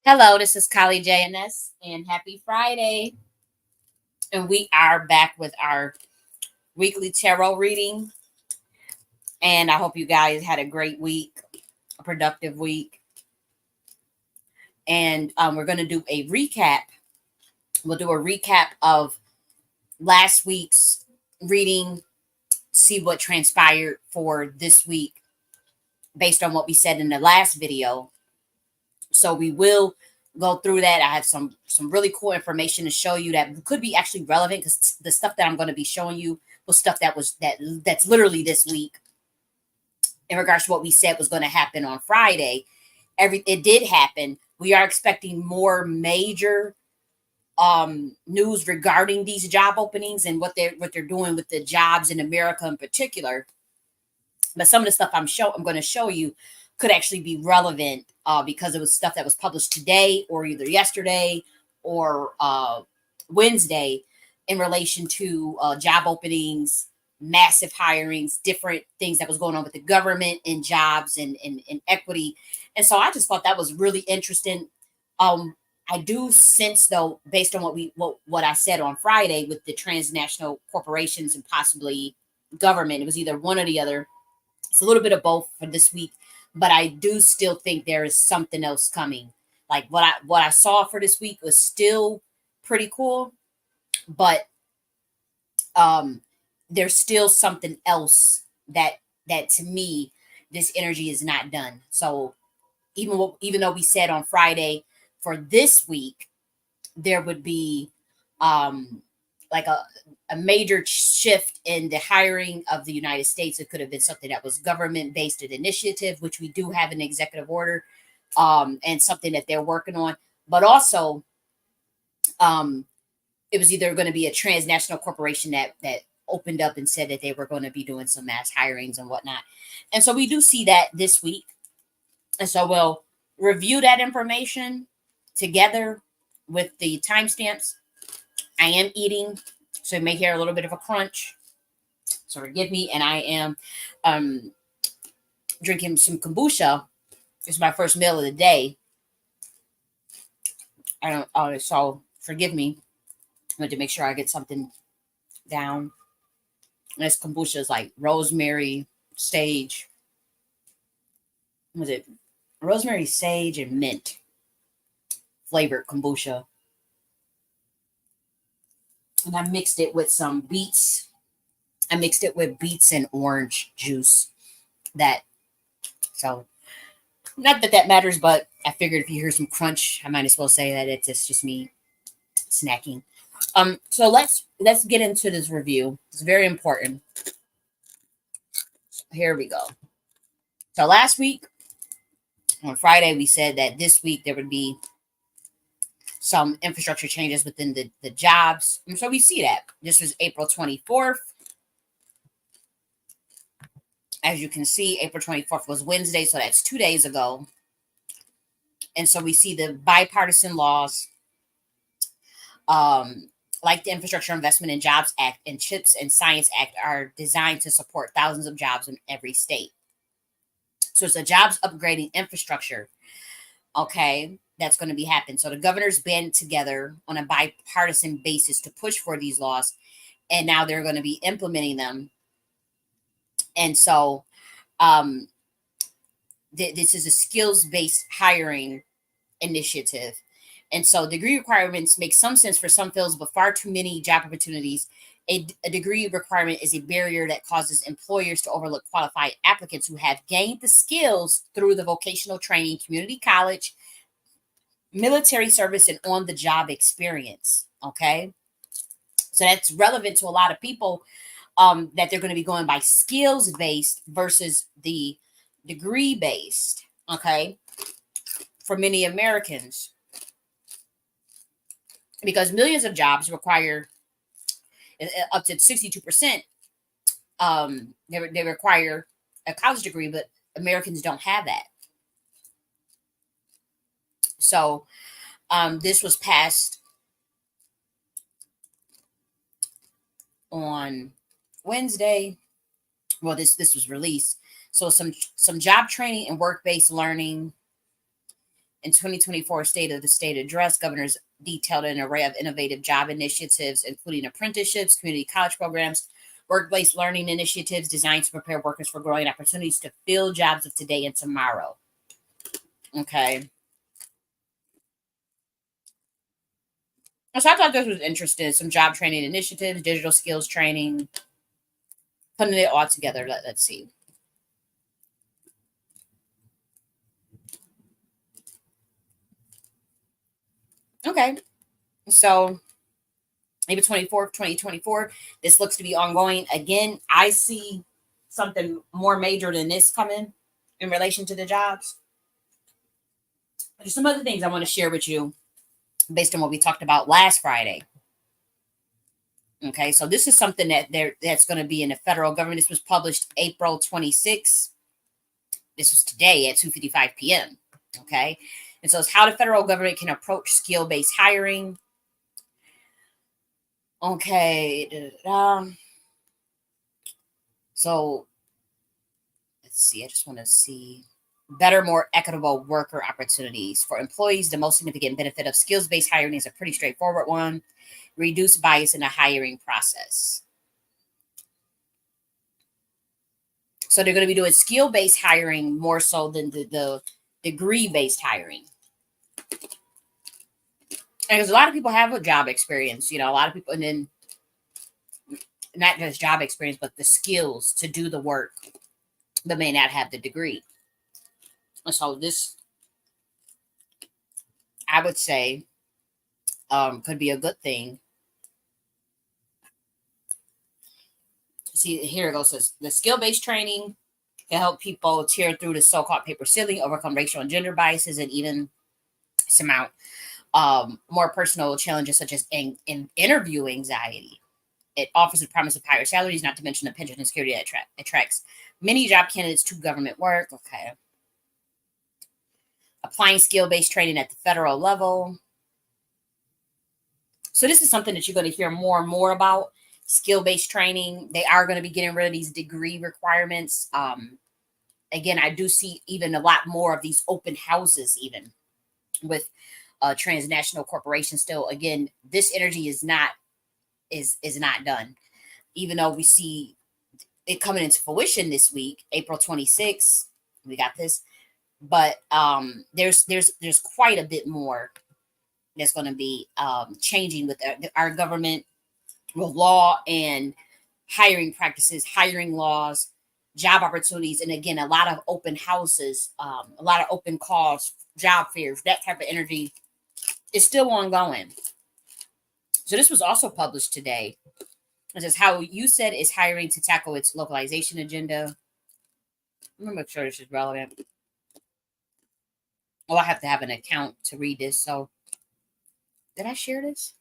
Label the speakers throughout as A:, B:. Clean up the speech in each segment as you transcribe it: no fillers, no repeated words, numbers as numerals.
A: Hello, this is J.N.S. and happy Friday. And we are back with our weekly tarot reading. And I hope you guys had a great week, a productive week. And we're going to do a recap. We'll do a recap of last week's reading, see what transpired for this week based on what we said in the last video. So we will go through that. I have some really cool information to show you that could be actually relevant, because the stuff that I'm going to be showing you was stuff that's literally this week in regards to what we said was going to happen on Friday. It did happen. We are expecting more major news regarding these job openings and what they're doing with the jobs in America in particular. But some of the stuff I'm going to show you could actually be relevant because it was stuff that was published today or either yesterday or Wednesday in relation to job openings, massive hirings, different things that was going on with the government and jobs and equity. And so I just thought that was really interesting. I do sense, though, based on what I said on Friday with the transnational corporations and possibly government, it was either one or the other. It's a little bit of both for this week, but I do still think there is something else coming. Like what I saw for this week was still pretty cool, but um there's still something else that to me this energy is not done. So even though we said on Friday for this week there would be um like a major shift in the hiring of the United States. It could have been something that was government based an initiative, which we do have an executive order, and something that they're working on. But also, um, it was either going to be a transnational corporation that opened up and said that they were going to be doing some mass hirings and whatnot. And so we do see that this week. And so we'll review that information together with the timestamps. I am eating, so you may hear a little bit of a crunch. So forgive me. And I am um, drinking some kombucha. It's my first meal of the day. I don't. So forgive me. I want to make sure I get something down. This kombucha is like rosemary, sage. What was it? Rosemary, sage, and mint flavored kombucha. And I mixed it with some beets. I mixed it with beets and orange juice. That so not that that matters, but I figured if you hear some crunch, I might as well say that it's just me snacking. So let's get into this review. It's very important. Here we go. So last week on Friday, we said that this week there would be some infrastructure changes within the jobs. And so we see that. This was April 24th. As you can see, April 24th was Wednesday, so that's 2 days ago. And so we see the bipartisan laws, um, like the Infrastructure Investment and Jobs Act and CHIPS and Science Act, are designed to support thousands of jobs in every state. So it's a jobs upgrading infrastructure, okay, that's going to be happening. So the governors band together on a bipartisan basis to push for these laws, and now they're going to be implementing them. And so um, this is a skills-based hiring initiative. And so degree requirements make some sense for some fields, but far too many job opportunities. A degree requirement is a barrier that causes employers to overlook qualified applicants who have gained the skills through the vocational training, community college, military service, and on the job experience. Okay. So that's relevant to a lot of people, that they're going to be going by skills based versus the degree based. Okay. For many Americans, because millions of jobs require up to 62%, they require a college degree, but Americans don't have that. So this was passed on Wednesday. Well, this was released. So some job training and work-based learning In 2024 State of the State address, governors detailed an array of innovative job initiatives, including apprenticeships, community college programs, workplace learning initiatives designed to prepare workers for growing opportunities to fill jobs of today and tomorrow. Okay. So I thought this was interesting. Some job training initiatives, digital skills training, putting it all together. Let's see. Okay. So April 24th, 2024. This looks to be ongoing. Again, I see something more major than this coming in relation to the jobs. There's some other things I want to share with you based on what we talked about last Friday. Okay, so this is something that's going to be in the federal government. This was published April 26th. This was today at 2:55 p.m. Okay, and so it's how the federal government can approach skill-based hiring. Okay, so let's see. I just want to see better, more equitable worker opportunities for employees. The most significant benefit of skills-based hiring is a pretty straightforward one: reduce bias in the hiring process. So they're going to be doing skill-based hiring more so than the degree-based hiring. And because a lot of people have a job experience, a lot of people, and then not just job experience, but the skills to do the work, but may not have the degree. So this, I would say, could be a good thing. See, here it goes. Says the skill-based training can help people tear through the so-called paper ceiling, overcome racial and gender biases, and even surmount more personal challenges such as in interview anxiety. It offers the promise of higher salaries, not to mention the pension and security that attracts many job candidates to government work. Okay. Applying skill-based training at the federal level. So this is something that you're going to hear more and more about. Skill-based training. They are going to be getting rid of these degree requirements. Again, I do see even a lot more of these open houses, even with transnational corporations. Still, again, this energy is not done. Even though we see it coming into fruition this week, April 26th, we got this. But there's quite a bit more that's going to be changing with our government, with law and hiring practices, hiring laws, job opportunities, and again, a lot of open houses, a lot of open calls, job fairs, that type of energy is still ongoing. So this was also published today. It says how USAID is hiring to tackle its localization agenda. I'm gonna make sure this is relevant. Oh, I have to have an account to read this. So, did I share this?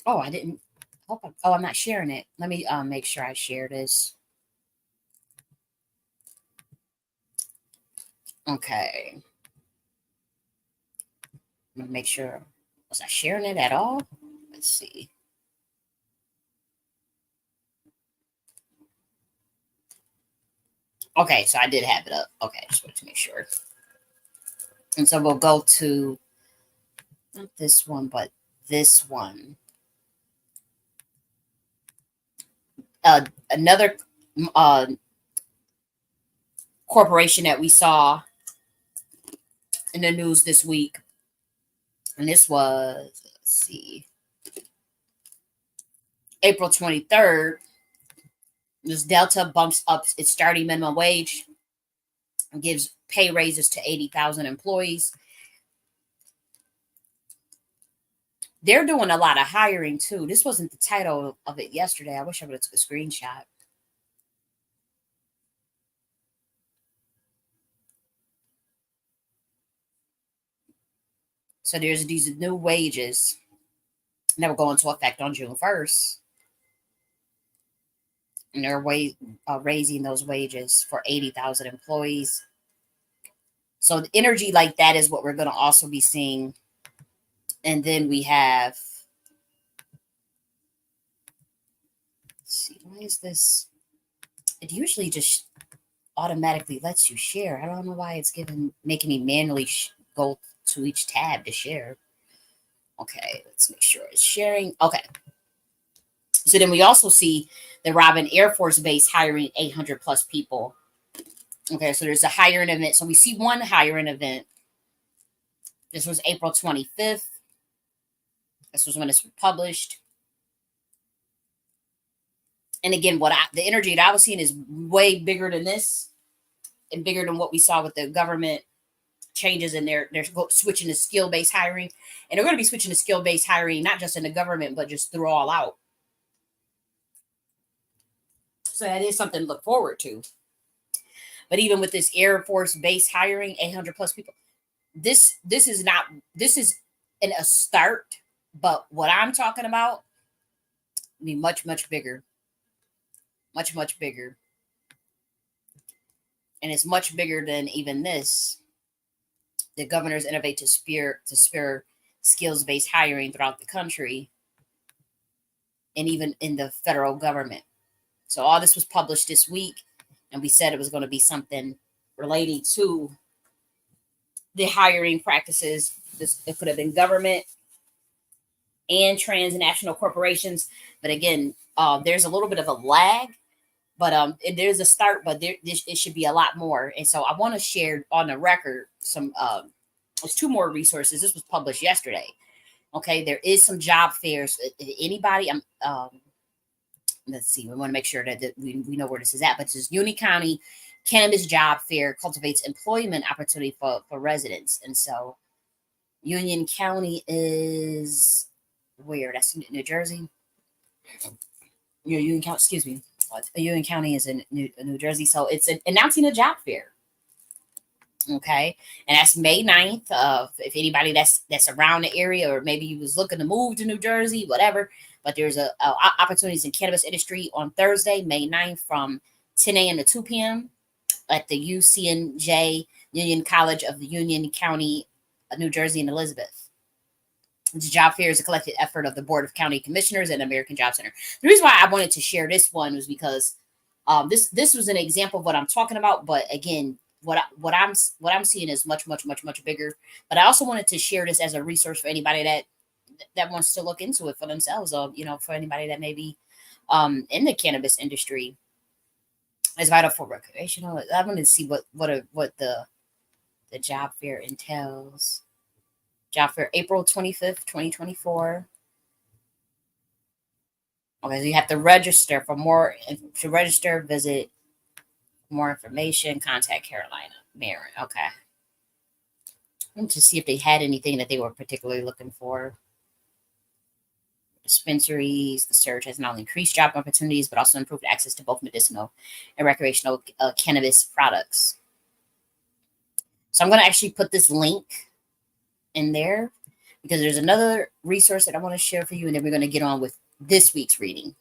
A: Oh, I didn't. Oh, I'm not sharing it. Let me make sure I share this. Okay. Let me make sure. Was I sharing it at all? Let's see. Okay, so I did have it up. Okay, just wanted to make sure. And so we'll go to not this one, but this one. Another uh, corporation that we saw in the news this week, and this was, let's see, April 23rd. This Delta bumps up its starting minimum wage and gives pay raises to 80,000 employees. They're doing a lot of hiring too. This wasn't the title of it yesterday. I wish I would have took a screenshot. So there's these new wages that will go into effect on June 1st. And they're raising those wages for 80,000 employees. So the energy like that is what we're going to also be seeing. And then we have, let's see, why is this? It usually just automatically lets you share. I don't know why it's making me manually go to each tab to share. Okay, let's make sure it's sharing. Okay. So then we also see the Robin Air Force Base hiring 800 plus people. Okay, so there's a hiring event. So we see one hiring event. This was April 25th. This was when this was published. And again, the energy that I was seeing is way bigger than this and bigger than what we saw with the government changes, and they're switching to skill-based hiring. And they're going to be switching to skill-based hiring, not just in the government, but just through all out. So that is something to look forward to. But even with this Air Force Base hiring 800 plus people, this is a start. But what I'm talking about be much, much bigger. Much, much bigger. And it's much bigger than even this. The governors innovate to spur skills-based hiring throughout the country and even in the federal government. So all this was published this week, and we said it was going to be something relating to the hiring practices. It could have been government and transnational corporations. But again, there's a little bit of a lag, but there's a start, but it should be a lot more. And so I want to share on the record some, there's two more resources. This was published yesterday. Okay, there is some job fairs. Anybody, let's see, we want to make sure that we know where this is at, but this is Union County Cannabis Job Fair cultivates employment opportunity for residents. And so Union County is where? That's New Jersey. Union County, excuse me. Union County is in New Jersey. So it's announcing a job fair. Okay. And that's May 9th. If anybody that's around the area, or maybe you was looking to move to New Jersey, whatever. But there's opportunities in cannabis industry on Thursday, May 9th from 10 a.m. to 2 p.m. at the UCNJ Union College of the Union County, New Jersey and Elizabeth. The job fair is a collective effort of the Board of County Commissioners and American Job Center. The reason why I wanted to share this one was because this was an example of what I'm talking about. But again, what I'm seeing is much, much, much, much bigger. But I also wanted to share this as a resource for anybody that wants to look into it for themselves, or for anybody that may be in the cannabis industry. It's vital for recreational. I wanted to see what the job fair entails. Job fair, April 25th, 2024. Okay, so you have to register for more. To register, visit more information. Contact Carolina Marin. Okay. To see if they had anything that they were particularly looking for. Dispensaries. The surge has not only increased job opportunities, but also improved access to both medicinal and recreational cannabis products. So I'm going to actually put this link in there because there's another resource that I want to share for you, and then we're going to get on with this week's reading.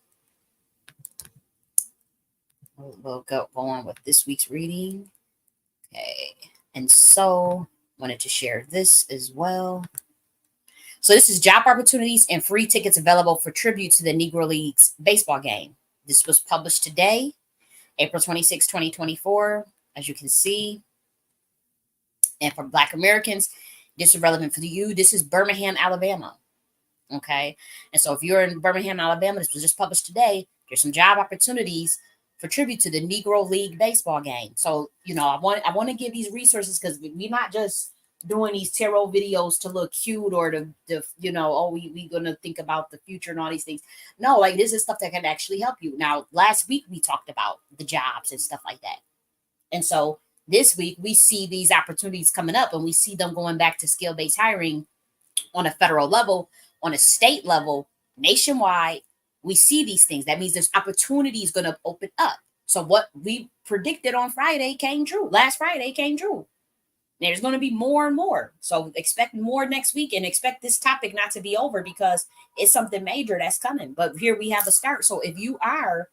A: We'll go on with this week's reading. Okay. And so I wanted to share this as well. So this is job opportunities and free tickets available for tribute to the Negro Leagues baseball game. This was published today, April 26, 2024, as you can see. And for Black Americans, this is relevant for you. This is Birmingham, Alabama. Okay. And so if you're in Birmingham, Alabama, this was just published today. There's some job opportunities for tribute to the Negro League baseball game. So, I want to give these resources because we're not just doing these tarot videos to look cute or to we gonna think about the future and all these things. No, like this is stuff that can actually help you. Now, last week we talked about the jobs and stuff like that. And so this week we see these opportunities coming up, and we see them going back to skill-based hiring on a federal level, on a state level, nationwide. We see these things. That means there's opportunities going to open up. So what we predicted on Friday came true. Last Friday came true. There's going to be more and more. So expect more next week, and expect this topic not to be over because it's something major that's coming. But here we have a start. So if you are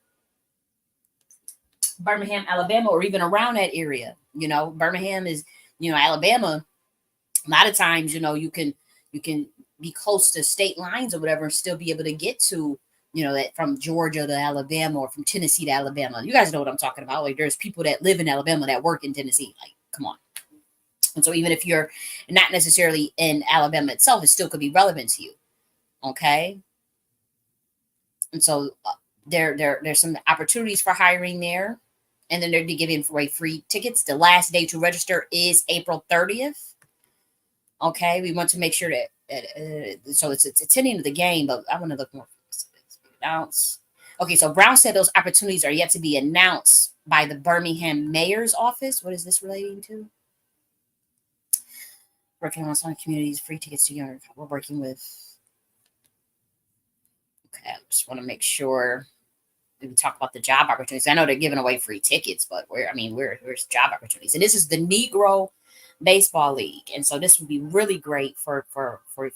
A: Birmingham, Alabama, or even around that area, Birmingham is, Alabama, a lot of times, you can be close to state lines or whatever and still be able to get to that from Georgia to Alabama or from Tennessee to Alabama. You guys know what I'm talking about. Like, there's people that live in Alabama that work in Tennessee. Like, come on. And so even if you're not necessarily in Alabama itself, it still could be relevant to you. Okay. And so there's some opportunities for hiring there. And then they're giving away free tickets. The last day to register is April 30th. Okay. We want to make sure that, so it's attending to the game, but I want to look more. Announce. Okay. So Brown said those opportunities are yet to be announced by the Birmingham mayor's office. What is this relating to? Working on some communities, free tickets to younger. We're working with. Okay, I just want to make sure we talk about the job opportunities. I know they're giving away free tickets, but where's job opportunities? And this is the Negro Baseball League, and so this would be really great for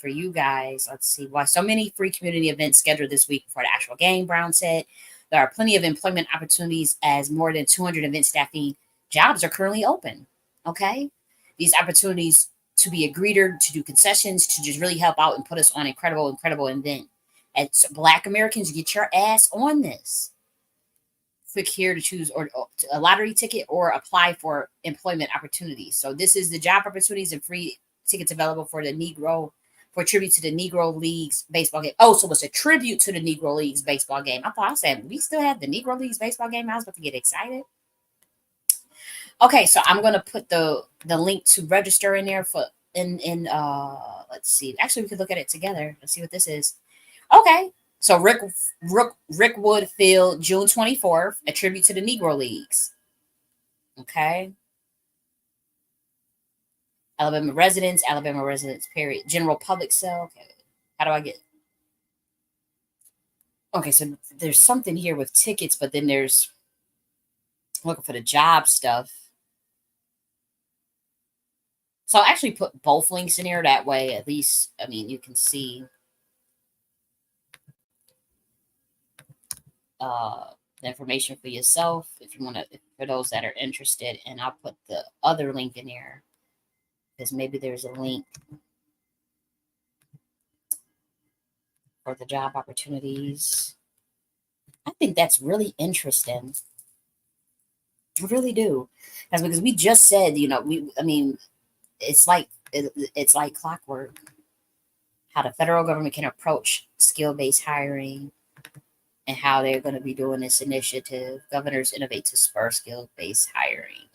A: you guys. Let's see why so many free community events scheduled this week for the actual game. Brown said there are plenty of employment opportunities as more than 200 event staffing jobs are currently open. Okay, these opportunities to be a greeter, to do concessions, to just really help out and put us on incredible event. As Black Americans, get your ass on this. Click here to choose or a lottery ticket or apply for employment opportunities. So this is the job opportunities and free tickets available for a tribute to the Negro Leagues baseball game. Oh, so it's a tribute to the Negro Leagues baseball game. I thought I said we still had the Negro Leagues baseball game. I was about to get excited. Okay, so I'm gonna put the link to register in there for let's see. Actually, we could look at it together. Let's see what this is. Okay. So Rickwood Field, June 24th, a tribute to the Negro Leagues. Okay. Alabama residents, period. General public sale. Okay. How do I get? Okay, so there's something here with tickets, but then there's looking for the job stuff. So I'll actually put both links in here. That way, at least, you can see the information for yourself if you want to, for those that are interested. And I'll put the other link in here because maybe there's a link for the job opportunities. I think that's really interesting. I really do. Because we just said, it's like clockwork how the federal government can approach skill-based hiring and how they're going to be doing this initiative. Governors innovate to spur skill-based hiring.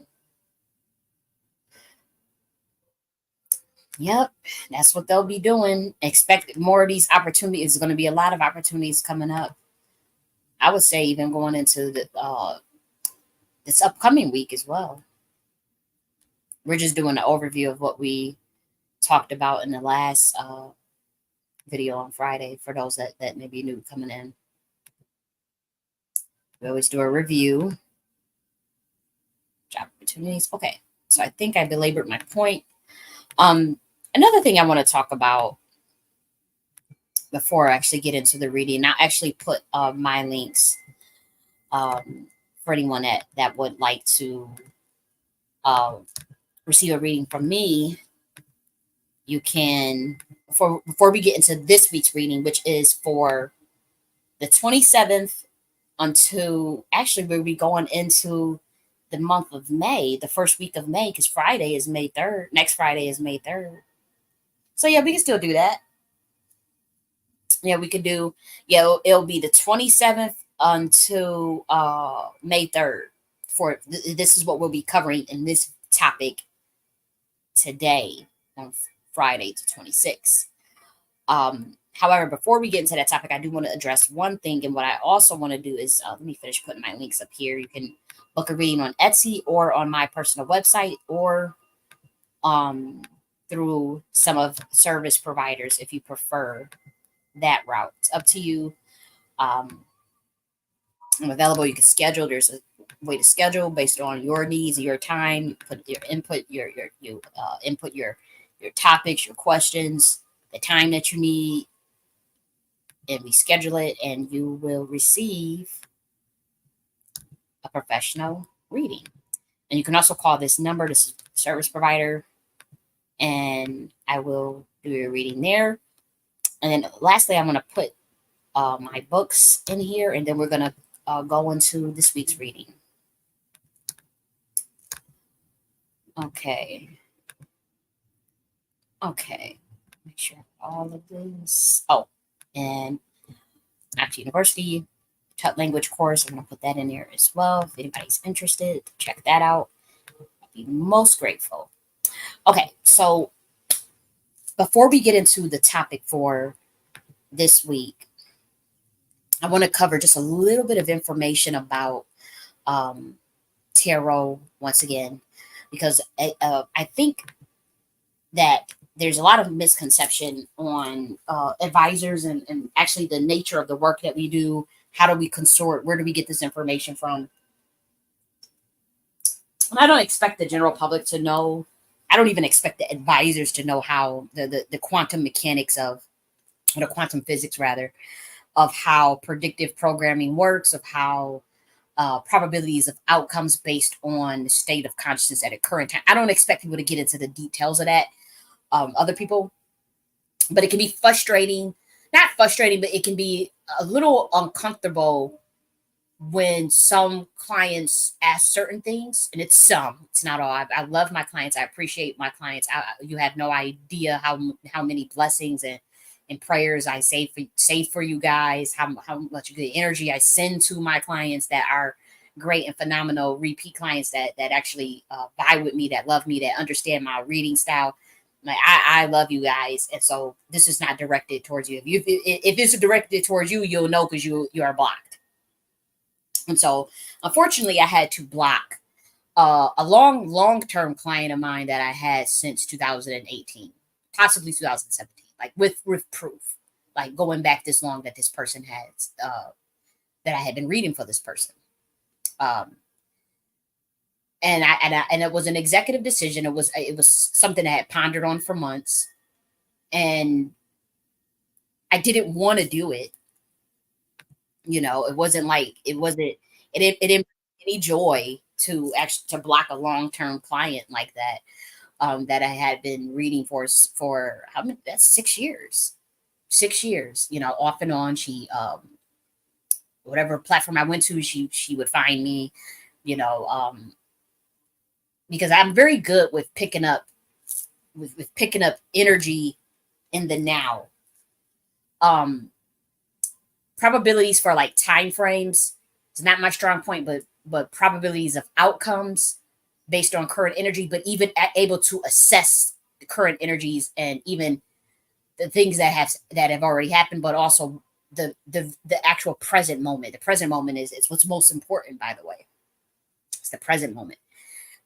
A: Yep, that's what they'll be doing. Expect more of these opportunities. There's going to be a lot of opportunities coming up. I would say even going into this upcoming week as well. We're just doing an overview of what we talked about in the last video on Friday for those that may be new coming in. We always do a review. Job opportunities. Okay, so I think I belabored my point. Another thing I want to talk about before I actually get into the reading, I'll actually put my links for anyone that would like to receive a reading from me. You can, before we get into this week's reading, which is for the 27th until, actually we'll be going into the month of May, the first week of May, because Friday is May 3rd. Next Friday is May 3rd. So yeah, we can still do that. Yeah, we could do, it'll be the 27th until May 3rd. This is what we'll be covering in this topic today on Friday to 26. However, before we get into that topic, I do want to address one thing. And what I also want to do is, let me finish putting my links up here. You can book a reading on Etsy or on my personal website or through some of service providers if you prefer that route. It's up to you. I'm available. You can schedule. There's a way to schedule based on your needs, your time. You put your input, you input your topics, your questions, the time that you need, and we schedule it, and you will receive a professional reading. And you can also call this number. This is service provider, and I will do your reading there. And then lastly, I'm going to put my books in here, and then we're gonna go into this week's reading. Okay. Okay. Make sure all of this. Oh, and Nakhti University Tut language course. I'm gonna put that in there as well. If anybody's interested, check that out. I'd be most grateful. Okay, so before we get into the topic for this week, I want to cover just a little bit of information about um, tarot once again, because I think that there's a lot of misconception on advisors and actually the nature of the work that we do. How do we consort? Where do we get this information from? And I don't expect the general public to know. I don't even expect the advisors to know how the quantum mechanics of, or the quantum physics rather, of how predictive programming works, of how probabilities of outcomes based on the state of consciousness at a current time. I don't expect people to get into the details of that. Other people, but it can be frustrating. Not frustrating, but it can be a little uncomfortable when some clients ask certain things, and it's not all. I love my clients. I appreciate my clients. You have no idea how many blessings and prayers I save for you guys. How much good energy I send to my clients that are great and phenomenal repeat clients that actually buy with me, that love me, that understand my reading style. Like I love you guys, and so this is not directed towards you. If this is directed towards you, you'll know because you are blocked. And so, unfortunately, I had to block a long term client of mine that I had since 2018, possibly 2017, like with proof, like going back this long that this person has that I had been reading for this person. Um, and it was an executive decision. It was something I had pondered on for months, and I didn't want to do it. It wasn't like it didn't bring any joy to actually to block a long term client like that, that I had been reading for how many, that's 6 years. 6 years, off and on. She whatever platform I went to, she would find me, you know, because I'm very good with picking up with picking up energy in the now. Um Probabilities for like time frames is not my strong point, but probabilities of outcomes based on current energy, but even able to assess the current energies and even the things that have already happened, but also the actual present moment. The present moment is what's most important, by the way. It's the present moment.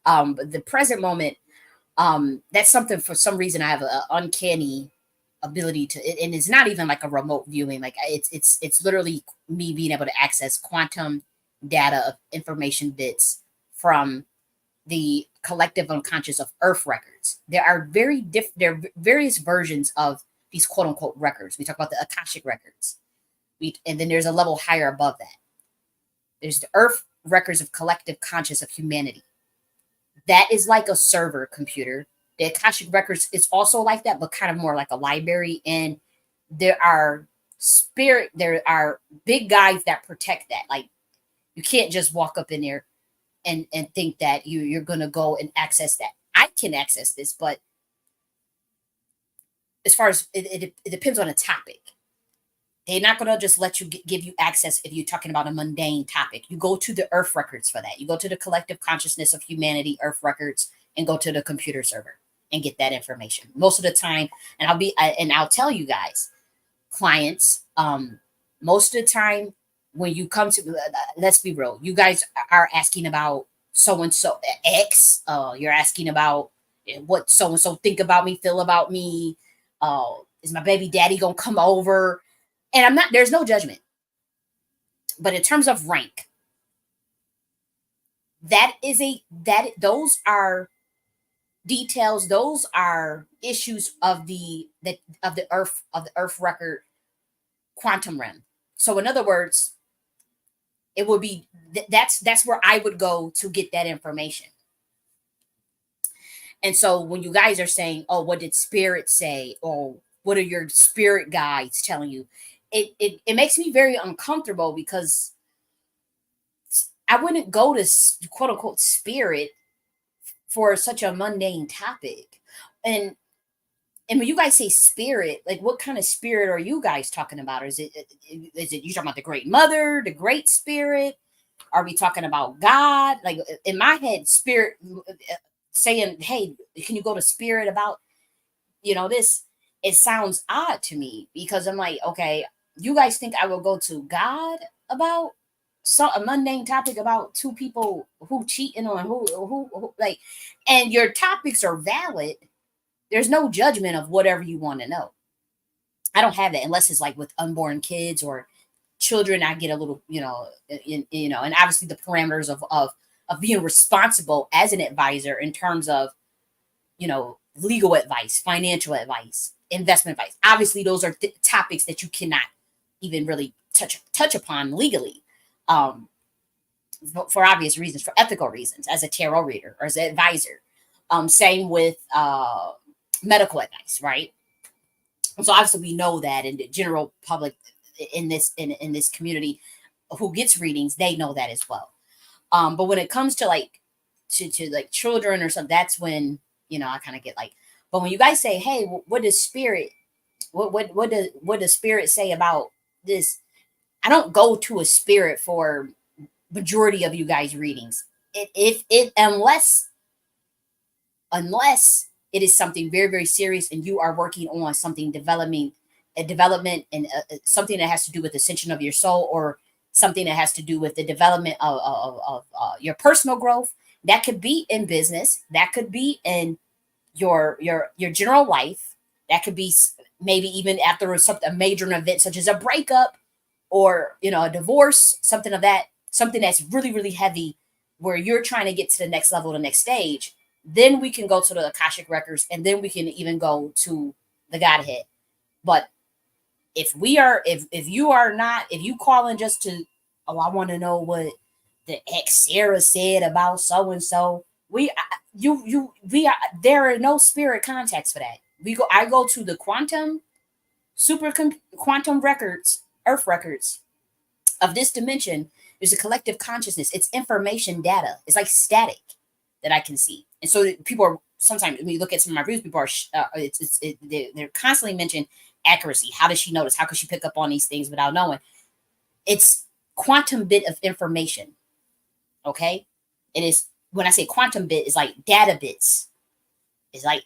A: But the present moment, that's something, for some reason I have an uncanny ability to, and it's not even like a remote viewing. Like it's literally me being able to access quantum data of information bits from the collective unconscious of earth records. There are various versions of these quote unquote records. We talk about the akashic records, and then there's a level higher above that. There's the earth records of collective conscious of humanity. That is like a server computer. The akashic records is also like that, but kind of more like a library. And there are big guys that protect that. Like, you can't just walk up in there and think that you're gonna go and access that. I can access this, but as far as it depends on a topic. They're not going to just let you give you access if you're talking about a mundane topic. You go to the earth records for that. You go to the collective consciousness of humanity earth records and go to the computer server and get that information. Most of the time, and I'll tell you guys, clients, most of the time when you come to, let's be real, you guys are asking about so and so X. You're asking about what so and so think about me, feel about me. Is my baby daddy gonna come over? And I'm not, there's no judgment, but in terms of rank, those are details, those are issues of the earth record quantum realm. So in other words, it would be that's where I would go to get that information. And so when you guys are saying, oh, what did spirit say, or what are your spirit guides telling you, it makes me very uncomfortable because I wouldn't go to quote unquote spirit for such a mundane topic. And when you guys say spirit, like what kind of spirit are you guys talking about? Is it you talking about the great mother, the great spirit? Are we talking about God? Like in my head, spirit saying, "Hey, can you go to spirit about this?" It sounds odd to me because I'm like, okay, you guys think I will go to God about a mundane topic about two people who cheating on who like, and your topics are valid. There's no judgment of whatever you want to know. I don't have that unless it's like with unborn kids or children. I get a little, and obviously the parameters of being responsible as an advisor in terms of, legal advice, financial advice, investment advice. Obviously, those are topics that you cannot even really touch upon legally, um, for obvious reasons, for ethical reasons, as a tarot reader or as an advisor. Same with medical advice, right? So obviously we know that in the general public in this community who gets readings, they know that as well. But when it comes to like to like children or something, that's when I kind of get like. But when you guys say, "Hey, what does spirit? What does spirit say about this?" I don't go to a spirit for majority of you guys readings. If it unless it is something very very serious and you are working on something developing a development and something that has to do with ascension of your soul, or something that has to do with the development of your personal growth. That could be in business, that could be in your general life, that could be maybe even after a major event such as a breakup or a divorce, something that's really really heavy, where you're trying to get to the next level, the next stage. Then we can go to the Akashic records, and then we can even go to the Godhead. But if you are not, if you call in just to, oh, I want to know what the ex Sarah said about so and so, we are, there are no spirit contacts for that. I go to the quantum records, earth records of this dimension. There's a collective consciousness. It's information data. It's like static that I can see. And so people are, sometimes when you look at some of my reviews, people are they're constantly mentioning accuracy. How does she notice? How could she pick up on these things without knowing? It's quantum bit of information. Okay, it is. When I say quantum bit, it's like data bits. It's like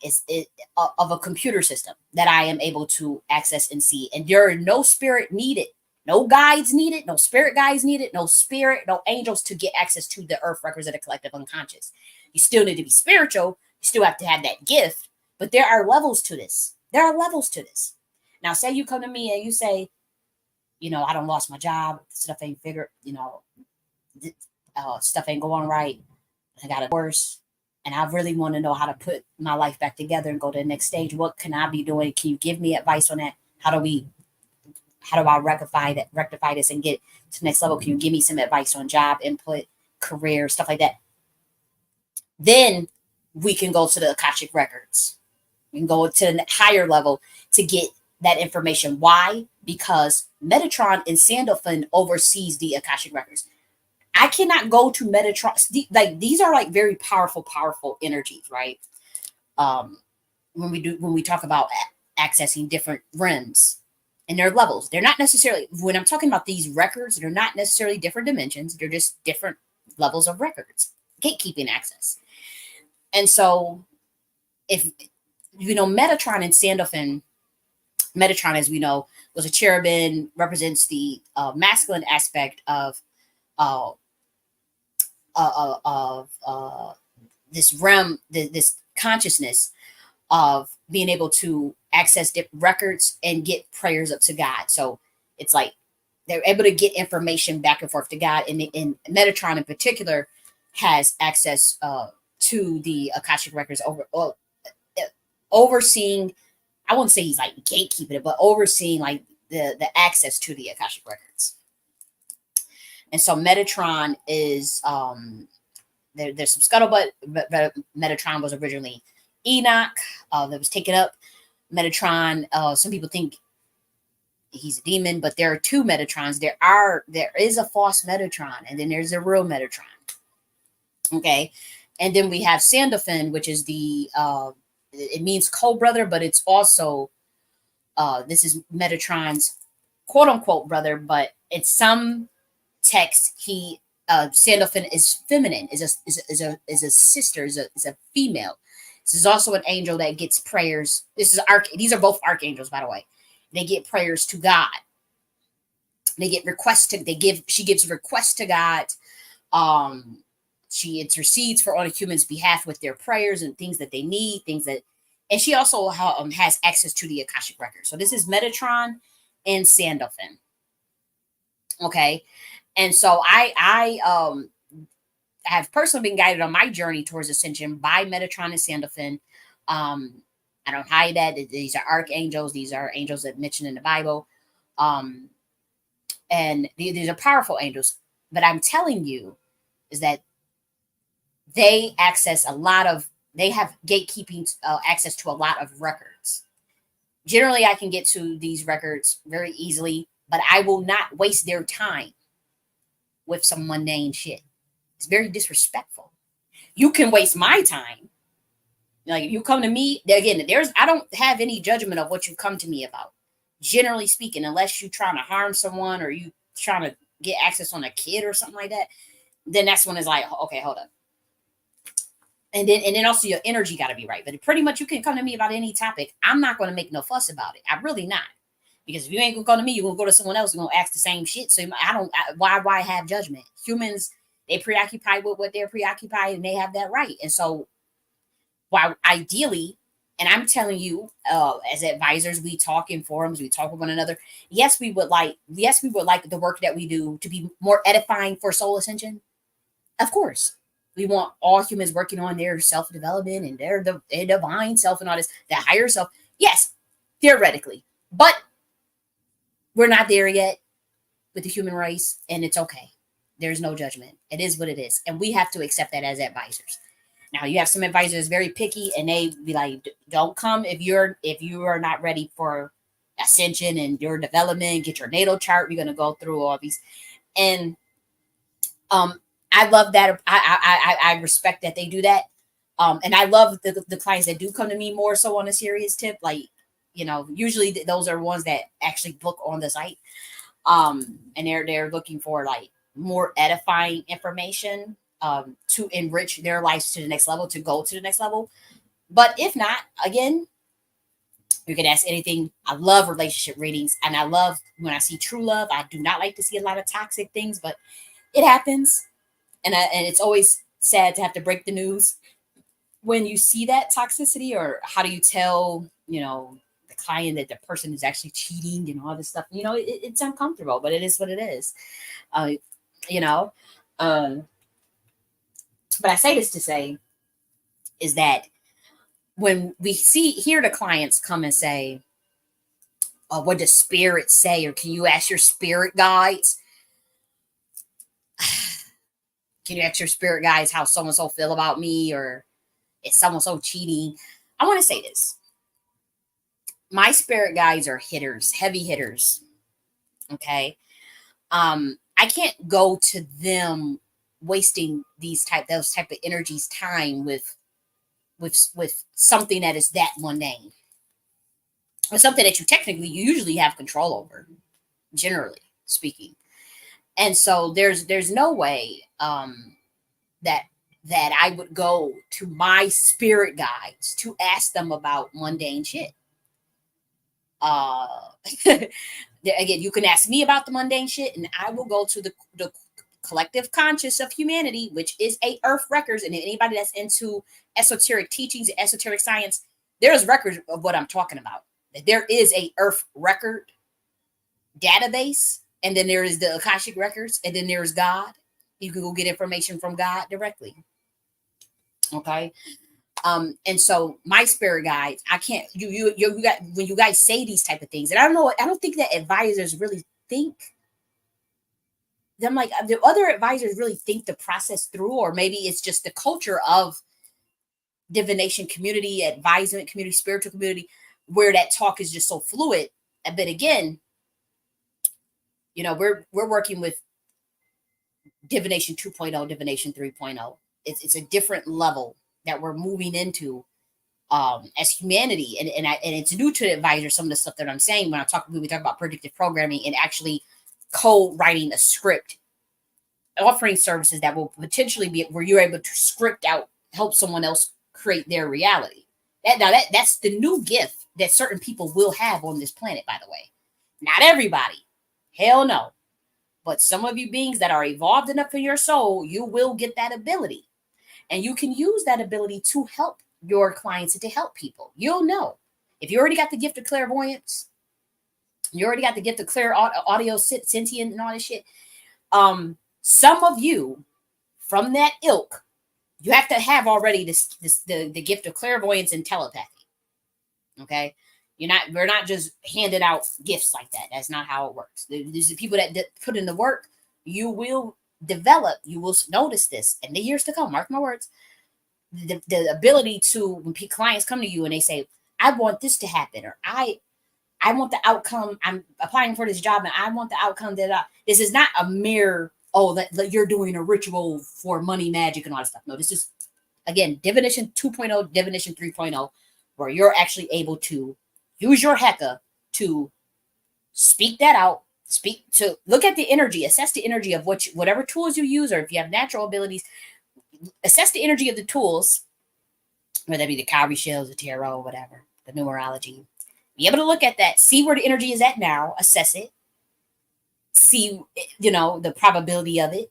A: of a computer system that I am able to access and see. And there are no spirit needed, no guides needed, no spirit guides needed, no spirit, no angels to get access to the earth records of the collective unconscious. You still need to be spiritual. You still have to have that gift. But there are levels to this. There are levels to this. Now, say you come to me and you say, I don't lost my job. Stuff ain't figured, stuff ain't going right. I got a divorce, and I really want to know how to put my life back together and go to the next stage. What can I be doing? Can you give me advice on that? How do I rectify this and get to the next level? Can you give me some advice on job input, career, stuff like that? Then we can go to the Akashic records. We can go to the higher level to get that information. Why? Because Metatron and Sandalphon oversees the Akashic records. I cannot go to Metatron. Like, these are like very powerful energies, right? When we talk about accessing different realms and their levels, they're not necessarily, when I'm talking about these records, they're not necessarily different dimensions. They're just different levels of records, gatekeeping access. And so, if Metatron and Sandalphon, Metatron, as we know, was a cherubim, represents the masculine aspect of uh, this realm, this consciousness of being able to access records and get prayers up to God. So it's like they're able to get information back and forth to God. And Metatron in particular has access to the Akashic records, overseeing. I wouldn't say he's like gatekeeping it, but overseeing like the access to the Akashic records. And so Metatron is there's some scuttlebutt, but Metatron was originally Enoch that was taken up. Metatron, some people think he's a demon, but there are two Metatrons. There is a false Metatron, and then there's a real Metatron. Okay, and then we have Sandalphon, which is the it means co-brother, but it's also this is Metatron's quote unquote brother, but in some texts he Sandalphon is feminine, is a sister, is a female. This is also an angel that gets prayers. These are both archangels, by the way. They get prayers to God. They get requests to she gives requests to God. Um she intercedes for all the humans' behalf with their prayers and things that they need, and she also has access to the Akashic record. So this is Metatron and Sandalphon. Okay, and so I have personally been guided on my journey towards ascension by Metatron and Sandalphon. Um, I don't hide that these are archangels; these are angels that mentioned in the Bible, um, and these are powerful angels. But I'm telling you is that they access a lot of they have gatekeeping access to a lot of records. Generally, I can get to these records very easily, but I will not waste their time with some mundane shit. It's very disrespectful. You can waste my time. Like if you come to me, again, I don't have any judgment of what you come to me about. Generally speaking, unless you're trying to harm someone or you trying to get access on a kid or something like that, then that's when it's like, okay, hold up. And then also your energy got to be right. But pretty much you can come to me about any topic. I'm not going to make no fuss about it. I'm really not. Because if you ain't gonna come to me, you're gonna go to someone else. You're gonna ask the same shit. So why have judgment? Humans, they preoccupied with what they're preoccupied, and they have that right. And so, while ideally, and I'm telling you, as advisors, we talk in forums, we talk with one another. Yes, we would like the work that we do to be more edifying for soul ascension. Of course, we want all humans working on their self development and their divine self and all this, the higher self. Yes, theoretically, but we're not there yet with the human race, and it's okay. There's no judgment. It is what it is, and we have to accept that as advisors. Now, you have some advisors very picky, and they be like, "Don't come if you are not ready for ascension and your development. Get your natal chart. We're gonna go through all these." And um, I love that. I respect that they do that. And I love the clients that do come to me more so on a serious tip. Like, usually those are ones that actually book on the site. And they're looking for like more edifying information to enrich their lives to the next level, to go to the next level. But if not, again, you can ask anything. I love relationship readings, and I love when I see true love. I do not like to see a lot of toxic things, but it happens, and it's always sad to have to break the news when you see that toxicity. Or how do you tell the client that the person is actually cheating and all this stuff? It's uncomfortable, but it is what it is. uh, you know um, but I say this to say is that when we hear the clients come and say, what does spirit say, or can you ask your spirit guides, can you ask your spirit guides how so and so feel about me, or is someone so cheating? I want to say this: my spirit guides are hitters, heavy hitters. Okay, I can't go to them wasting those type of energies time with something that is that mundane, or something that you usually have control over, generally speaking. And so there's no way that I would go to my spirit guides to ask them about mundane shit. uh Again, you can ask me about the mundane shit, and I will go to the collective conscious of humanity, which is a earth records. And anybody that's into esoteric teachings and esoteric science, there's records of what I'm talking about. There is a earth record database, and then there is the Akashic records, and then there's God. You can go get information from God directly. Okay. And so my spirit guides, I can't, you got, when you guys say these type of things, and I don't know, I don't think that advisors really think them, like the other advisors really think the process through, or maybe it's just the culture of divination community, advisement community, spiritual community, where that talk is just so fluid. But again, We're working with divination 2.0, divination 3.0. It's a different level that we're moving into as humanity, and it's new to the advisor. Some of the stuff that I'm saying when we talk about predictive programming and actually co-writing a script, offering services that will potentially be where you're able to script out, help someone else create their reality. That's the new gift that certain people will have on this planet. By the way, not everybody, hell no, but some of you beings that are evolved enough in your soul, you will get that ability, and you can use that ability to help your clients and to help people. You'll know if you already got the gift of clairvoyance, you already got the gift of clear audio, sentient, and all this shit. Some of you from that ilk, you have to have already the gift of clairvoyance and telepathy. Okay, we're not just handed out gifts like that. That's not how it works. These are people that put in the work. You will develop. You will notice this in the years to come. Mark my words. The ability to, when clients come to you and they say, I want this to happen, or I want the outcome. I'm applying for this job and I want the outcome that this is not a mere, that you're doing a ritual for money, magic, and all that stuff. No, this is, again, divination 2.0, divination 3.0, where you're actually able to use your Heka to speak that out, to look at the energy, assess the energy of whatever tools you use, or if you have natural abilities, assess the energy of the tools, whether that be the cowrie shells, the tarot, whatever, the numerology. Be able to look at that, see where the energy is at now, assess it, see the probability of it,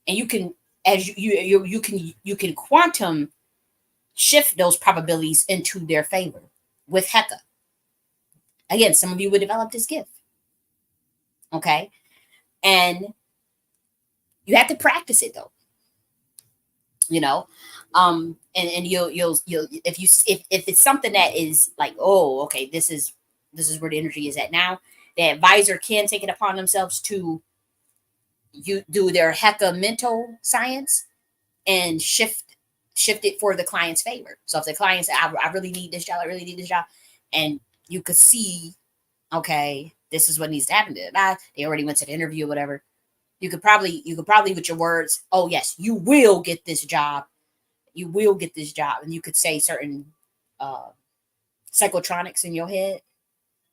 A: and you can, as you can quantum shift those probabilities into their favor with Heka. Again, some of you would develop this gift, okay, and you have to practice it though. And you'll if it's something that is like, oh, okay, this is where the energy is at now. The advisor can take it upon themselves to do their Heka mental science and shift it for the client's favor. So if the client said, I really need this job, I really need this job, and you could see, okay, this is what needs to happen. They already went to the interview or whatever. You could probably with your words, oh yes, you will get this job. You will get this job. And you could say certain psychotronics in your head,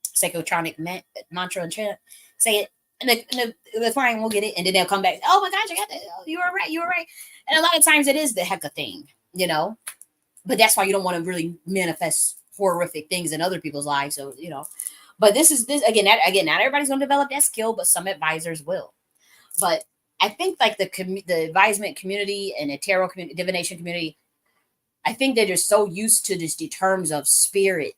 A: psychotronic mantra and chant, say it, and the client will get it, and then they'll come back, oh my gosh, I got that. Oh, you were right. And a lot of times it is the Heka thing, but that's why you don't want to really manifest horrific things in other people's lives. So, but this again, not everybody's going to develop that skill, but some advisors will. But I think like the advisement community and the tarot community, divination community, I think they're just so used to just the terms of spirit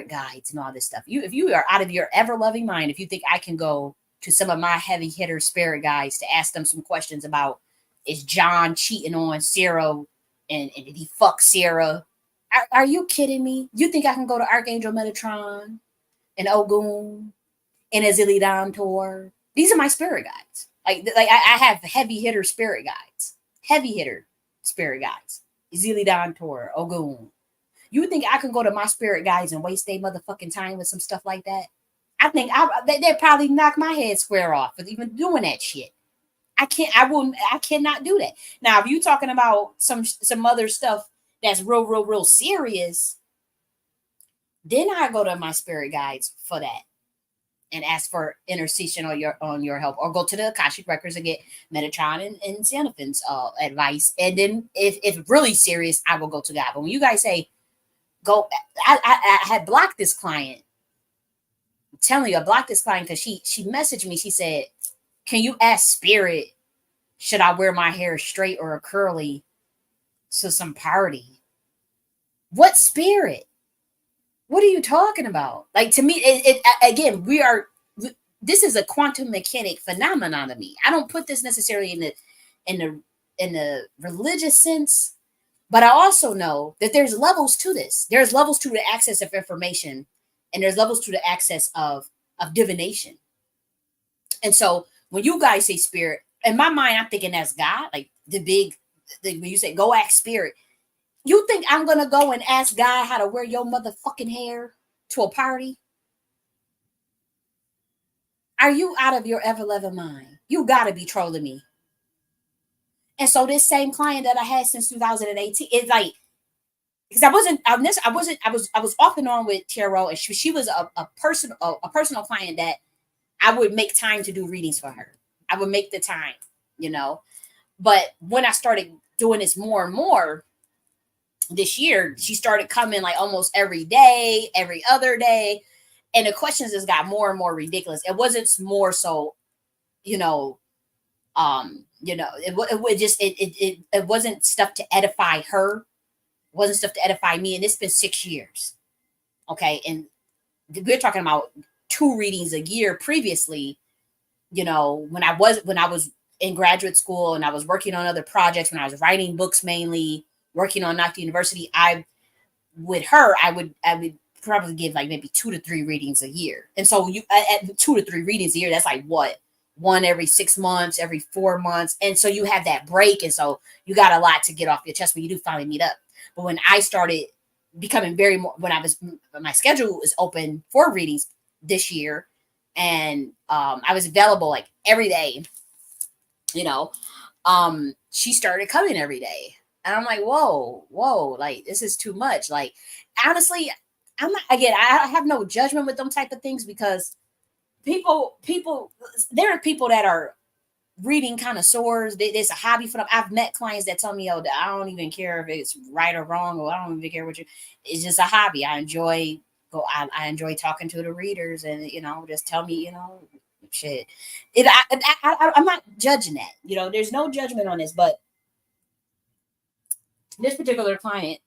A: guides and all this stuff. If you are out of your ever loving mind, if you think I can go to some of my heavy hitter spirit guides to ask them some questions about, is John cheating on Sarah and did he fuck Sarah? Are you kidding me? You think I can go to Archangel Metatron and Ogun and Azilidan Tor? These are my spirit guides. Like I have heavy hitter spirit guides. Heavy hitter spirit guides. Azilidan Tor, Ogun. You think I can go to my spirit guides and waste their motherfucking time with some stuff like that? I think they'd probably knock my head square off for even doing that shit. I cannot do that. Now, if you talking about some other stuff that's real serious, then I go to my spirit guides for that and ask for intercession on your help, or go to the Akashic records and get Metatron and Xenophon's advice. And then if really serious, I will go to God. But when you guys say go, I had blocked this client. I'm telling you, I blocked this client because she messaged me. She said, can you ask spirit, should I wear my hair straight or curly to some party? What spirit? What are you talking about? Like, to me, again, this is a quantum mechanic phenomenon to me. I don't put this necessarily in the religious sense, but I also know that there's levels to this. There's levels to the access of information, and there's levels to the access of divination. And so when you guys say spirit, in my mind, I'm thinking that's God, like when you say go ask spirit. You think I'm going to go and ask God how to wear your motherfucking hair to a party? Are you out of your ever loving mind? You gotta be trolling me. And so this same client that I had since 2018, it's like, because I was off and on with tarot, and she was a personal client that I would make time to do readings for her. I would make the time, you know. But when I started doing this more and more this year, she started coming like almost every day, every other day, and the questions just got more and more ridiculous. It wasn't more so, you know, it would just it wasn't stuff to edify her, wasn't stuff to edify me, and it's been 6 years. Okay, and we're talking about 2 readings a year previously. When I was in graduate school and I was working on other projects, when I was writing books, mainly working on Nakhti University, with her, I would probably give like maybe 2 to 3 readings a year. And so you at 2 to 3 readings a year, that's like what, one every 6 months, every 4 months. And so you have that break. And so you got a lot to get off your chest when you do finally meet up. But when I started becoming very more, when my schedule was open for readings this year, and I was available like every day, you know, she started coming every day. And I'm like, whoa, like this is too much. Like, honestly, I'm not, again, I have no judgment with them type of things, because people, there are people that are reading connoisseurs. There's a hobby for them. I've met clients that tell me, oh, I don't even care if it's right or wrong, or I don't even care what you, it's just a hobby. I enjoy talking to the readers, and, just tell me, shit. I'm not judging that. There's no judgment on this, but this particular client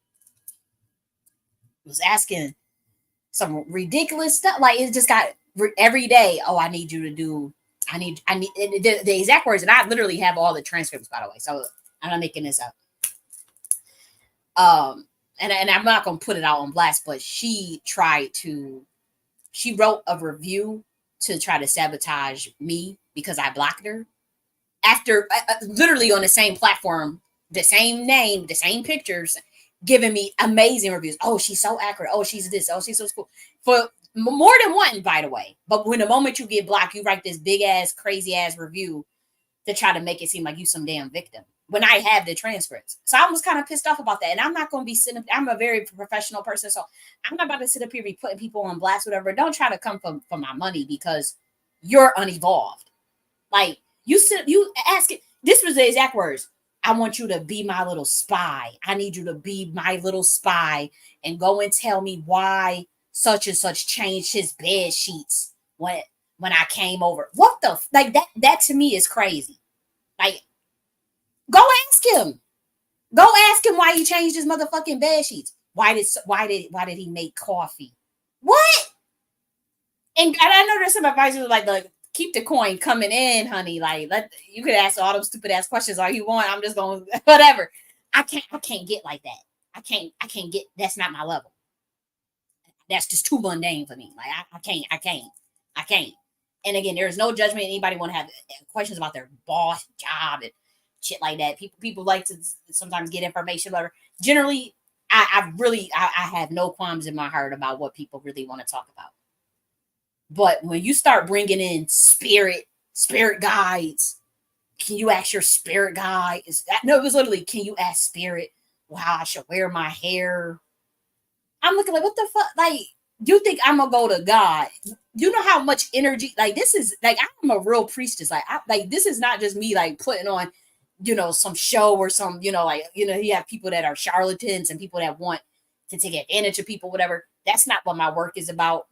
A: was asking some ridiculous stuff. Like, it just got every day. Oh, I need you to do. I need the exact words, and I literally have all the transcripts, by the way. So I'm not making this up. And I'm not gonna put it out on blast, but she wrote a review to try to sabotage me because I blocked her after literally on the same platform, the same name, the same pictures, giving me amazing reviews. Oh, she's so accurate. Oh, she's this. Oh, she's so cool. For more than one, by the way. But when the moment you get blocked, you write this big ass, crazy ass review to try to make it seem like you some damn victim, when I have the transcripts. So I was kind of pissed off about that. And I'm not going to be sitting, I'm a very professional person. So I'm not about to sit up here and be putting people on blast, whatever. Don't try to come for my money, because you're unevolved. Like, you ask it. This was the exact words. I want you to be my little spy. I need you to be my little spy and go and tell me why such and such changed his bed sheets when I came over. What the like that to me is crazy. Like, go ask him. Go ask him why he changed his motherfucking bed sheets. Why did he make coffee? What? And I know there's some advisors like keep the coin coming in, honey. Like, you could ask all them stupid ass questions all you want. I'm just going whatever. I can't get like that. I can't get, that's not my level. That's just too mundane for me. Like, I can't. And again, there's no judgment. Anybody want to have questions about their boss job and shit like that. People like to sometimes get information, whatever. Generally, I have no qualms in my heart about what people really want to talk about. But when you start bringing in spirit guides, can you ask your spirit guide? No, it was literally, can you ask spirit how I should wear my hair? I'm looking like, what the fuck? Like, you think I'm gonna go to God? You know how much energy? Like, this is like, I'm a real priestess. Like this is not just me like putting on, some show or some, you have people that are charlatans and people that want to take advantage of people, whatever. That's not what my work is about.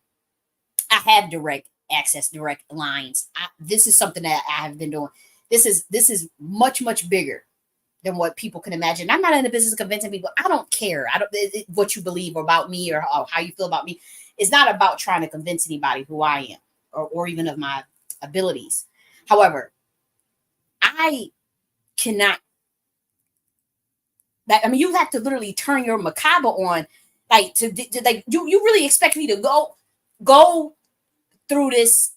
A: I have direct access, direct lines. This is something that I have been doing. This is much, much bigger than what people can imagine. I'm not in the business of convincing people. I don't care. What you believe about me, or how you feel about me. It's not about trying to convince anybody who I am, or even of my abilities. However, I cannot. You have to literally turn your macabre on, like to like you really expect me to go through this.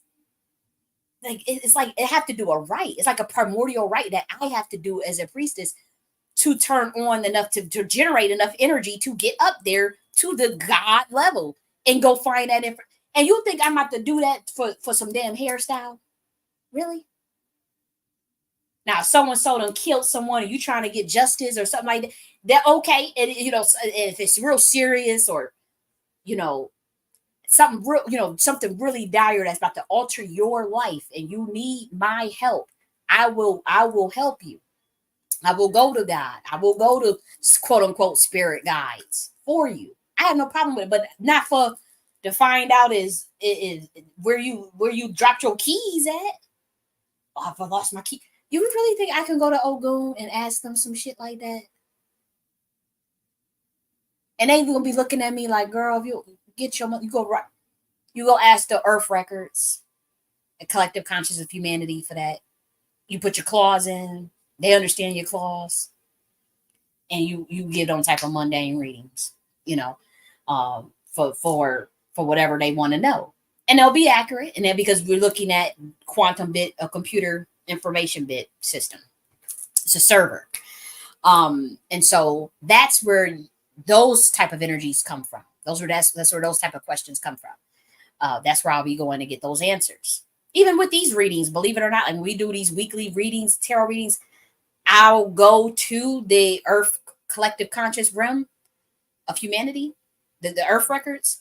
A: Like, it's like it have to do a rite. It's like a primordial rite that I have to do as a priestess to turn on enough to generate enough energy to get up there to the God level and go find that And you think I'm about to do that for some damn hairstyle? Really? Now, someone so done killed someone, and you trying to get justice or something like that. That okay? And if it's real serious, or you know, something real, something really dire that's about to alter your life, and you need my help, I will help you. I will go to God. I will go to quote unquote spirit guides for you. I have no problem with it, but not for to find out is where you dropped your keys at. Oh, I lost my key. You really think I can go to Ogun and ask them some shit like that? And they gonna be looking at me like, girl, if you get your money, you go ask the Earth Records, the collective conscious of humanity for that. You put your claws in, they understand your claws, and you get on type of mundane readings, you know, for whatever they want to know, and they'll be accurate, and then because we're looking at quantum bit, a computer information bit system, it's a server, and so that's where those type of energies come from. That's where those type of questions come from. That's where I'll be going to get those answers. Even with these readings, believe it or not, and we do these weekly readings, tarot readings, I'll go to the Earth collective conscious realm of humanity, the Earth records.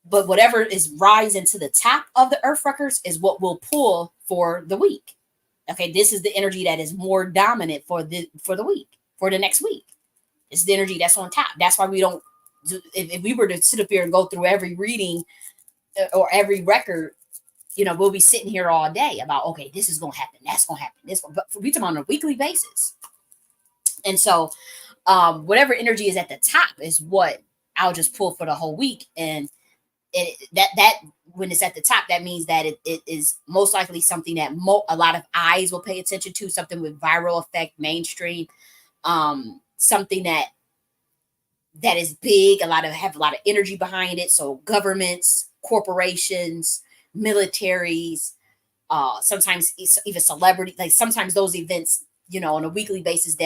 A: But whatever is rising to the top of the Earth records is what we'll pull for the week. Okay, this is the energy that is more dominant for the week, for the next week. It's the energy that's on top. That's why we don't. If we were to sit up here and go through every reading or every record, we'll be sitting here all day about, okay, this is gonna happen, that's gonna happen, this one. But we talk on a weekly basis, and so whatever energy is at the top is what I'll just pull for the whole week. And that when it's at the top, that means that it is most likely something that a lot of eyes will pay attention to, something with viral effect, mainstream, something that is big, have a lot of energy behind it. So governments, corporations, militaries, sometimes even celebrity, like sometimes those events, on a weekly basis,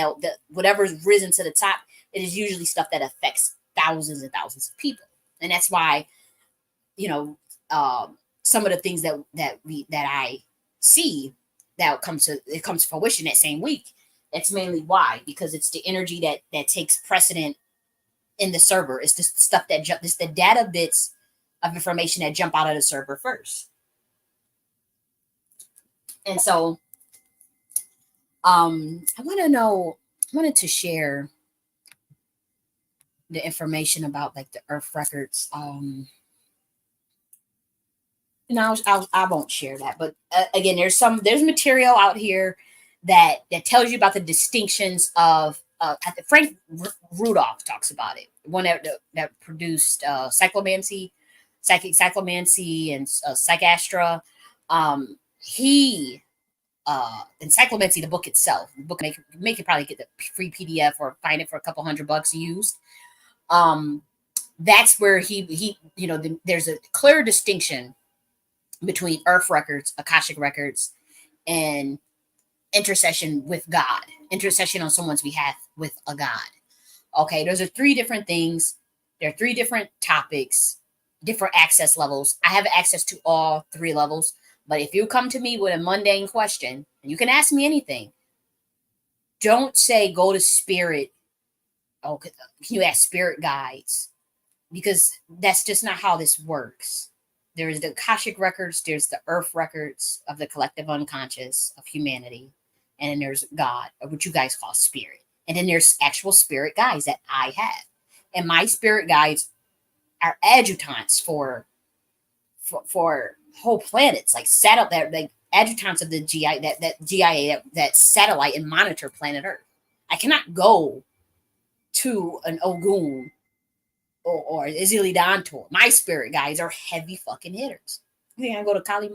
A: whatever's risen to the top, it is usually stuff that affects thousands and thousands of people. And that's why, some of the things that I see that comes to fruition that same week. That's mainly why, because it's the energy that takes precedent in the server. It's the stuff it's the data bits of information that jump out of the server first. And so I wanted to share the information about like the Earth records. No, I won't share that. But again, there's material out here that tells you about the distinctions of. I think Frank Rudolph talks about it. One that produced psychomancy, psychomancy, and psychastra. He and psychomancy, the book itself. The book make you probably get the free PDF or find it for a couple $100 used. That's where he there's a clear distinction between Earth records, Akashic records, and intercession with God, intercession on someone's behalf with a God. Okay, those are three different things. There are three different topics, different access levels. I have access to all three levels, but if you come to me with a mundane question, and you can ask me anything, don't say go to spirit. Oh, can you ask spirit guides? Because that's just not how this works. There's the Akashic records, there's the Earth records of the collective unconscious of humanity, and then there's God, or what you guys call spirit. And then there's actual spirit guides that I have. And my spirit guides are adjutants for whole planets, like satellite, like adjutants of the GI that GIA that satellite and monitor planet Earth. I cannot go to an Ogun or Izilidan tour. My spirit guides are heavy fucking hitters. You think I go to Kali?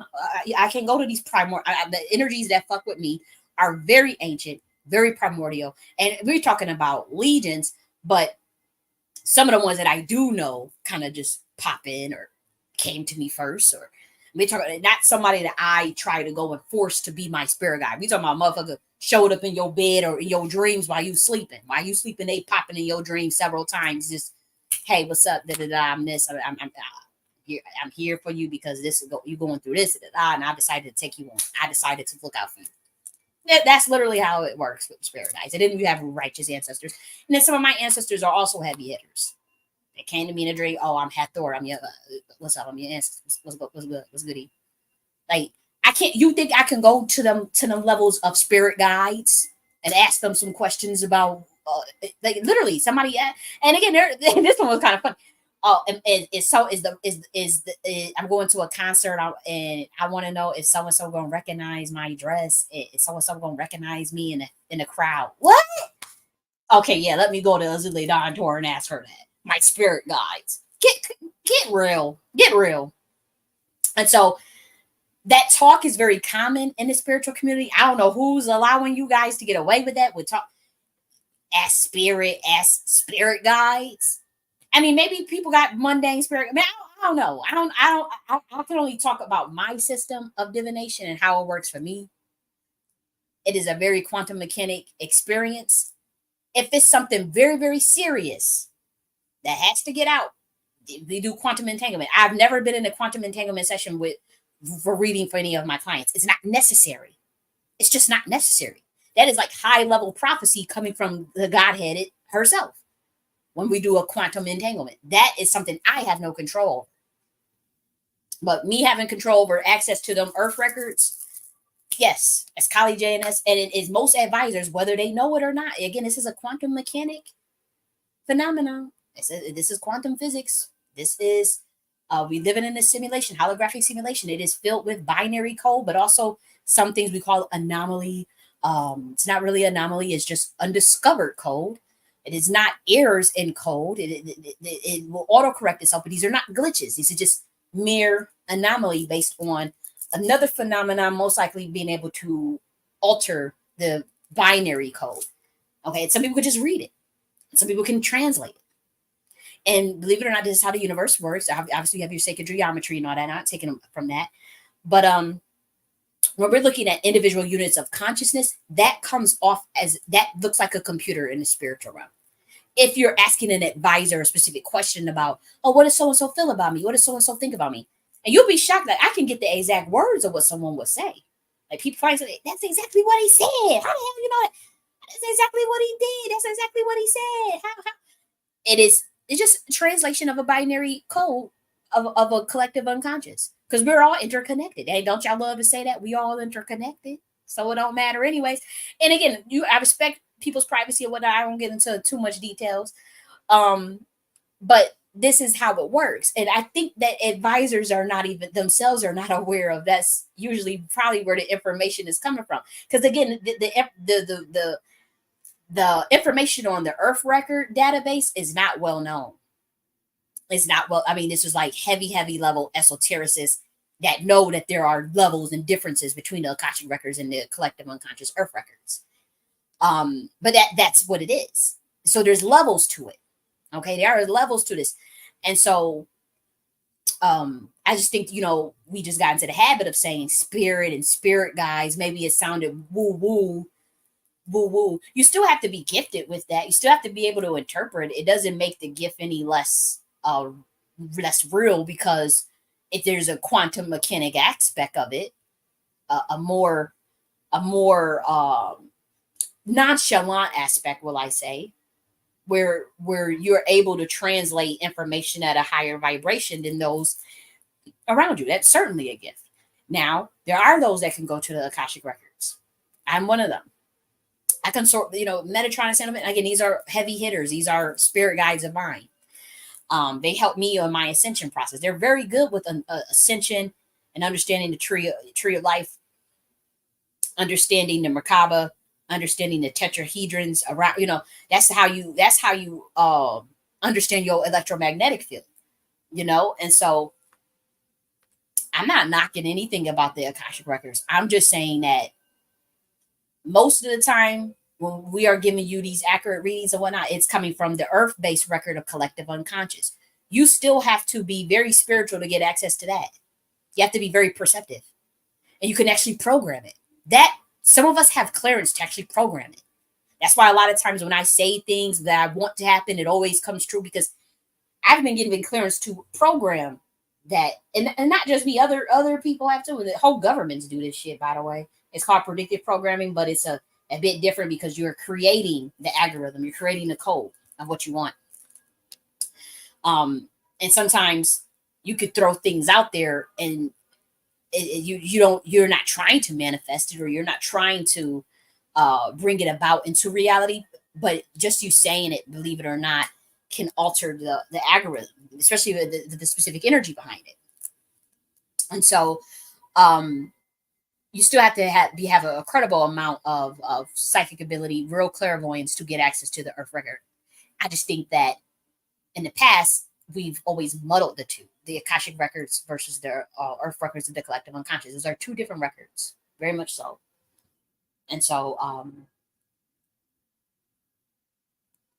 A: I can go to these the energies that fuck with me are very ancient, very primordial, and we're talking about legions. But some of the ones that I do know kind of just pop in or came to me first, or we're talking not somebody that I try to go and force to be my spirit guide. We talking about motherfucker showed up in your bed or in your dreams while you sleeping. While you sleeping, they popping in your dreams several times. Just, hey, what's up? Da da da. I'm this. I'm here for you because you're going through this, and I decided to take you on. I decided to look out for you. That's literally how it works with spirit guides. And then you have righteous ancestors. And then some of my ancestors are also heavy hitters. They came to me in a dream. Oh, I'm Hathor. I'm your, what's up? I'm your ancestors. What's good? What's good? What's goody? Like, I can't, you think I can go to them levels of spirit guides and ask them some questions about, like literally somebody, and again, this one was kind of fun. Oh, and so I'm going to a concert and I want to know if so and so gonna recognize my dress. Is so and so gonna recognize me in the crowd? What? Okay, yeah, let me go to Azule Don Tour and ask her that. My spirit guides. Get real. Get real. And so that talk is very common in the spiritual community. I don't know who's allowing you guys to get away with that. With talk, ask spirit guides. I mean, maybe people got mundane spirit. I mean, I don't know. I can only talk about my system of divination and how it works for me. It is a very quantum mechanic experience. If it's something very, very serious that has to get out, we do quantum entanglement. I've never been in a quantum entanglement session for reading for any of my clients. It's not necessary. It's just not necessary. That is like high level prophecy coming from the Godhead herself. When we do a quantum entanglement, that is something I have no control. But me having control over access to them earth records, yes, as Kali J.N.S. and it is most advisors, whether they know it or not. Again, this is a quantum mechanic phenomenon. This is quantum physics. This is we living in a simulation, holographic simulation. It is filled with binary code, but also some things we call anomaly. It's not really anomaly. It's just undiscovered code. It is not errors in code. It will autocorrect itself, but these are not glitches. These are just mere anomaly based on another phenomenon, most likely being able to alter the binary code. Okay, and some people can just read it. Some people can translate it. And believe it or not, this is how the universe works. Obviously, you have your sacred geometry and all that. Not taking from that, but when we're looking at individual units of consciousness, that comes off as that looks like a computer in the spiritual realm. If you're asking an advisor a specific question about, oh, what does so and so feel about me? What does so and so think about me? And you'll be shocked that I can get the exact words of what someone would say. Like people find that's exactly what he said. How the hell you know that? That's exactly what he did. That's exactly what he said. How? It's just a translation of a binary code of a collective unconscious. Because we're all interconnected. Hey, don't y'all love to say that? We all interconnected. So it don't matter anyways. And again, I respect people's privacy and whatnot. I don't get into too much details. But this is how it works. And I think that advisors are not even themselves are not aware of that's usually probably where the information is coming from. Because again, the information on the Earth record database is not well known. It's not well, I mean, this is like heavy level esotericists that know that there are levels and differences between the Akashic records and the collective unconscious Earth records. But that's what it is. So there's levels to it. Okay, there are levels to this. And so I just think, we just got into the habit of saying spirit and spirit guides. Maybe it sounded woo woo. You still have to be gifted with that. You still have to be able to interpret. It doesn't make the gift any less real, because if there's a quantum mechanic aspect of it, a more nonchalant aspect, will I say, where you're able to translate information at a higher vibration than those around you. That's certainly a gift. Now, there are those that can go to the Akashic records. I'm one of them. I consort, Metatron and Sentiment. Again, these are heavy hitters. These are spirit guides of mine. They help me on my ascension process. They're very good with ascension and understanding the tree of life, understanding the Merkaba, understanding the tetrahedrons around. That's how you understand your electromagnetic field. And so I'm not knocking anything about the Akashic records. I'm just saying that most of the time when we are giving you these accurate readings and whatnot, it's coming from the earth-based record of collective unconscious. You still have to be very spiritual to get access to that. You have to be very perceptive, and you can actually program it. That some of us have clearance to actually program it. That's why a lot of times when I say things that I want to happen, it always comes true, because I've been given clearance to program that, and not just me, other people have to. The whole governments do this shit, by the way. It's called predictive programming, but it's a bit different because you're creating the algorithm, you're creating the code of what you want. And sometimes you could throw things out there and you're not trying to manifest it, or you're not trying to bring it about into reality, but just you saying it, believe it or not, can alter the algorithm, especially with the specific energy behind it. And so um you still have to have a credible amount of psychic ability, real clairvoyance, to get access to the earth record. I just think that in the past, we've always muddled the two: the Akashic records versus the earth records of the collective unconscious. Those are two different records, very much so. And so,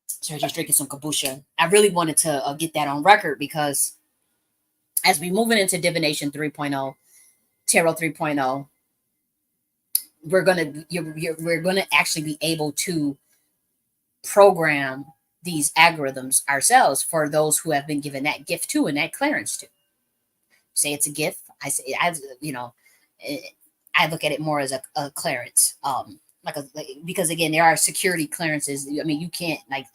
A: so just drinking some kombucha. I really wanted to get that on record because as we moving into divination 3.0, tarot 3.0, we're gonna actually be able to program these algorithms ourselves for those who have been given that gift to and that clearance to. Say it's a gift. I say, I look at it more as a clearance, because again, there are security clearances. I mean, you can't, like,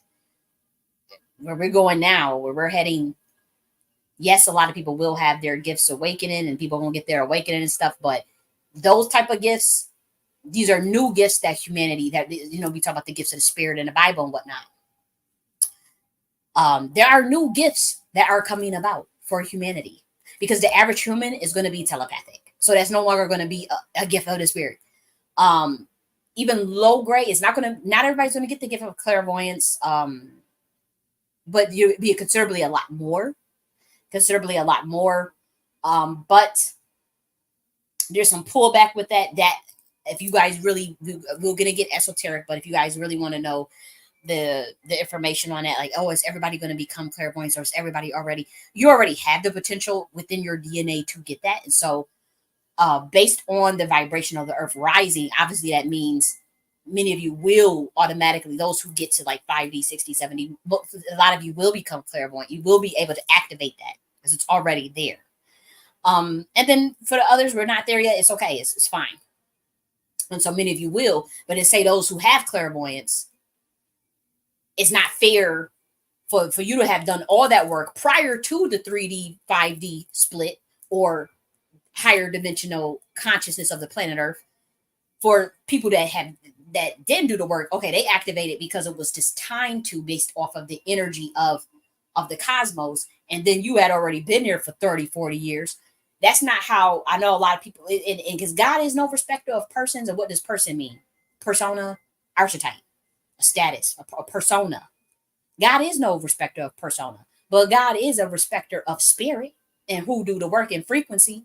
A: where we're going now, where we're heading. Yes, a lot of people will have their gifts awakening, and people won't get their awakening and stuff. But those type of gifts, these are new gifts that humanity, that we talk about the gifts of the spirit in the Bible and whatnot. There are new gifts that are coming about for humanity, because the average human is going to be telepathic. So that's no longer going to be a gift of the spirit. Even low grade is not everybody's going to get the gift of clairvoyance. But you'd be considerably a lot more. But there's some pullback with that if you guys really, we're going to get esoteric, but if you guys really want to know the information on that, like, oh, is everybody going to become clairvoyants, or is everybody you already have the potential within your DNA to get that. And so based on the vibration of the earth rising, obviously that means many of you will automatically, those who get to like 5D, 60, 70, a lot of you will become clairvoyant. You will be able to activate that because it's already there. And then for the others, we're not there yet. It's okay. It's fine. And so many of you will, but to say those who have clairvoyance, it's not fair for you to have done all that work prior to the 3D, 5D split or higher dimensional consciousness of the planet Earth. For people that didn't do the work, okay, they activated because it was just time to, based off of the energy of the cosmos. And then you had already been there for 30, 40 years. That's not how, I know a lot of people, and because God is no respecter of persons. And what does person mean? Persona, archetype, a status, a persona. God is no respecter of persona, but God is a respecter of spirit and who do the work in frequency.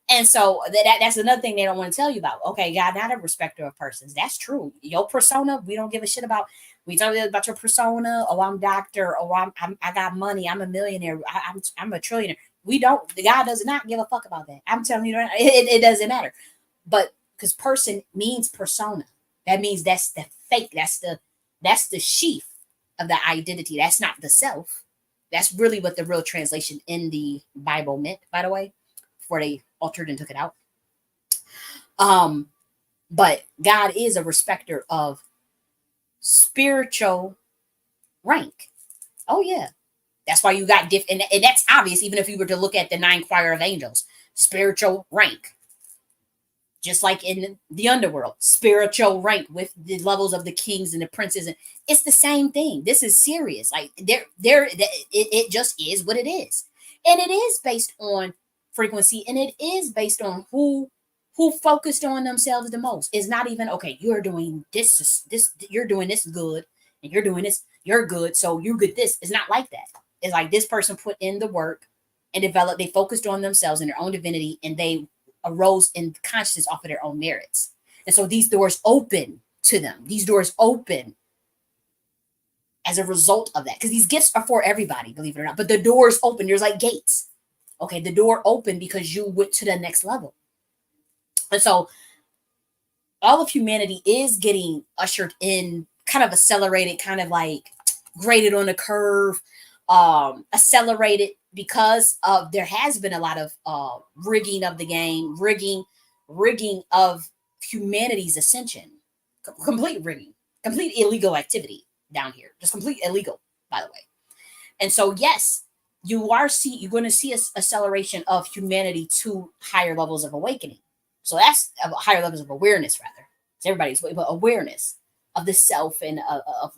A: And so that's another thing they don't want to tell you about. Okay, God, not a respecter of persons. That's true. Your persona, we don't give a shit about. We talk about your persona. Oh, I'm doctor. Oh, I got money. I'm a millionaire. I'm a trillionaire. We don't. God does not give a fuck about that. I'm telling you, it doesn't matter. But because person means persona, that means that's the fake. That's the sheath of the identity. That's not the self. That's really what the real translation in the Bible meant, by the way, before they altered and took it out. But God is a respecter of spiritual rank. Oh yeah. That's why you got different, and that's obvious, even if you were to look at the 9 choir of angels, spiritual rank. Just like in the underworld, spiritual rank with the levels of the kings and the princes, and it's the same thing. This is serious. Like it just is what it is, and it is based on frequency, and it is based on who focused on themselves the most. It's not even, okay, you're doing this, you're doing this good, and you're doing this, you're good, so you're good. This is not like that. It's like this person put in the work and developed. They focused on themselves and their own divinity, and they arose in consciousness off of their own merits. And so these doors open to them. These doors open as a result of that, because these gifts are for everybody, believe it or not. But the doors open. There's like gates. Okay, the door opened because you went to the next level. And so all of humanity is getting ushered in, kind of accelerated, kind of like graded on a curve. accelerated because of there has been a lot of rigging of the game, rigging of humanity's ascension, complete rigging, complete illegal activity down here, just complete illegal, by the way. And so, yes, you're going to see a acceleration of humanity to higher levels of awakening. So that's higher levels of awareness, rather. It's everybody's way, but awareness of the self and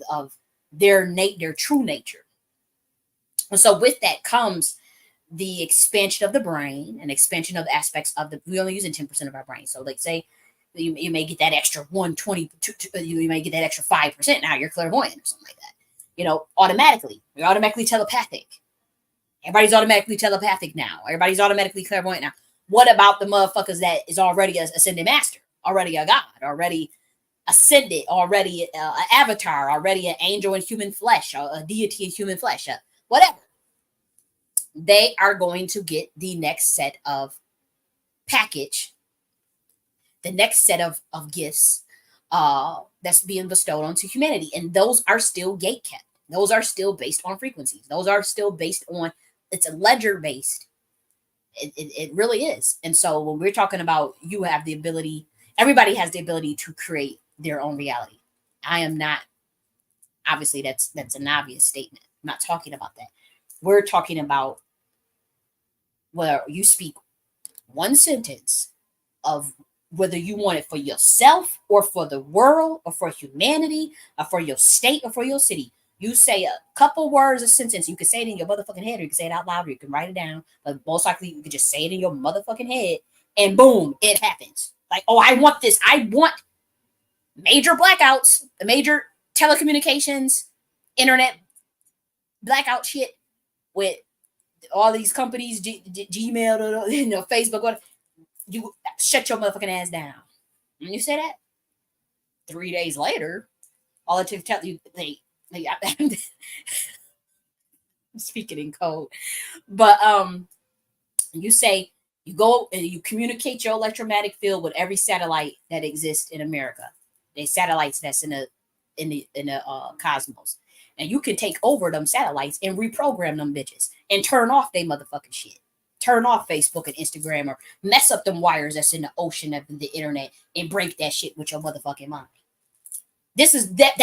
A: of their true nature. And so, with that comes the expansion of the brain and expansion of aspects of the. We're only using 10% of our brain. So, like, say you may get that extra 120, you may get that extra 5%. Now you're clairvoyant or something like that. Automatically. You're automatically telepathic. Everybody's automatically telepathic now. Everybody's automatically clairvoyant now. What about the motherfuckers that is already a ascended master, already a god, already ascended, already an avatar, already an angel in human flesh, or a deity in human flesh, whatever? They are going to get the next set of package, the next set of gifts that's being bestowed onto humanity. And those are still gate kept. Those are still based on frequencies. Those are still based on, it's a ledger based. It really is. And so when we're talking about you have the ability, everybody has the ability to create their own reality. I am not, obviously that's an obvious statement. I'm not talking about that. We're talking about where you speak one sentence of whether you want it for yourself or for the world or for humanity or for your state or for your city. You say a couple words, a sentence. You can say it in your motherfucking head, or you can say it out loud, or you can write it down. But most likely, you can just say it in your motherfucking head, and boom, it happens. Like, oh, I want this. I want major blackouts, major telecommunications, internet blackout shit with all these companies, Gmail, Facebook, whatever. You shut your motherfucking ass down. And you say that 3 days later, all it took to tell you I'm speaking in code, but you say you go and you communicate your electromagnetic field with every satellite that exists in America. They satellites that's in the cosmos, and you can take over them satellites and reprogram them bitches and turn off they motherfucking shit. Turn off Facebook and Instagram, or mess up them wires that's in the ocean of the internet and break that shit with your motherfucking mind. This is that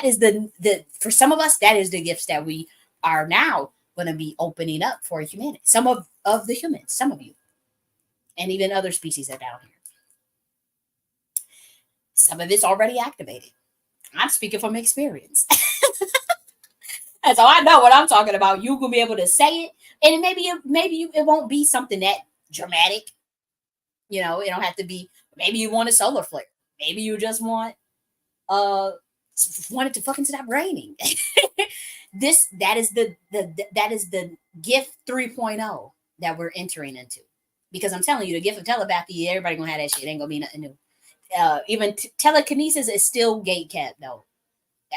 A: is the for some of us, that is the gifts that we are now going to be opening up for humanity. Some of the humans, some of you, and even other species that are down here. Some of it's already activated. I'm speaking from experience. And so I know what I'm talking about. You will be able to say it, and maybe it won't be something that dramatic. It don't have to be. Maybe you want a solar flare. Maybe you just want it to fucking stop raining. that is the gift 3.0 that we're entering into. Because I'm telling you, the gift of telepathy, everybody gonna have that shit. Ain't gonna be nothing new. Even telekinesis is still gate kept though.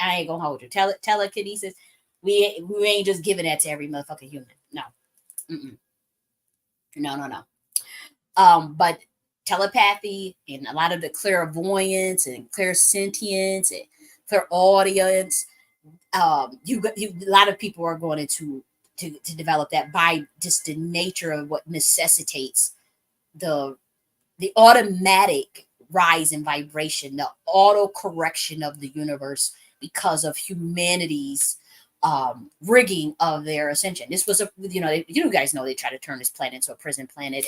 A: I ain't gonna hold you. Telekinesis, we ain't just giving that to every motherfucking human. No. Mm-mm. No. But telepathy and a lot of the clairvoyance and clairsentience and clairaudience, a lot of people are going to develop that by just the nature of what necessitates the automatic rise in vibration, the auto correction of the universe because of humanity's rigging of their ascension. This was you guys know they tried to turn this planet into a prison planet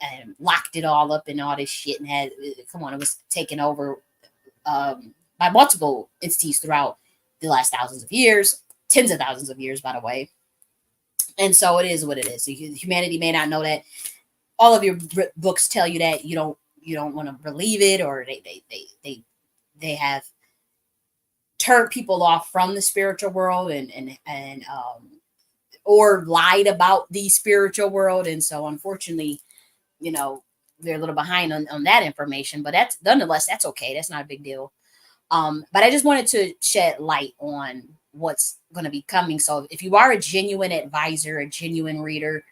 A: and locked it all up and all this shit, and it was taken over by multiple entities throughout the last thousands of years, tens of thousands of years, by the way. And so it is what it is. So humanity may not know that. All of your books tell you that. You don't want to believe it, or they have turned people off from the spiritual world and or lied about the spiritual world. And so unfortunately, they're a little behind on that information, but nonetheless, that's okay. That's not a big deal. But I just wanted to shed light on what's going to be coming. So if you are a genuine advisor, a genuine reader,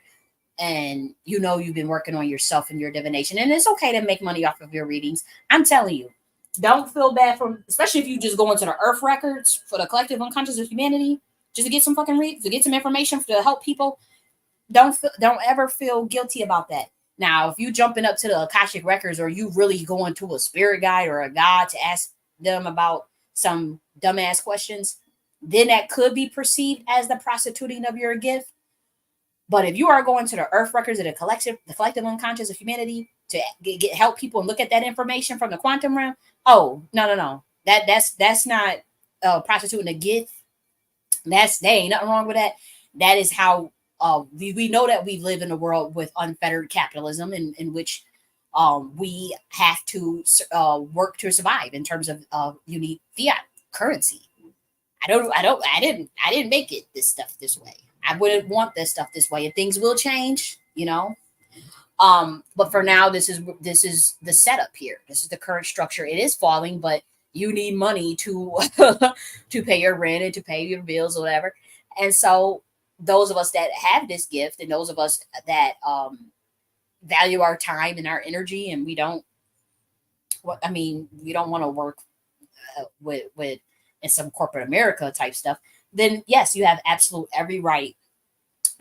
A: and you've been working on yourself and your divination, and it's okay to make money off of your readings, I'm telling you, don't feel bad especially if you just go into the earth records for the collective unconscious of humanity. just to get some fucking to get some information to help people. Don't ever feel guilty about that. Now, if you jumping up to the Akashic records, or you really going to a spirit guide or a god to ask them about some dumbass questions, then that could be perceived as the prostituting of your gift. But if you are going to the earth records of the collective unconscious of humanity to help people and look at that information from the quantum realm, oh no, that's not prostituting a gift. There ain't nothing wrong with that. That is how we know that we live in a world with unfettered capitalism, in which we have to work to survive in terms of you need fiat currency. I didn't make it this stuff this way. I wouldn't want this stuff this way, and things will change, you know. But for now, this is the setup here. This is the current structure. It is falling, but you need money to to pay your rent and to pay your bills or whatever. And so those of us that have this gift, and those of us that value our time and our energy, and we don't, I mean, we don't want to work with in some corporate America type stuff, then yes, you have absolute every right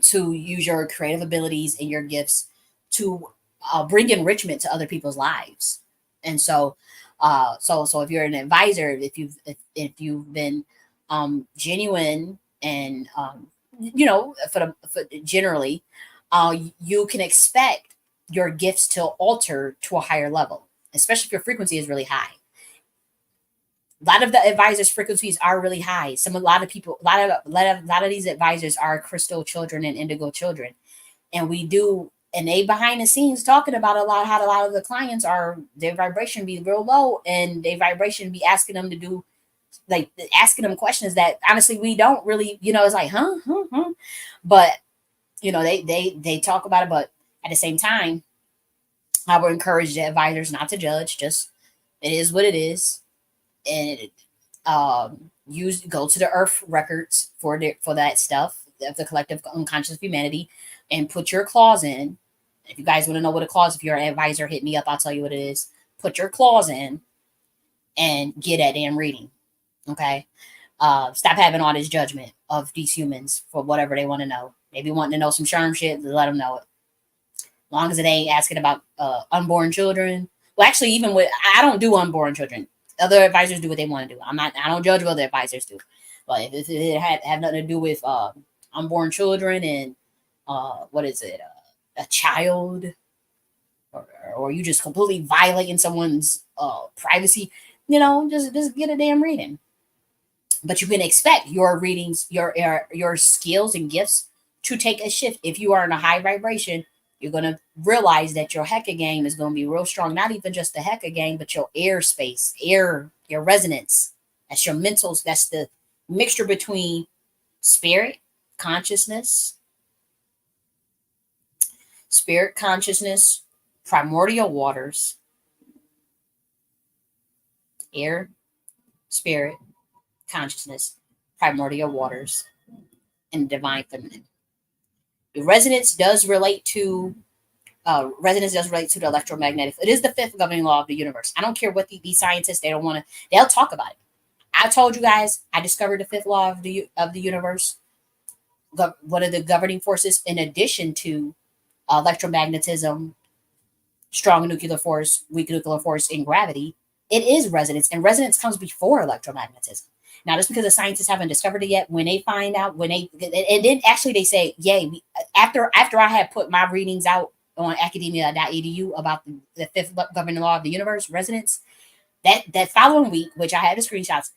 A: to use your creative abilities and your gifts to bring enrichment to other people's lives. And so, so if you're an advisor, if you've been genuine and you know, for generally, you can expect your gifts to alter to a higher level, especially if your frequency is really high. A lot of the advisors' frequencies are really high. A lot of people, a lot of these advisors are crystal children and indigo children, and they behind the scenes talking about how a lot of the clients are, their vibration be real low, and their vibration be asking them to do, like, asking them questions that honestly we don't really, you know, it's like but you know, they talk about it, but at the same time, I would encourage the advisors not to judge. Just, it is what it is. And use go to the earth records for that stuff of the collective unconscious of humanity, and put your claws in. If you guys want to know what a clause, if you're an advisor, hit me up, I'll tell you what it is. Put your claws in and get that damn reading. Okay. Stop having all this judgment of these humans for whatever they want to know. Maybe wanting to know some charm shit, let them know it. As long as it ain't asking about unborn children. Well, actually, even with, I don't do unborn children. Other advisors do what they want to do. I don't judge what other advisors do. But if it have nothing to do with unborn children and what is it, a child, or you just completely violating someone's privacy, you know, just get a damn reading. But you can expect your readings, your skills and gifts to take a shift. If you are in a high vibration, you're going to realize that your Hecka game is going to be real strong. Not even just the Hecka game, but your air space, your resonance. That's your mentals. That's the mixture between spirit, consciousness, primordial waters, air, spirit, consciousness, primordial waters, and divine feminine. The resonance does relate to the electromagnetic. It is the fifth governing law of the universe. I don't care what these scientists, they don't want to. They'll talk about it. I told you guys I discovered the fifth law of the universe. One of the governing forces, in addition to electromagnetism, strong nuclear force, weak nuclear force, and gravity, it is resonance, and resonance comes before electromagnetism. Now, just because the scientists haven't discovered it yet, when they find out, and then actually they say, yay, after I had put my readings out on academia.edu about the fifth governing law of the universe, resonance, that following week, which I had the screenshots,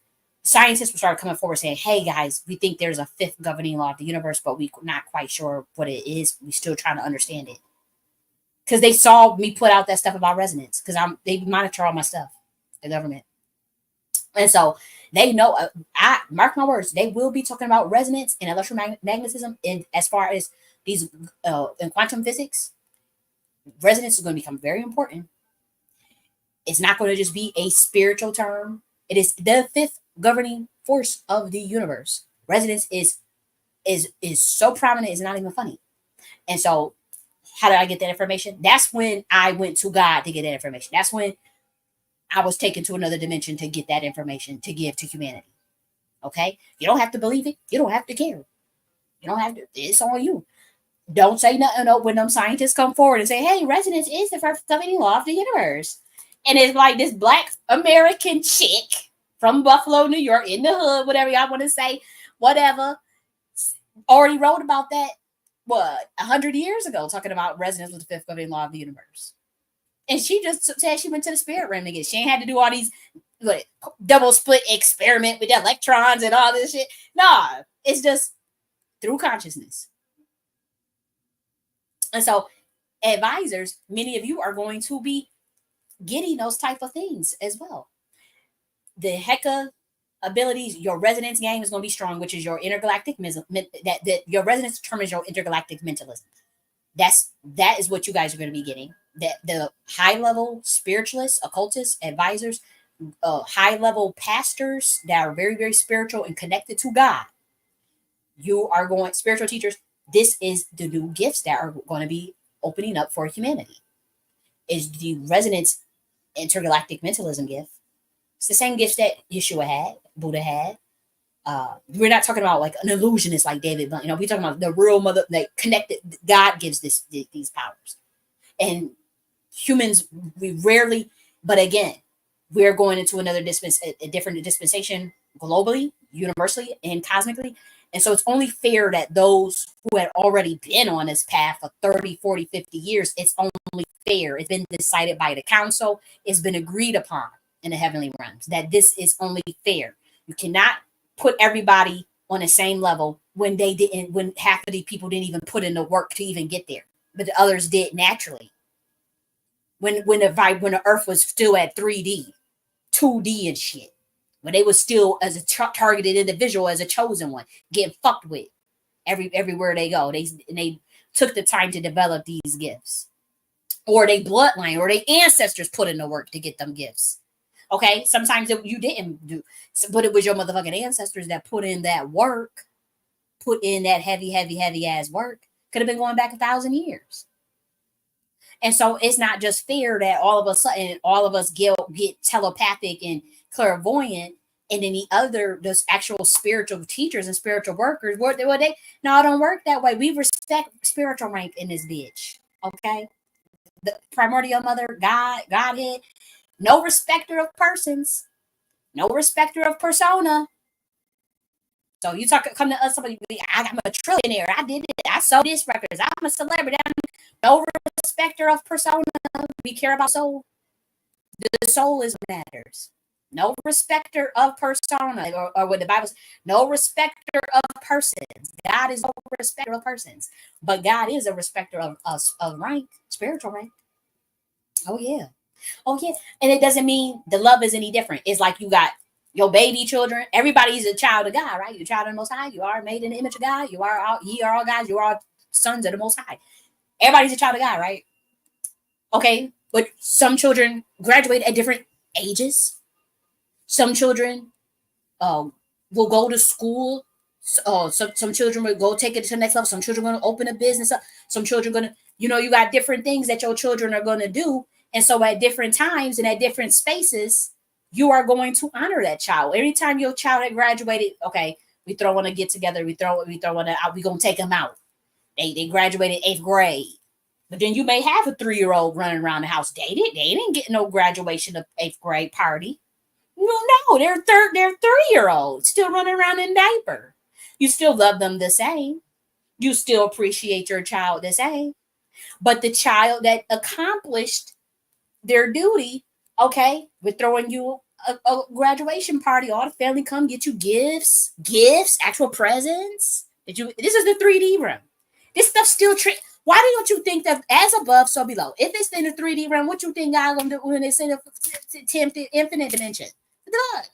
A: scientists would start coming forward saying, hey guys, we think there's a fifth governing law of the universe, but we're not quite sure what it is. We're still trying to understand it. Because they saw me put out that stuff about resonance, because they monitor all my stuff, the government. And so they know, I mark my words, they will be talking about resonance and electromagnetism in as far as these in quantum physics. Resonance is going to become very important. It's not going to just be a spiritual term. It is the fifth governing force of the universe. Resonance is so prominent, it's not even funny. And so, how did I get that information? That's when I went to God to get that information. That's when I was taken to another dimension to get that information to give to humanity. Okay? You don't have to believe it. You don't have to care. You don't have to. It's on you. Don't say nothing when them scientists come forward and say, hey, resonance is the first governing law of the universe. And it's like this black American chick from Buffalo, New York, in the hood, whatever y'all want to say, whatever, already wrote about that, 100 years ago, talking about resonance with the fifth governing law of the universe. And she just said she went to the spirit realm again. She ain't had to do all these like double split experiment with the electrons and all this shit. Nah, it's just through consciousness. And so advisors, many of you are going to be getting those type of things as well. The Hecka abilities, your resonance game is going to be strong, which is your intergalactic that your resonance determines your intergalactic mentalism. That is what you guys are going to be getting. That the high level spiritualists, occultists, advisors, high level pastors that are very, very spiritual and connected to God. You are going spiritual teachers. This is the new gifts that are going to be opening up for humanity. Is the resonance intergalactic mentalism gift. It's the same gifts that Yeshua had, Buddha had. We're not talking about like an illusionist like David Blunt. We're talking about the real mother, like connected. God gives these powers, and humans we rarely. But again, we're going into another a different dispensation globally, universally, and cosmically. And so it's only fair that those who had already been on this path for 30, 40, 50 years, it's only fair. It's been decided by the council. It's been agreed upon in the heavenly realms that this is only fair. You cannot put everybody on the same level when half of the people didn't even put in the work to even get there, but the others did naturally. When the earth was still at 3D, 2D and shit, when they was still as a targeted individual, as a chosen one, getting fucked with everywhere they go. They took the time to develop these gifts, or they bloodline, or they ancestors put in the work to get them gifts. Okay, sometimes you didn't do, but it was your motherfucking ancestors that put in that work, put in that heavy ass work. Could have been going back 1,000 years. And so it's not just fair that all of a sudden all of us get telepathic and clairvoyant, and then those actual spiritual teachers and spiritual workers, no, it don't work that way. We respect spiritual rank in this bitch. Okay, the primordial mother, Godhead, no respecter of persons, no respecter of persona. So you come to us, somebody, I'm a trillionaire. I did it. I sold this records. I'm a celebrity. No respecter of persona. We care about soul. The soul is what matters. No respecter of persona, or what the Bible says, no respecter of persons. God is no respecter of persons, but God is a respecter of us, of rank, spiritual rank. Oh yeah. Oh yeah. And it doesn't mean the love is any different. It's like you got your baby children. Everybody's a child of God, right? You're a child of the Most High. You are made in the image of God. Ye are all guys. You are all sons of the Most High. Everybody's a child of God, right? Okay, but some children graduate at different ages. Some children will go to school. Some children will go take it to the next level. Some children are going to open a business up. Some children are going to, you got different things that your children are going to do. And so at different times and at different spaces, you are going to honor that child. Every time your child had graduated, okay, we throw on a get together. We throw on we going to take them out. They graduated 8th grade. But then you may have a 3-year-old running around the house. They didn't get no graduation of 8th grade party. No, they're 3-year-olds still running around in diaper. You still love them the same. You still appreciate your child the same. But the child that accomplished their duty, okay, we're throwing you a graduation party. All the family come get you gifts, actual presents. This is the 3D room. This stuff still why don't you think that as above, so below? If it's in the 3D realm, what you think God gonna do when it's in the infinite dimension?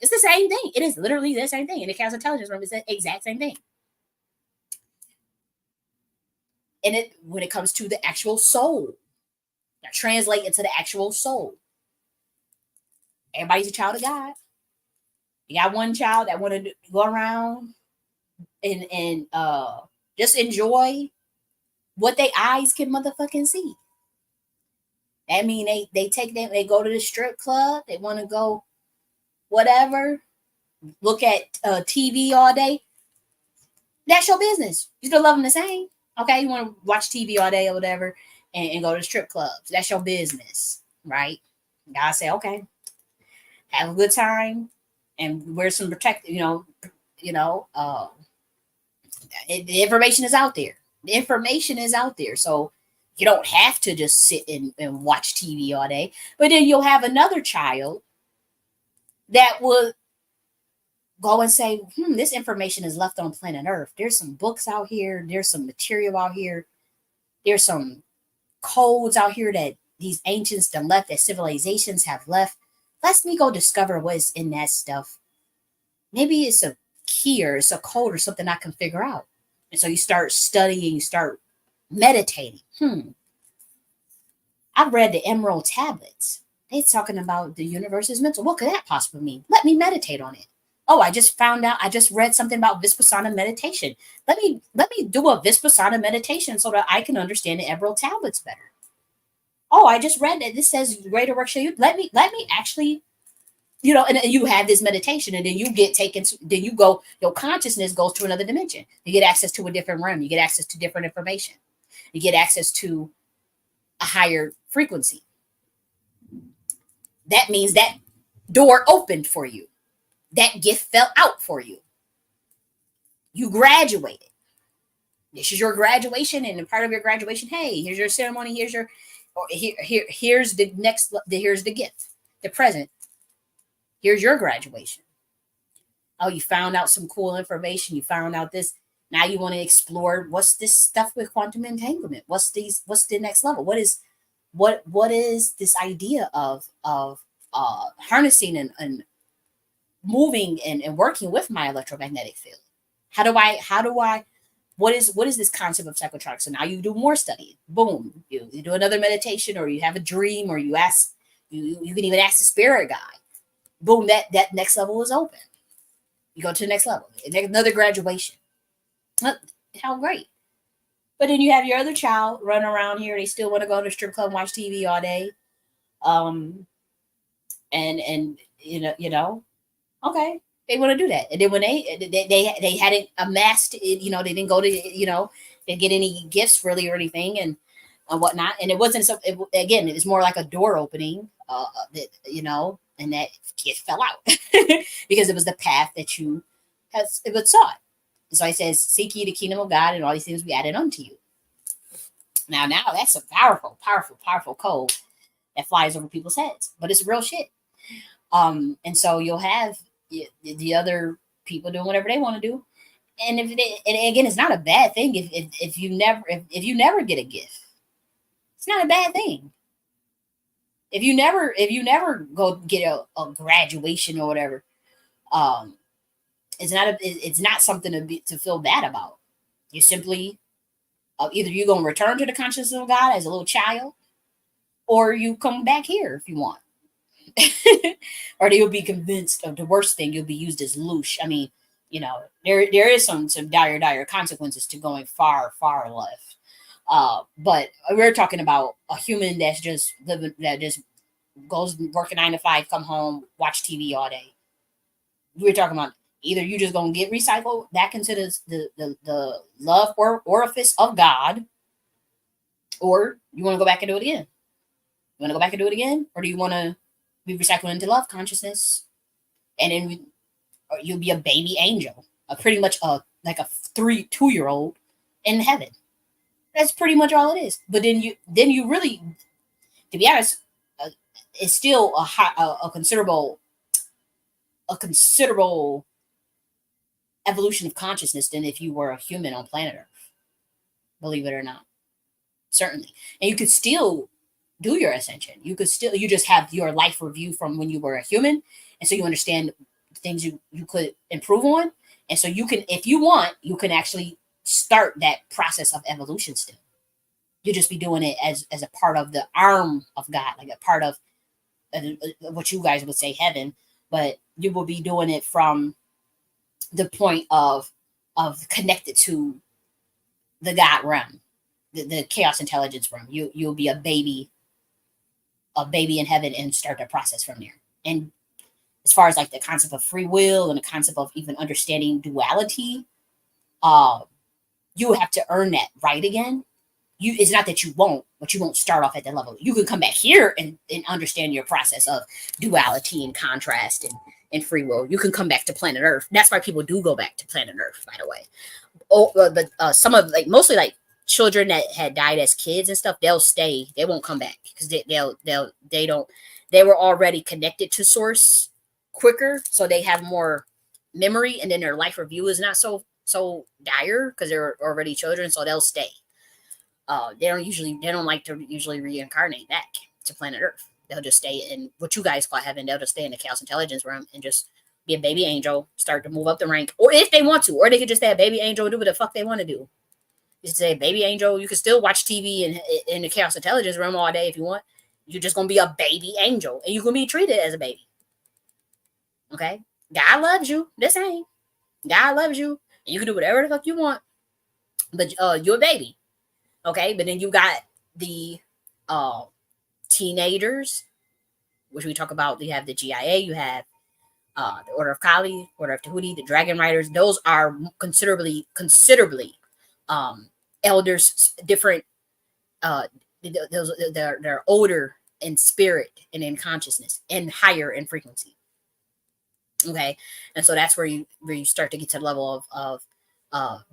A: It's the same thing. It is literally the same thing. In the chaos intelligence room, it's the exact same thing. And when it comes to the actual soul, now translate into the actual soul. Everybody's a child of God. You got one child that want to go around and just enjoy what their eyes can motherfucking see. That mean they take them, they go to the strip club, they want to go whatever, look at TV all day, that's your business. You still love them the same. Okay, you want to watch TV all day or whatever, and go to strip clubs. That's your business, right? God say, okay, have a good time, and wear some protect. You know, the information is out there. The information is out there, so you don't have to just sit and watch TV all day. But then you'll have another child that will go and say, this information is left on planet Earth. There's some books out here. There's some material out here. There's some codes out here that these ancients done left, that civilizations have left. Let me go discover what is in that stuff. Maybe it's a key or it's a code or something I can figure out. And so you start studying, you start meditating. I've read the Emerald Tablets. They're talking about the universe is mental. What could that possibly mean? Let me meditate on it. Oh, I just found out. I just read something about Vipassana meditation. Let me do a Vipassana meditation so that I can understand the Emerald Tablets better. Oh, I just read that this says greater work shall you. Let me actually, and you have this meditation, and then you get taken. Then you go. Your consciousness goes to another dimension. You get access to a different realm. You get access to different information. You get access to a higher frequency. That means that door opened for you. That gift fell out for you. You graduated. This is your graduation, and part of your graduation, hey, here's your ceremony. Here's your, here's the next. Here's the gift, the present. Here's your graduation. Oh, you found out some cool information. You found out this. Now you want to explore what's this stuff with quantum entanglement. What's the next level? What is this idea of harnessing and moving and working with my electromagnetic field? How do I what is this concept of psychotronics? So now you do more study. Boom, you do another meditation, or you have a dream, or you ask, you can even ask the spirit guide. Boom, that next level is open. You go to the next level, another graduation. How great. But then you have your other child running around here. They still want to go to the strip club and watch TV all day. And okay, they want to do that. And then when they hadn't amassed, they didn't go to, they get any gifts really or anything and whatnot. And it wasn't so. Again, it was more like a door opening. And that gift fell out because it was the path that you it sought. So it says, "Seek ye the kingdom of God, and all these things will be added unto you." Now that's a powerful, powerful, powerful code that flies over people's heads, but it's real shit. And so you'll have the other people doing whatever they want to do, and and again, it's not a bad thing if you never get a gift. It's not a bad thing. If you never go get a graduation or whatever, it's not something to feel bad about. You simply either you're gonna return to the consciousness of God as a little child, or you come back here if you want. Or you'll be convinced of the worst thing. You'll be used as loosh. I mean, there is some dire consequences to going far left. But we're talking about a human that's just living, that just goes work a 9 to 5, come home, watch TV all day. We're talking about either you just gonna get recycled back into the love or orifice of God, or you want to go back and do it again. You want to go back and do it again, or do you want to be recycled into love consciousness, and then you'll be a baby angel, pretty much like a 2-year-old in heaven. That's pretty much all it is. But then you really, to be honest, it's still a considerable evolution of consciousness than if you were a human on planet Earth. Believe it or not, certainly. And you could still do your ascension. You just have your life review from when you were a human, and so you understand things you could improve on, and so you can, if you want, you can actually start that process of evolution still. You'll just be doing it as a part of the arm of God, like a part of what you guys would say heaven, but you will be doing it from the point of connected to the God realm, the chaos intelligence realm. You'll be a baby in heaven and start the process from there. And as far as like the concept of free will and the concept of even understanding duality, uh, you have to earn that right again. It's not that you won't, but you won't start off at that level. You can come back here and understand your process of duality and contrast and free will. You can come back to planet Earth. That's why people do go back to planet Earth, by the way. But some of like mostly like children that had died as kids and stuff, they'll stay. They won't come back because they don't. They were already connected to source quicker, so they have more memory, and then their life review is not so dire because they're already children, so they'll stay. They don't like to usually reincarnate back to planet Earth. They'll just stay in what you guys call heaven. They'll just stay in the chaos intelligence realm and just be a baby angel, start to move up the rank, or if they want to, or they could just stay a baby angel and do what the fuck they want to do. You say baby angel, you can still watch TV in the chaos intelligence realm all day if you want. You're just gonna be a baby angel, and you're gonna be treated as a baby. Okay, God loves you. This ain't God loves you, and you can do whatever the fuck you want, but you're a baby. Okay, but then you got the teenagers, which we talk about. You have the GIA, you have the Order of Kali, Order of Tahuti, the Dragon Riders. Those are considerably elders, different. Those they're older in spirit and in consciousness and higher in frequency. Okay, and so that's where you start to get to the level of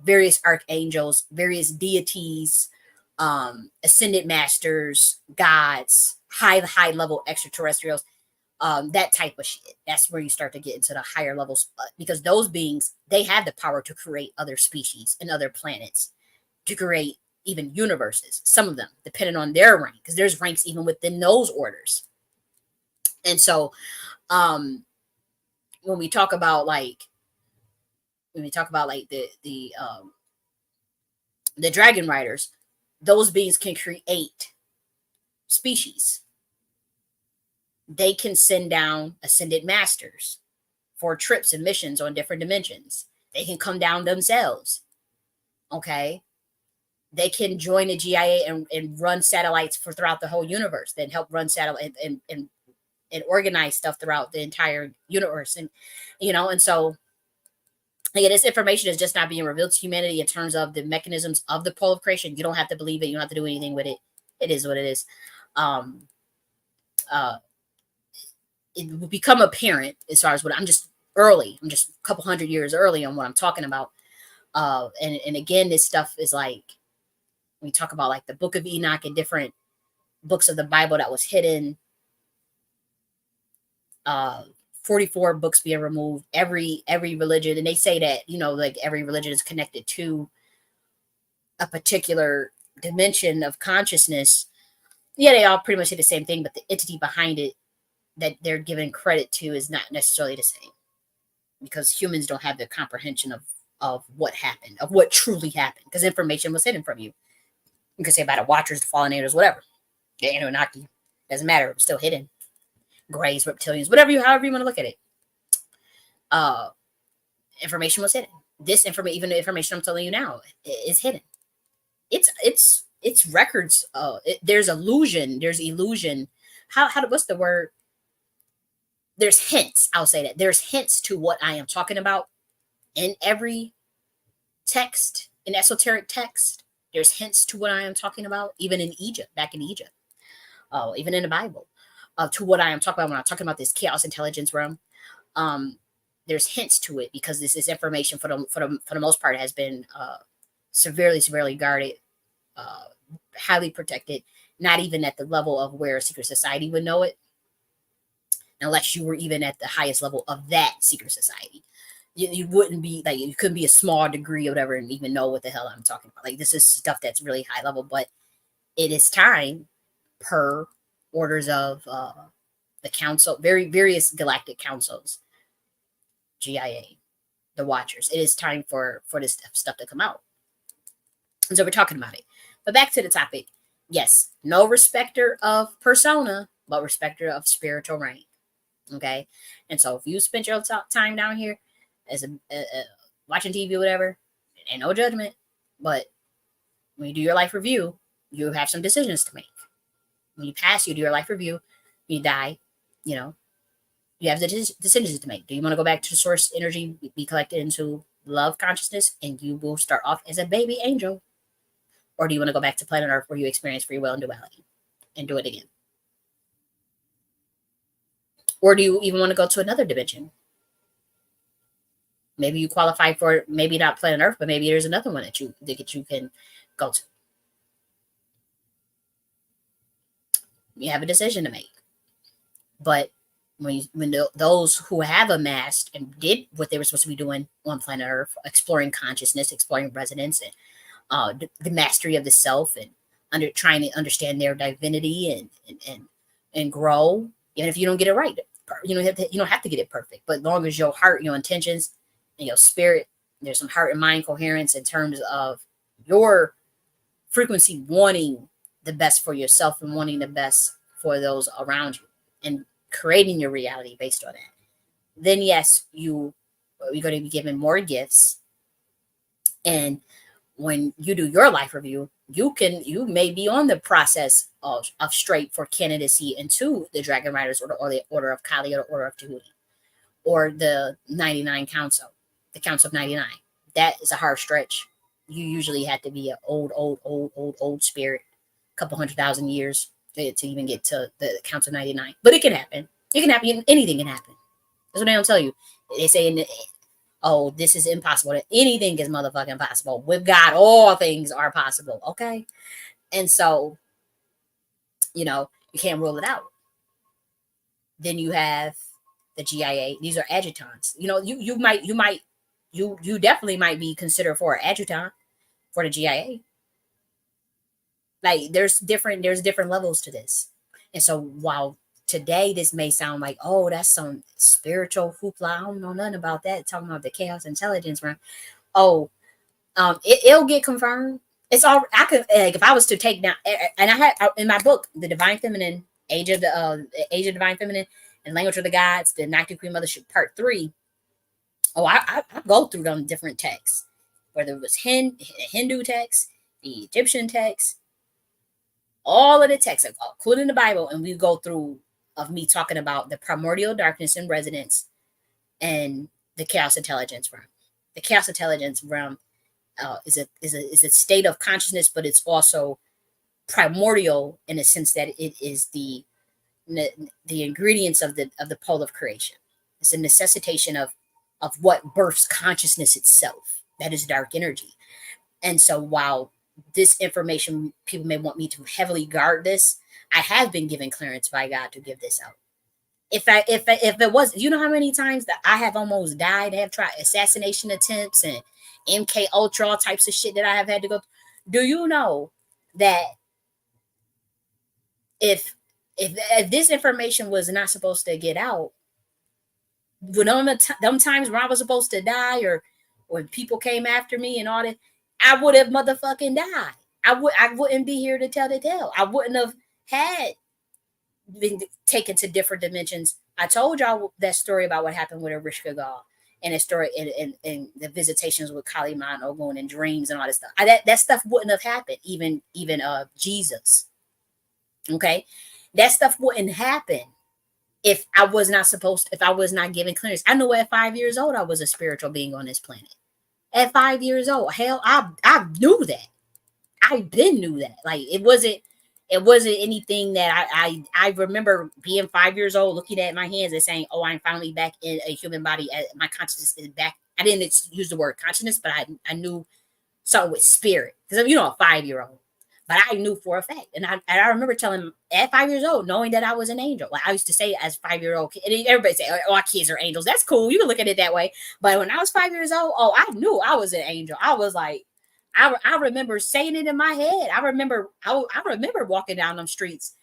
A: various archangels, various deities, ascended masters, gods, high level extraterrestrials, that type of shit. That's where you start to get into the higher levels because those beings, they have the power to create other species and other planets, to create even universes. Some of them, depending on their rank, because there's ranks even within those orders. And so, when we talk about like the dragon riders, those beings can create species. They can send down ascended masters for trips and missions on different dimensions. They can come down themselves. Okay. They can join the GIA and run satellites throughout the whole universe, then help run satellite and organize stuff throughout the entire universe. And, and so again, this information is just not being revealed to humanity in terms of the mechanisms of the pole of creation. You don't have to believe it. You don't have to do anything with it. It is what it is. It will become apparent as far as what I'm just a couple hundred years early on what I'm talking about. And again, this stuff is like, we talk about like the Book of Enoch and different books of the Bible that was hidden. 44 books being removed. Every religion, and they say that like every religion is connected to a particular dimension of consciousness. Yeah, they all pretty much say the same thing, but the entity behind it that they're giving credit to is not necessarily the same, because humans don't have the comprehension of what happened, of what truly happened, because information was hidden from you. You could say about the Watchers, the Fallen Angels, whatever. The Anunnaki. Doesn't matter. It was still hidden. Greys, reptilians, however you want to look at it. Information was hidden. This information, even the information I'm telling you now, is hidden. It's records. There's illusion. There's illusion. What's the word? There's hints. I'll say that. There's hints to what I am talking about in every text, in esoteric text. There's hints to what I am talking about, even in Egypt, back in Egypt, even in the Bible, to what I am talking about when I'm talking about this chaos intelligence realm. There's hints to it because this is information for the most part has been severely guarded, highly protected, not even at the level of where a secret society would know it, unless you were even at the highest level of that secret society. You wouldn't be like, you couldn't be a small degree or whatever and even know what the hell I'm talking about. Like, this is stuff that's really high level, but it is time, per orders of the council, various galactic councils, GIA, the Watchers. It is time for this stuff to come out. And so we're talking about it. But back to the topic. Yes, no respecter of persona, but respecter of spiritual rank. Okay? And so if you spent your time down here as watching TV or whatever, ain't no judgment. But when you do your life review, you have some decisions to make. When you pass, you do your life review, you die, you You have the decisions to make. Do you want to go back to the source energy, be collected into love consciousness, and you will start off as a baby angel? Or do you want to go back to planet Earth where you experience free will and duality and do it again? Or do you even want to go to another dimension? Maybe you qualify for maybe not planet Earth, but maybe there's another one that you can go to. You have a decision to make. But when those who have amassed and did what they were supposed to be doing on planet Earth, exploring consciousness, exploring resonance, and the mastery of the self, and trying to understand their divinity and grow, even if you don't get it right, you don't have to get it perfect. But as long as your heart, your intentions, and your spirit, there's some heart and mind coherence in terms of your frequency wanting the best for yourself and wanting the best for those around you, and creating your reality based on that, then yes, you're going to be given more gifts. And when you do your life review, you may be on the process of straight for candidacy into the Dragon Riders, or the Order of Kali, or the Order of Tahuti, or the 99 Council, the Council of 99. That is a hard stretch. You usually have to be an old spirit, a couple 100,000 years to even get to the Council of 99. But it can happen. It can happen. Anything can happen. That's what they don't tell you. They say, oh, this is impossible. Anything is motherfucking possible. With God, all things are possible. Okay? And so, you can't rule it out. Then you have the GIA. These are adjutants. You definitely might be considered for an adjutant for the GIA. Like there's different levels to this. And so while today this may sound like, oh, that's some spiritual hoopla, I don't know nothing about that, talking about the chaos intelligence, right? Oh, it'll get confirmed. It's all I could, like, if I was to take down, and I had in my book, The Divine Feminine, Age of Divine Feminine, and Language of the Gods, the Nakhti Queen Mothership Part 3. Oh, I go through them different texts, whether it was Hindu text, the Egyptian text, all of the texts, including the Bible, and we go through of me talking about the primordial darkness in resonance and the chaos intelligence realm. The chaos intelligence realm is a state of consciousness, but it's also primordial in the sense that it is the ingredients of the pole of creation. It's a necessitation of what births consciousness itself. That is dark energy. And so while this information, people may want me to heavily guard this, I have been given clearance by God to give this out. If it was, you know how many times that I have almost died, I have tried assassination attempts and MK Ultra, all types of shit that I have had to go through. Do you know that if this information was not supposed to get out, when them times where I was supposed to die, or when people came after me and all that, I would have motherfucking died. I wouldn't be here to tell the tale. I wouldn't have had been taken to different dimensions. I told y'all that story about what happened with Arishka Gal, and the story and the visitations with Kali Ma and Ogun and dreams and all this stuff. That stuff wouldn't have happened. Even Jesus. Okay, that stuff wouldn't happen if I was not given clearance. I knew at 5 years old I was a spiritual being on this planet. At 5 years old, hell, I knew that. I been knew that. Like it wasn't anything that I remember being 5 years old, looking at my hands and saying, "Oh, I'm finally back in a human body. My consciousness is back." I didn't use the word consciousness, but I knew something with spirit, because a 5-year-old. But I knew for a fact, and I remember telling at 5 years old, knowing that I was an angel. Like I used to say as 5-year-old kid, and everybody say, "Oh, our kids are angels." That's cool. You can look at it that way. But when I was 5 years old, oh, I knew I was an angel. I was like, I remember saying it in my head. I remember walking down them streets,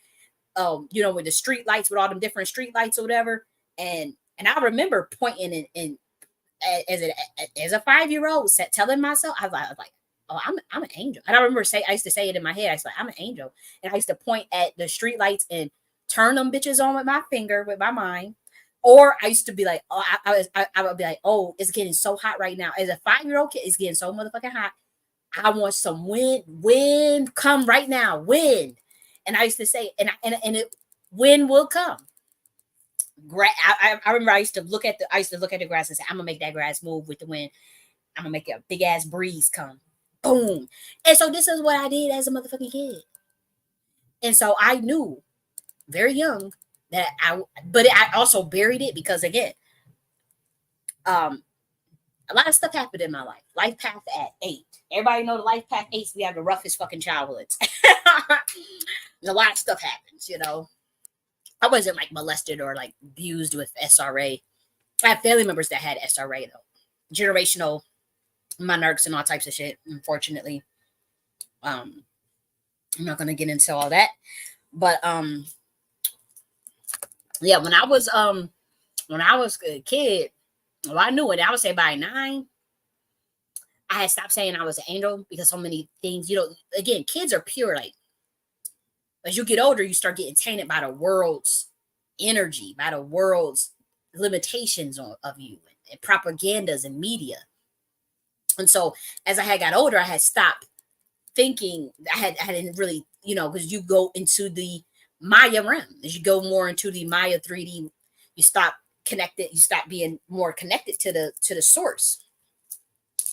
A: with the street lights, with all them different street lights or whatever, and I remember pointing and as a 5-year-old, telling myself, I was like, oh, I'm an angel. And I remember I used to say it in my head. I was like, I'm an angel, and I used to point at the street lights and turn them bitches on with my finger, with my mind. Or I used to be like, oh, I would be like, oh, it's getting so hot right now. As a 5-year-old kid, it's getting so motherfucking hot. I want some wind, come right now, wind. And I used to say, and it, wind will come. I remember I used to look at the grass and say, I'm gonna make that grass move with the wind. I'm gonna make a big ass breeze come. Boom. And so this is what I did as a motherfucking kid. And so I knew very young that I also buried it because again, um, a lot of stuff happened in my life. Life path at 8. Everybody know the life path 8s. We have the roughest fucking childhoods. A lot of stuff happens. I wasn't like molested or like abused with SRA. I have family members that had SRA though. Generational monarchs and all types of shit. Unfortunately, I'm not gonna get into all that. But yeah, when I was a kid, well, I knew it. I would say by 9, I had stopped saying I was an angel because so many things. Again, kids are pure. Like as you get older, you start getting tainted by the world's energy, by the world's limitations of you, and propagandas and media. And so as I had got older, I had stopped thinking. I hadn't really, because you go into the Maya realm. As you go more into the Maya 3D, you stop connected. You stop being more connected to the source.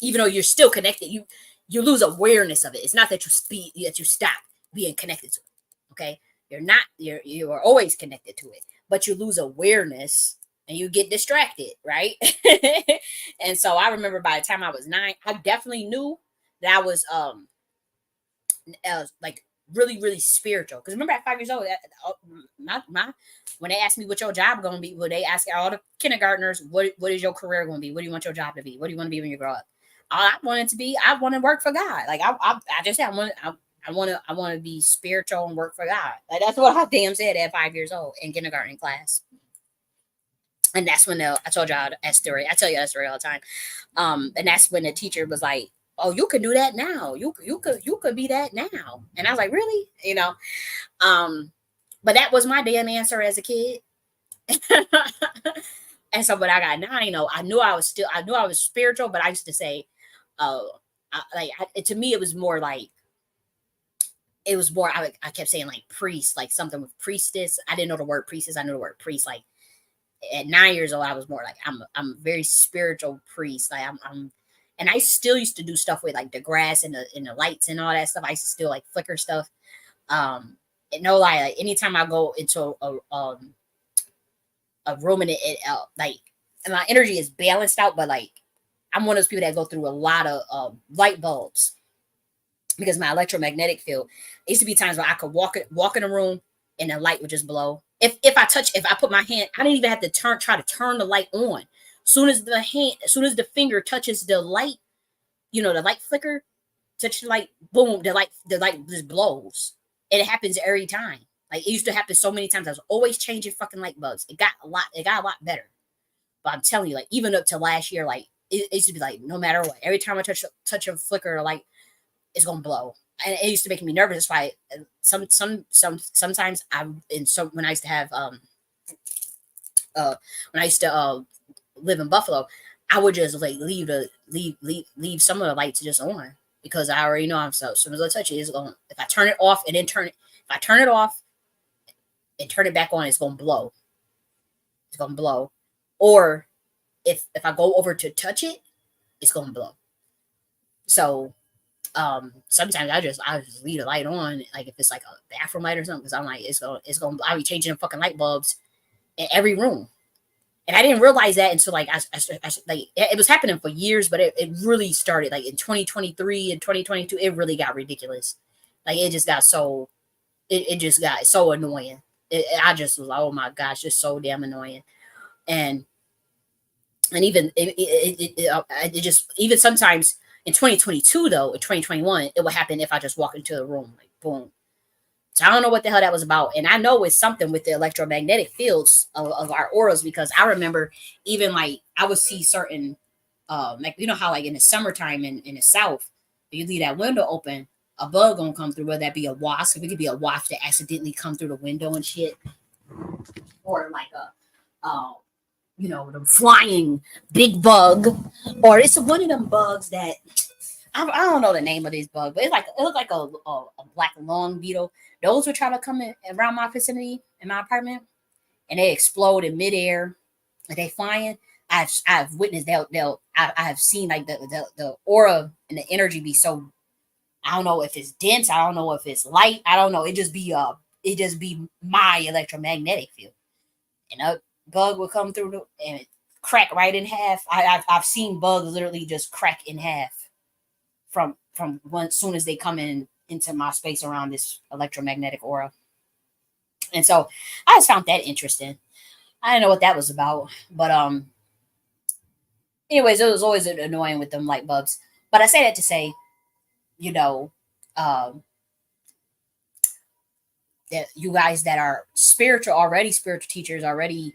A: Even though you're still connected, you lose awareness of it. It's not that you stop being connected to it. Okay, you are always connected to it, but you lose awareness and you get distracted, right? And so I remember by the time I was 9, I definitely knew that I was like really really spiritual. Because remember at 5 years old, when they asked me what your job gonna be, when they ask all the kindergartners, what is your career gonna be? What do you want your job to be? What do you want to be when you grow up? I want to work for God. Like I just said, I want to be spiritual and work for God. Like that's what I damn said at 5 years old in kindergarten class. And that's when I told y'all that story. I tell you that story all the time. And that's when the teacher was like, "Oh, you can do that now. You could be that now." And I was like, "Really?" But that was my damn answer as a kid. And so, but I got 9. I knew I was spiritual, but I used to say, to me, it was more like I kept saying like priest, like something with priestess. I didn't know the word priestess. I knew the word priest. Like at 9 years old, I was more like I'm a very spiritual priest. Like and I still used to do stuff with like the grass and the lights and all that stuff. I used to still like flicker stuff. And no lie, like anytime I go into a room and like and my energy is balanced out, but like I'm one of those people that go through a lot of light bulbs because my electromagnetic field. It used to be times where I could walk in a room and the light would just blow. If I put my hand, I didn't even have to try to turn the light on. As soon as the finger touches the light, the light flicker, touch the light, boom, the light just blows. And it happens every time. Like it used to happen so many times. I was always changing fucking light bulbs. It got a lot better. But I'm telling you, like even up to last year, like it used to be like no matter what, every time I touch a flicker, like it's gonna blow. And it used to make me nervous. That's why sometimes when I used to have when I used to live in Buffalo, I would just like leave some of the lights just on because I already know I'm so as soon as I touch it, it's going. If I turn it off and then if I turn it off and turn it back on, it's gonna blow. It's gonna blow. Or if I go over to touch it, it's gonna blow. So sometimes I just leave the light on, like if it's like a bathroom light or something, because I'm like it's gonna I'll be changing the fucking light bulbs in every room. And I didn't realize that until like like it was happening for years, but it really started like in 2023 and 2022. It really got ridiculous. Like it just got so annoying. I just was like, oh my gosh, just so damn annoying. And even it just even sometimes in 2022 though, in 2021, it would happen if I just walk into the room like boom. So I don't know what the hell that was about. And I know it's something with the electromagnetic fields of our auras because I remember even like I would see certain like how like in the summertime in the south, if you leave that window open, a bug gonna come through, whether that be a wasp, it could be a wasp that accidentally come through the window and shit. Or like the flying big bug. Or it's one of them bugs that I don't know the name of this bug, but it looked like a black long beetle. Those would try to come in around my vicinity in my apartment. and they explode in midair. And they flying. I've witnessed I have seen like the aura and the energy be so, I don't know if it's dense, I don't know if it's light, I don't know. It just be my electromagnetic field. And a bug will come through and crack right in half. I've seen bugs literally just crack in half from when soon as they come in into my space around this electromagnetic aura. And so I just found that interesting. I didn't know what that was about, but anyways, it was always annoying with them light bulbs. But I say that to say, you know, um, that you guys that are spiritual teachers, already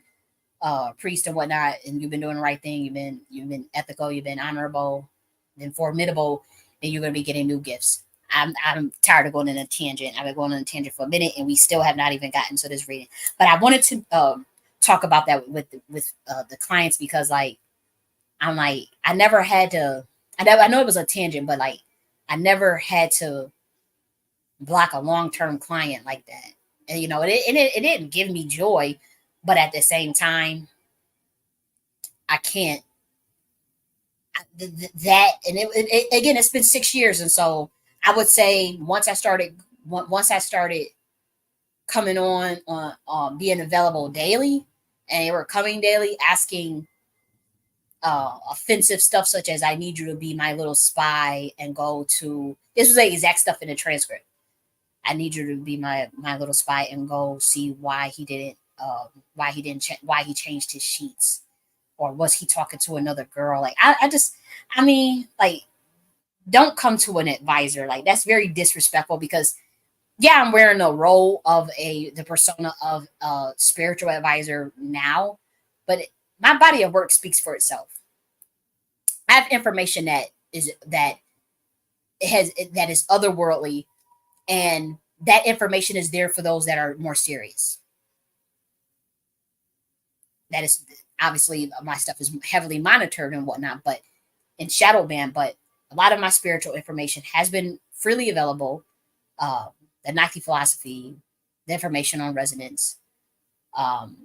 A: priests and whatnot, and you've been doing the right thing, you've been ethical, you've been honorable, been formidable, then you're gonna be getting new gifts. I'm tired of going in a tangent. I've been going on a tangent for a minute, and we still have not even gotten to this reading. But I wanted to talk about that with the clients, because like I'm like I never had to. I know it was a tangent, but like I never had to block a long term client like that. And it didn't give me joy, but at the same time, I can't that. And again, it's been 6 years, and so I would say once I started coming on being available daily, and they were coming daily asking offensive stuff such as "I need you to be my little spy and go to." This was the exact stuff in the transcript. I need you to be my little spy and go see why he changed his sheets, or was he talking to another girl? Like I mean, like, don't come to an advisor like that's very disrespectful, because yeah, I'm wearing the role of the persona of a spiritual advisor now, but my body of work speaks for itself. I have information that is otherworldly, and that information is there for those that are more serious. That is obviously my stuff is heavily monitored and whatnot, but in shadow band. But a lot of my spiritual information has been freely available. Uh, the Nakhti philosophy, the information on resonance, um,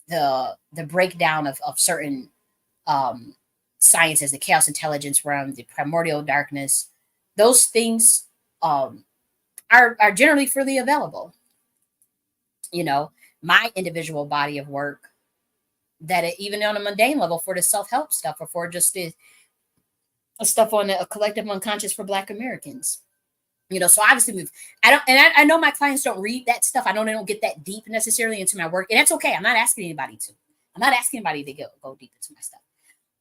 A: the breakdown of certain um, sciences, the chaos intelligence realm, the primordial darkness. Those things um, are generally freely available. You know, my individual body of work, that even on a mundane level, for the self help stuff, or for just the stuff on a collective unconscious for Black Americans. So obviously I know my clients don't read that stuff. I know they don't get that deep necessarily into my work, and that's okay. I'm not asking anybody to. I'm not asking anybody to go deep into my stuff,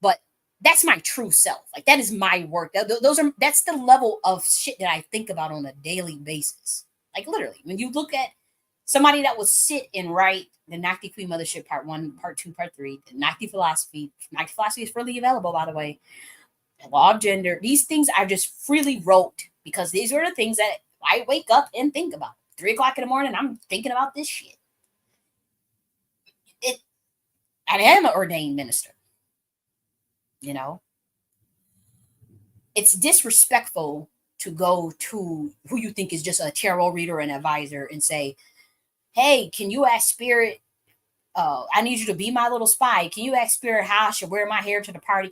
A: but that's my true self. Like, that is my work. That's the level of shit that I think about on a daily basis. Like, literally, when you look at somebody that will sit and write the Nakhti Queen Mothership Part 1, Part 2, Part 3, the Nakhti Philosophy. Nakhti Philosophy is freely available, by the way. The Law of Gender. These things I just freely wrote because these are the things that I wake up and think about. 3 o'clock in the morning, I'm thinking about this shit. I am an ordained minister. It's disrespectful to go to who you think is just a tarot reader and advisor and say, hey, can you ask spirit, I need you to be my little spy. Can you ask spirit how I should wear my hair to the party?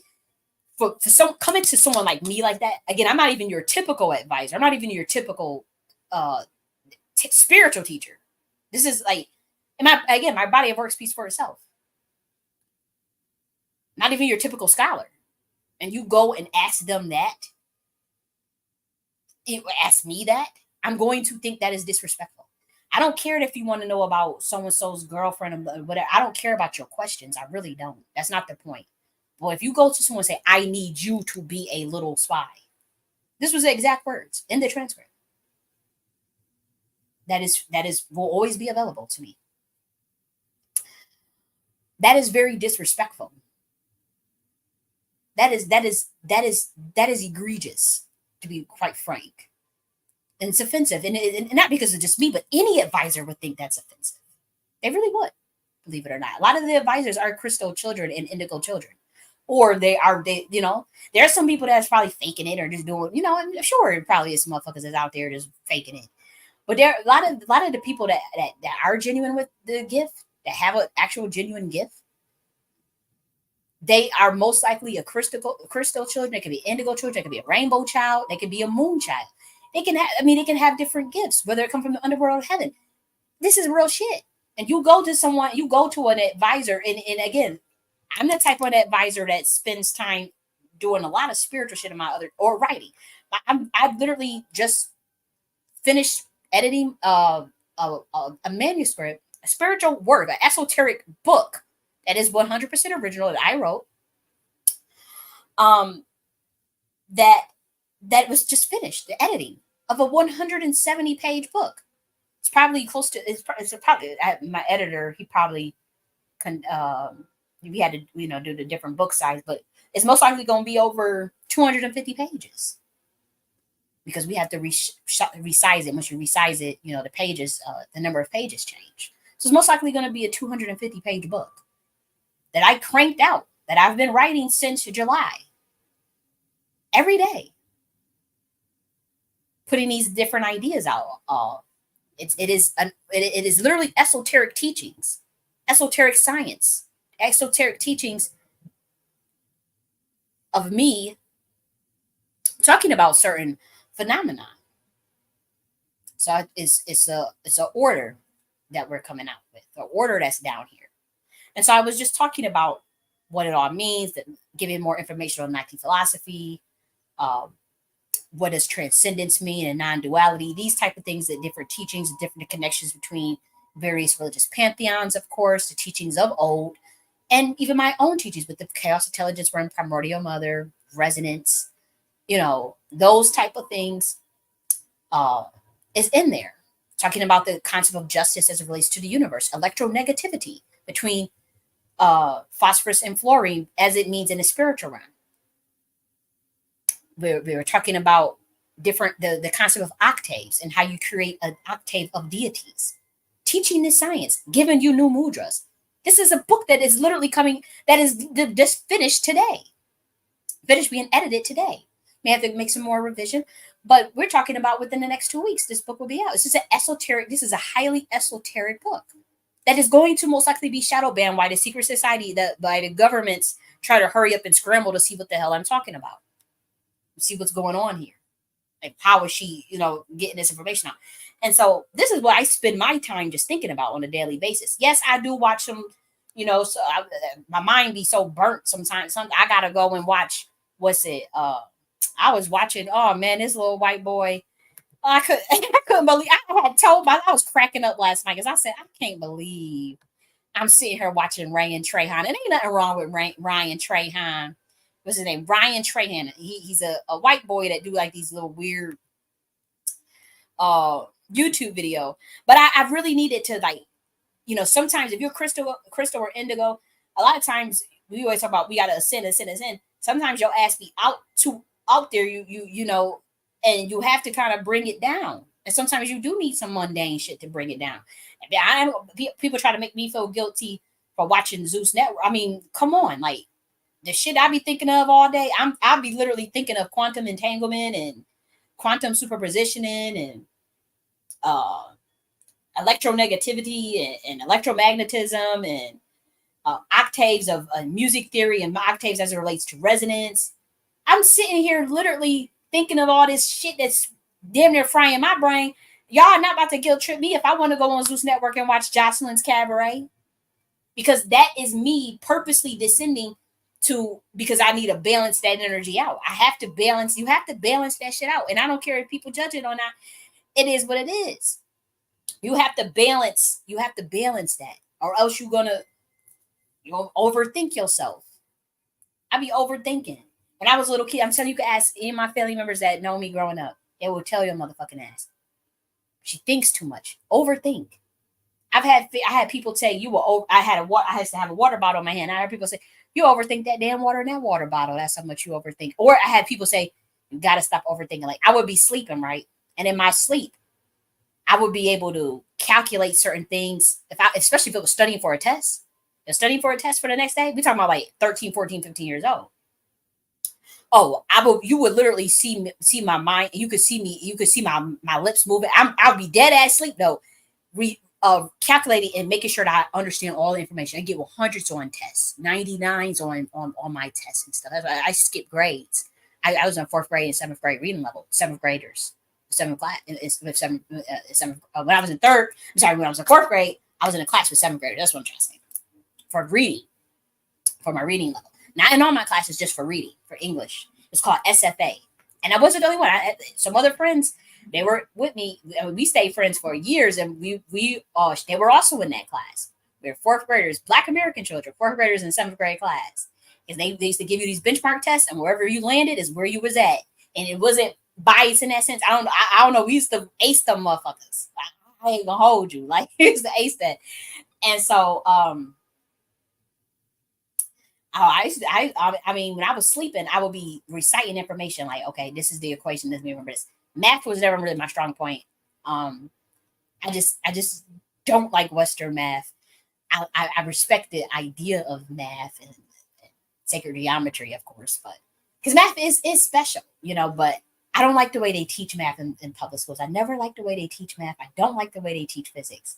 A: For coming to someone like me like that, again, I'm not even your typical advisor. I'm not even your typical spiritual teacher. This is like, my body of work speaks for itself. Not even your typical scholar. And you go and ask them that, ask me that, I'm going to think that is disrespectful. I don't care if you want to know about so-and-so's girlfriend or whatever. I don't care about your questions. I really don't. That's not the point. Well, if you go to someone and say, I need you to be a little spy. This was the exact words in the transcript. That is will always be available to me. That is very disrespectful. That is egregious, to be quite frank. And it's offensive. And not because of just me, but any advisor would think that's offensive. They really would, believe it or not. A lot of the advisors are crystal children and indigo children. Or there are some people that's probably faking it or just doing, I'm sure it probably is some motherfuckers that's out there just faking it. But there are a lot of the people that are genuine with the gift, that have an actual genuine gift, they are most likely a crystal children. They could be indigo children. They could be a rainbow child. They could be a moon child. They can have, I mean, they can have different gifts, whether it come from the underworld or heaven. This is real shit. And you go to someone, you go to an advisor, and again, I'm the type of advisor that spends time doing a lot of spiritual shit in my other or writing. I literally just finished editing a manuscript, a spiritual work, an esoteric book that is 100% original that I wrote. That was just finished, the editing of a 170 page book. It's probably close to. It's probably my editor. He probably can. We had to do the different book size, but it's most likely going to be over 250 pages because we have to resize it. Once you resize it, the pages, the number of pages change. So it's most likely going to be a 250 page book that I cranked out, that I've been writing since July. Every day, putting these different ideas out. It is literally esoteric teachings, esoteric science, esoteric teachings of me talking about certain phenomena. So it's a order that we're coming out with, the order that's down here. And so I was just talking about what it all means, that giving more information on Nakhti philosophy, what does transcendence mean and non-duality, these type of things, that different teachings, different connections between various religious pantheons, of course, the teachings of old, and even my own teachings with the chaos intelligence realm, primordial mother, resonance, those type of things is in there. Talking about the concept of justice as it relates to the universe, electronegativity between phosphorus and fluorine as it means in the spiritual realm. We were talking about the concept of octaves and how you create an octave of deities. Teaching this science, giving you new mudras. This is a book that is literally coming, that is just finished today. Finished being edited today. May have to make some more revision, but we're talking about within the next 2 weeks, this book will be out. This is a highly esoteric book that is going to most likely be shadow banned by the secret society, by the governments try to hurry up and scramble to see what the hell I'm talking about. See what's going on here. Like, how is she, getting this information out? And so this is what I spend my time just thinking about on a daily basis. Yes, I do watch some, so my mind be so burnt sometimes. I gotta go and watch, what's it? I was watching, oh man, this little white boy. I couldn't believe, I was cracking up last night because I said, I can't believe I'm sitting here watching Ryan Trahan. It ain't nothing wrong with Ryan Trahan. What's his name? Ryan Trahan. He's a white boy that do like these little weird YouTube video. But I really needed to, like, sometimes if you're crystal or indigo, a lot of times we always talk about we gotta ascend. Sometimes your ass be out there, and you have to kind of bring it down. And sometimes you do need some mundane shit to bring it down. People try to make me feel guilty for watching Zeus Network. I mean, come on, like, the shit I be thinking of all day, I'll be literally thinking of quantum entanglement and quantum superpositioning and electronegativity and electromagnetism and octaves of music theory and octaves as it relates to resonance. I'm sitting here literally thinking of all this shit that's damn near frying my brain. Y'all are not about to guilt trip me if I want to go on Zeus Network and watch Jocelyn's Cabaret, because that is me purposely descending because I need to balance that energy out. You have to balance that shit out. And I don't care if people judge it or not. It is what it is. You have to balance that, or else you're gonna overthink yourself. I be overthinking. When I was a little kid, I'm telling you, could ask any of my family members that know me growing up. They will tell your motherfucking ass. She thinks too much. Overthink. I had people say I used to have a water bottle in my hand. I heard people say, you overthink that damn water in that water bottle. That's how much you overthink. Or I had people say, you got to stop overthinking. Like, I would be sleeping, right? And in my sleep, I would be able to calculate certain things, especially if it was studying for a test. Studying for a test for the next day. We're talking about like 13, 14, 15 years old. Oh, you would literally see my mind. You could see me. You could see my lips moving. I'll be dead ass sleep though. calculating and making sure that I understand all the information. I get 100s on tests, 99s on my tests and stuff. I skip grades. I was in fourth grade and seventh grade reading level, seventh graders, seventh class, when I was in third, I'm sorry, when I was in fourth grade, I was in a class with seventh graders. That's what I'm trying to say. For reading, for my reading level. Not in all my classes, just for reading, for English. It's called SFA. And I wasn't the only one. Some other friends, they were with me. We stayed friends for years, and they were also in that class. We were fourth graders, Black American children, fourth graders in seventh grade class. Because they used to give you these benchmark tests, and wherever you landed is where you was at. And it wasn't biased in that sense. I don't know. We used to ace them motherfuckers. I ain't gonna hold you. Like, we used to ace that. And so, I mean, when I was sleeping, I would be reciting information like, okay, this is the equation. This remember this. Math was never really my strong point. I just don't like Western math. I respect the idea of math and sacred geometry, of course, but because math is special, But I don't like the way they teach math in public schools. I never liked the way they teach math. I don't like the way they teach physics.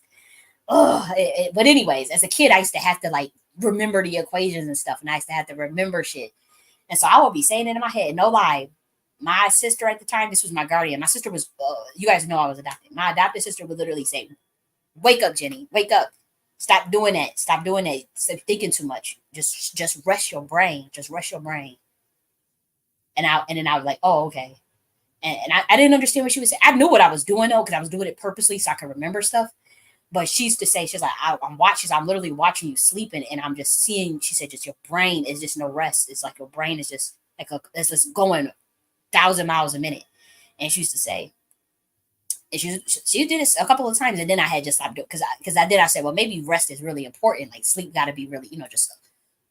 A: But anyways, as a kid, I used to have to like remember the equations and stuff, and I used to have to remember shit. And so I would be saying it in my head, no lie. My sister at the time, this was my guardian. My sister was, you guys know I was adopted. My adopted sister would literally say, "Wake up, Jenny, wake up. Stop doing that. Stop doing that. Stop thinking too much. Just rest your brain. Just rest your brain." And then I was like, "Oh, okay." And I didn't understand what she was saying. I knew what I was doing though, because I was doing it purposely so I could remember stuff. But she used to say, she's like, I'm literally watching you sleeping, and I'm just seeing, she said, just your brain is just no rest. It's like your brain is just like it's just going 1,000 miles a minute. And she used to say, and she did this a couple of times, and then I had just stopped doing it because I said, well, maybe rest is really important. Like sleep got to be really, just.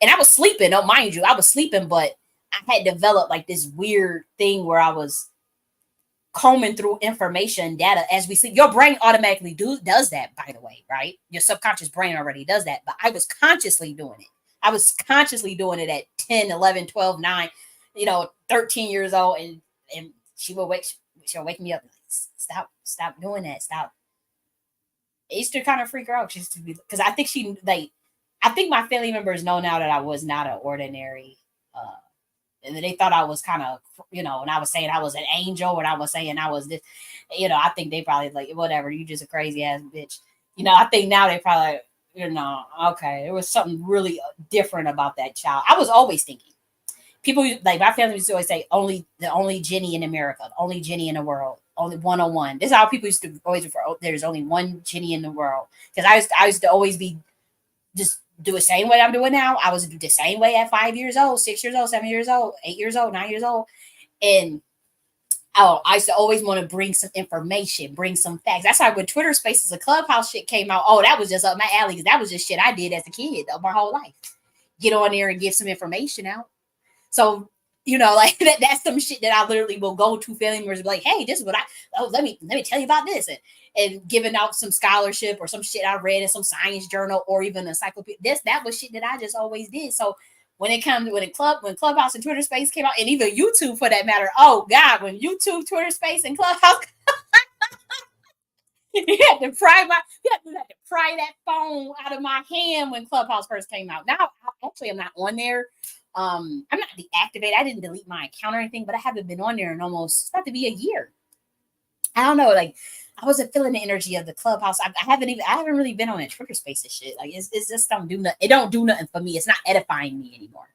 A: And I was sleeping. Don't mind you, I was sleeping, but I had developed like this weird thing where I was combing through information data as we sleep. Your brain automatically does that, by the way, right? Your subconscious brain already does that, but I was consciously doing it. I was consciously doing it at 10, 11, 12, 9, 13 years old, and she'll wake me up like, stop doing that, stop. It used to kind of freak her out. She used to be, because I think my family members know now that I was not an ordinary and they thought I was kind of, and I was saying I was an angel, and I was saying I was this, I think they probably like, whatever, you just a crazy ass bitch. I think now they probably, okay, there was something really different about that child. I was always thinking. People, like my family used to always say, the only Jenny in America, only Jenny in the world, only 101. This is how people used to always refer, there's only one Jenny in the world. Because I used to always be just do the same way I'm doing now. I was the same way at 5 years old, 6 years old, 7 years old, 8 years old, 9 years old. And I used to always want to bring some information, bring some facts. That's why when Twitter Spaces and Clubhouse shit came out, that was just up my alley, because that was just shit I did as a kid my whole life. Get on there and give some information out. So, like that's some shit that I literally will go to family members and be like, hey, this is what let me tell you about this. And giving out some scholarship or some shit I read in some science journal or even encyclopedia. That was shit that I just always did. So when Clubhouse and Twitter Space came out, and even YouTube for that matter, oh God, when YouTube, Twitter Space, and Clubhouse, you had to pry that phone out of my hand when Clubhouse first came out. Now, I'm not on there. I'm not deactivated. I didn't delete my account or anything, but I haven't been on there in almost, it's about to be a year. I don't know, like I wasn't feeling the energy of the Clubhouse. I haven't really been on a Twitter Space and shit. Like it's just don't do nothing. It don't do nothing for me. It's not edifying me anymore.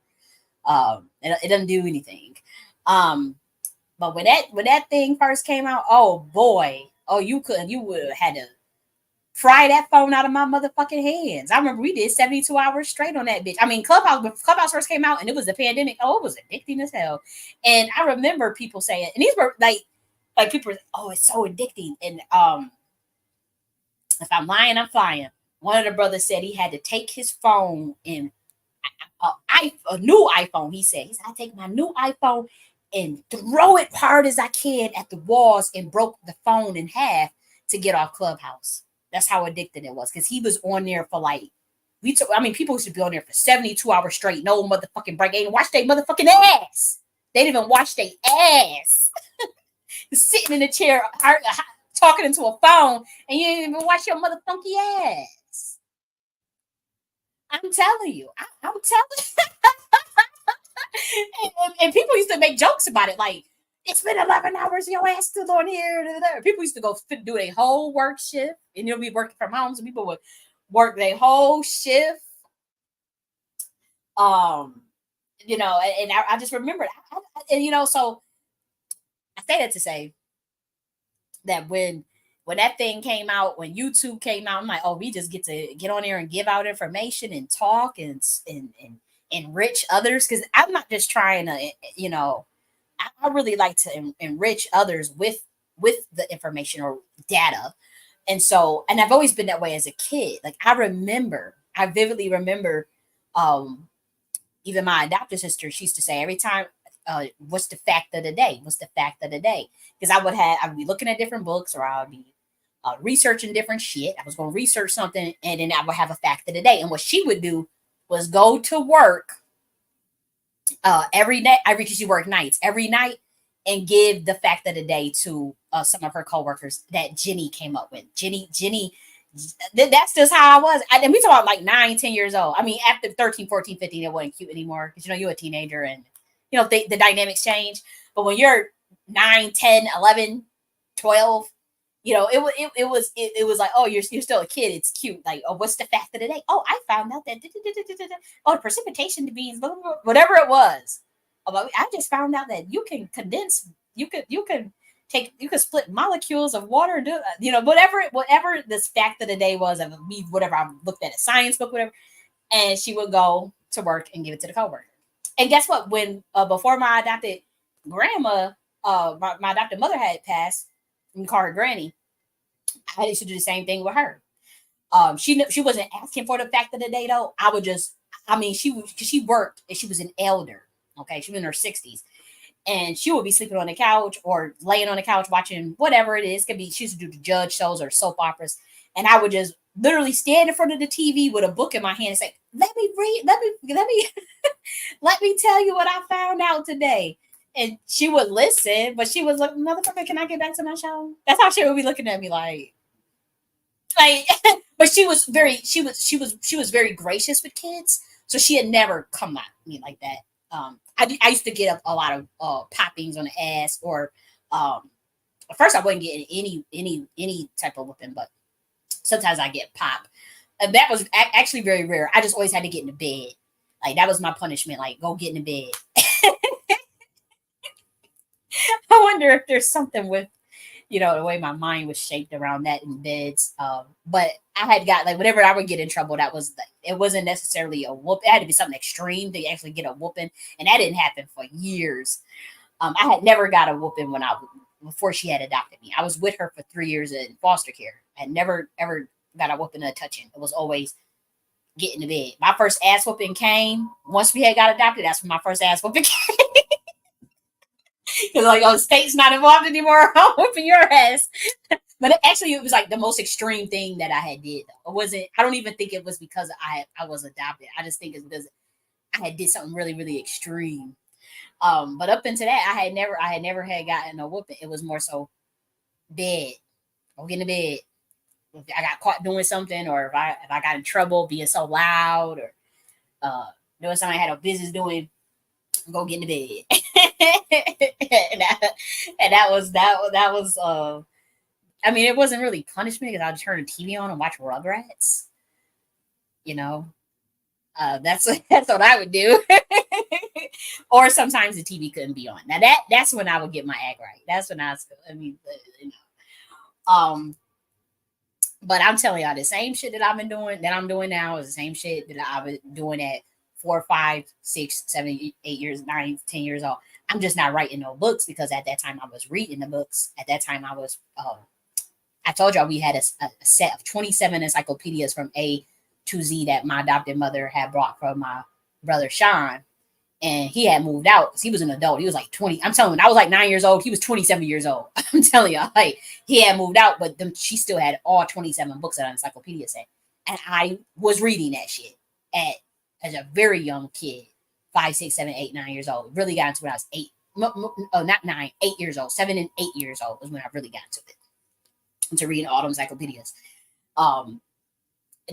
A: It doesn't do anything. But when that thing first came out, oh boy, you would have had to pry that phone out of my motherfucking hands. I remember we did 72 hours straight on that bitch. I mean, when Clubhouse first came out and it was the pandemic, it was addicting as hell. And I remember people saying, and these were like people were, it's so addicting. And if I'm lying, I'm flying. One of the brothers said he had to take his phone and a new iPhone. He said, I take my new iPhone and throw it hard as I can at the walls and broke the phone in half to get off Clubhouse. That's how addicted it was, because he was on there for like, people used to be on there for 72 hours straight, no motherfucking break. They didn't watch their motherfucking ass. They didn't even watch their ass. Sitting in the chair, talking into a phone and you didn't even wash your motherfunky ass. I'm telling you. I'm telling and people used to make jokes about it, like, it's been 11 hours, your ass still on here. People used to go do a whole work shift, and you'll be working from home, so people would work their whole shift. Um, and I just remembered, and so I say that to say that when that thing came out, when YouTube came out, I'm like, oh, we just get to get on there and give out information and talk and enrich others, because I'm not just trying to, I really like to enrich others with the information or data. And so, and I've always been that way as a kid. Like I vividly remember, um, even my adopted sister, she used to say every time, what's the fact of the day? What's the fact of the day? Because I would be looking at different books, or I would be researching different shit. I was going to research something, and then I would have a fact of the day. And what she would do was go to work every day. Because she worked nights every night, and give the fact of the day to some of her coworkers that Jenny came up with. Jenny, that's just how I was. And we talk about like 9, 10 years old. I mean, after 13, 14, 15, it wasn't cute anymore, because you're a teenager, and the dynamics change. But when you're 9, 10, 11, 12, it was like, oh, you're still a kid. It's cute. Like, oh, what's the fact of the day? Oh, I found out that oh, the precipitation means whatever it was. I just found out that you can condense. You could split molecules of water and do whatever this fact of the day was of me, whatever I looked at a science book, whatever. And she would go to work and give it to the coworker. And guess what? When before my adopted grandma, my adopted mother had passed, and call her granny, I used to do the same thing with her. She wasn't asking for the fact of the day though. She worked and she was an elder. Okay, she was in her 60s, and she would be sleeping on the couch or laying on the couch watching whatever it is. Could be she used to do the judge shows or soap operas, and I would just literally stand in front of the TV with a book in my hand and say, "Let me read. Let me let me tell you what I found out today." And she would listen, but she was like, "Motherfucker, can I get back to my show?" That's how she would be looking at me like. But she was very gracious with kids, so she had never come at me like that. I used to get a lot of poppings on the ass, or at first I wasn't getting any type of whooping, but sometimes I get pop. And that was actually very rare. I just always had to get in the bed. Like, that was my punishment. Like, go get in the bed. I wonder if there's something with the way my mind was shaped around that in beds. But I had got, like, whenever I would get in trouble, it wasn't necessarily a whoop. It had to be something extreme to actually get a whooping, and that didn't happen for years. I had never got a whooping before she had adopted me. I was with her for 3 years in foster care. I had never ever got a whooping or a touching. It was always get in the bed. My first ass whooping came once we had got adopted. That's when my first ass whooping came. Because, like, oh, the state's not involved anymore. I'm whooping your ass. But actually, it was like the most extreme thing that I had did. It wasn't. I don't even think it was because I was adopted. I just think it's because I had did something really, really extreme. But up into that, I had never had gotten a whooping. It was more so bed. Go get in the bed. If I got caught doing something, or if I got in trouble being so loud, or doing something I had no business doing, go get in the bed. and that was I mean, it wasn't really punishment, because I'd turn the TV on and watch Rugrats. You know, that's what I would do. Or sometimes the TV couldn't be on. Now that's when I would get my act right. That's when I mean, um. But I'm telling y'all, the same shit that I'm doing now, is the same shit that I was doing at 4, 5, 6, 7, 8 years, 9, 10 years old. I'm just not writing no books, because at that time I was reading the books. At that time I told y'all we had a set of 27 encyclopedias from A to Z that my adopted mother had brought from my brother Sean. And he had moved out because he was an adult. He was like 20. I'm telling you, I was like 9 years old. He was 27 years old. I'm telling you, like, he had moved out, but she still had all 27 books that an encyclopedia said. And I was reading that shit as a very young kid, 5, 6, 7, 8, 9 years old. Really got into it when I was 8. Oh, not 9, 8 years old. 7 and 8 years old was when I really got into it. to read all those encyclopedias. Um,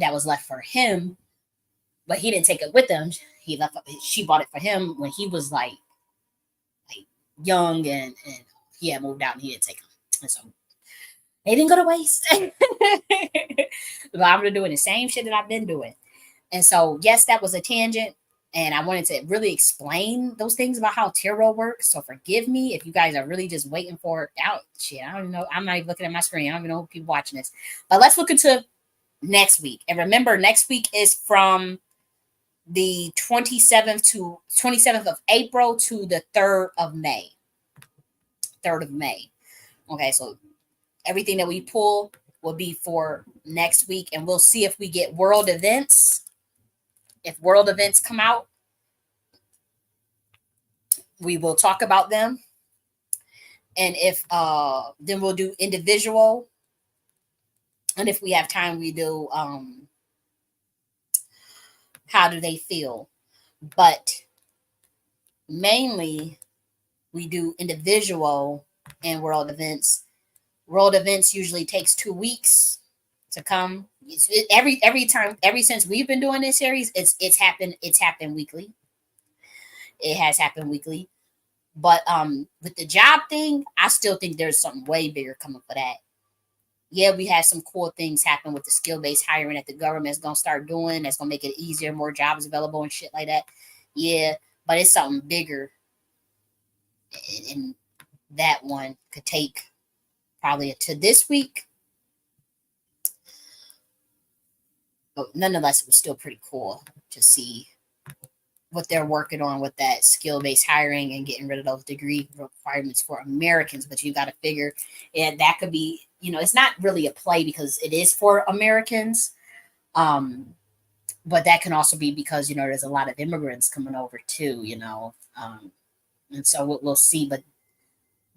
A: that was left for him, but he didn't take it with him. He left. She bought it for him when he was like young, and he had moved out and he didn't take them. And so they didn't go to waste. But I'm doing the same shit that I've been doing. And so, yes, that was a tangent. And I wanted to really explain those things about how tarot works. So forgive me if you guys are really just waiting for it out. Shit, I don't even know. I'm not even looking at my screen. I don't even know who people watching this. But let's look into next week. And remember, next week is from the 27th of April to the 3rd of May. 3rd of May. Okay, so everything that we pull will be for next week, and we'll see if we get world events. If world events come out, we will talk about them. And if then we'll do individual. And if we have time, we do how do they feel. But mainly we do individual and world events. World events usually takes 2 weeks to come. Every time, since we've been doing this series, it's happened weekly. It has happened weekly. But with the job thing, I still think there's something way bigger coming for that. Yeah, we had some cool things happen with the skill-based hiring that the government's gonna start doing. That's gonna make it easier, more jobs available and shit like that. Yeah, but it's something bigger, and that one could take probably to this week. But nonetheless, it was still pretty cool to see what they're working on with that skill-based hiring and getting rid of those degree requirements for Americans. But you got to figure, yeah, that could be, it's not really a play because it is for Americans. But that can also be because, there's a lot of immigrants coming over too, and so we'll see. But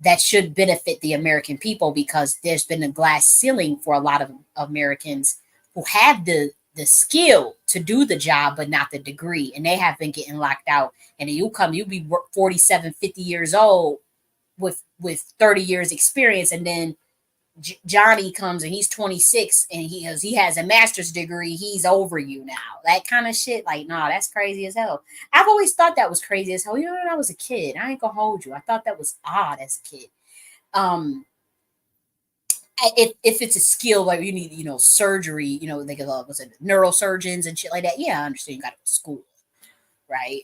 A: that should benefit the American people because there's been a glass ceiling for a lot of Americans who have the skill to do the job, but not the degree. And they have been getting locked out. And then you'll be 47, 50 years old with 30 years experience. And then Johnny comes and he's 26 and he has a master's degree. He's over you now. That kind of shit. Like, nah, that's crazy as hell. I've always thought that was crazy as hell. When I was a kid, I ain't gonna hold you. I thought that was odd as a kid. If it's a skill like you need, surgery, they go, was it neurosurgeons and shit like that? Yeah, I understand you got to go to school, right?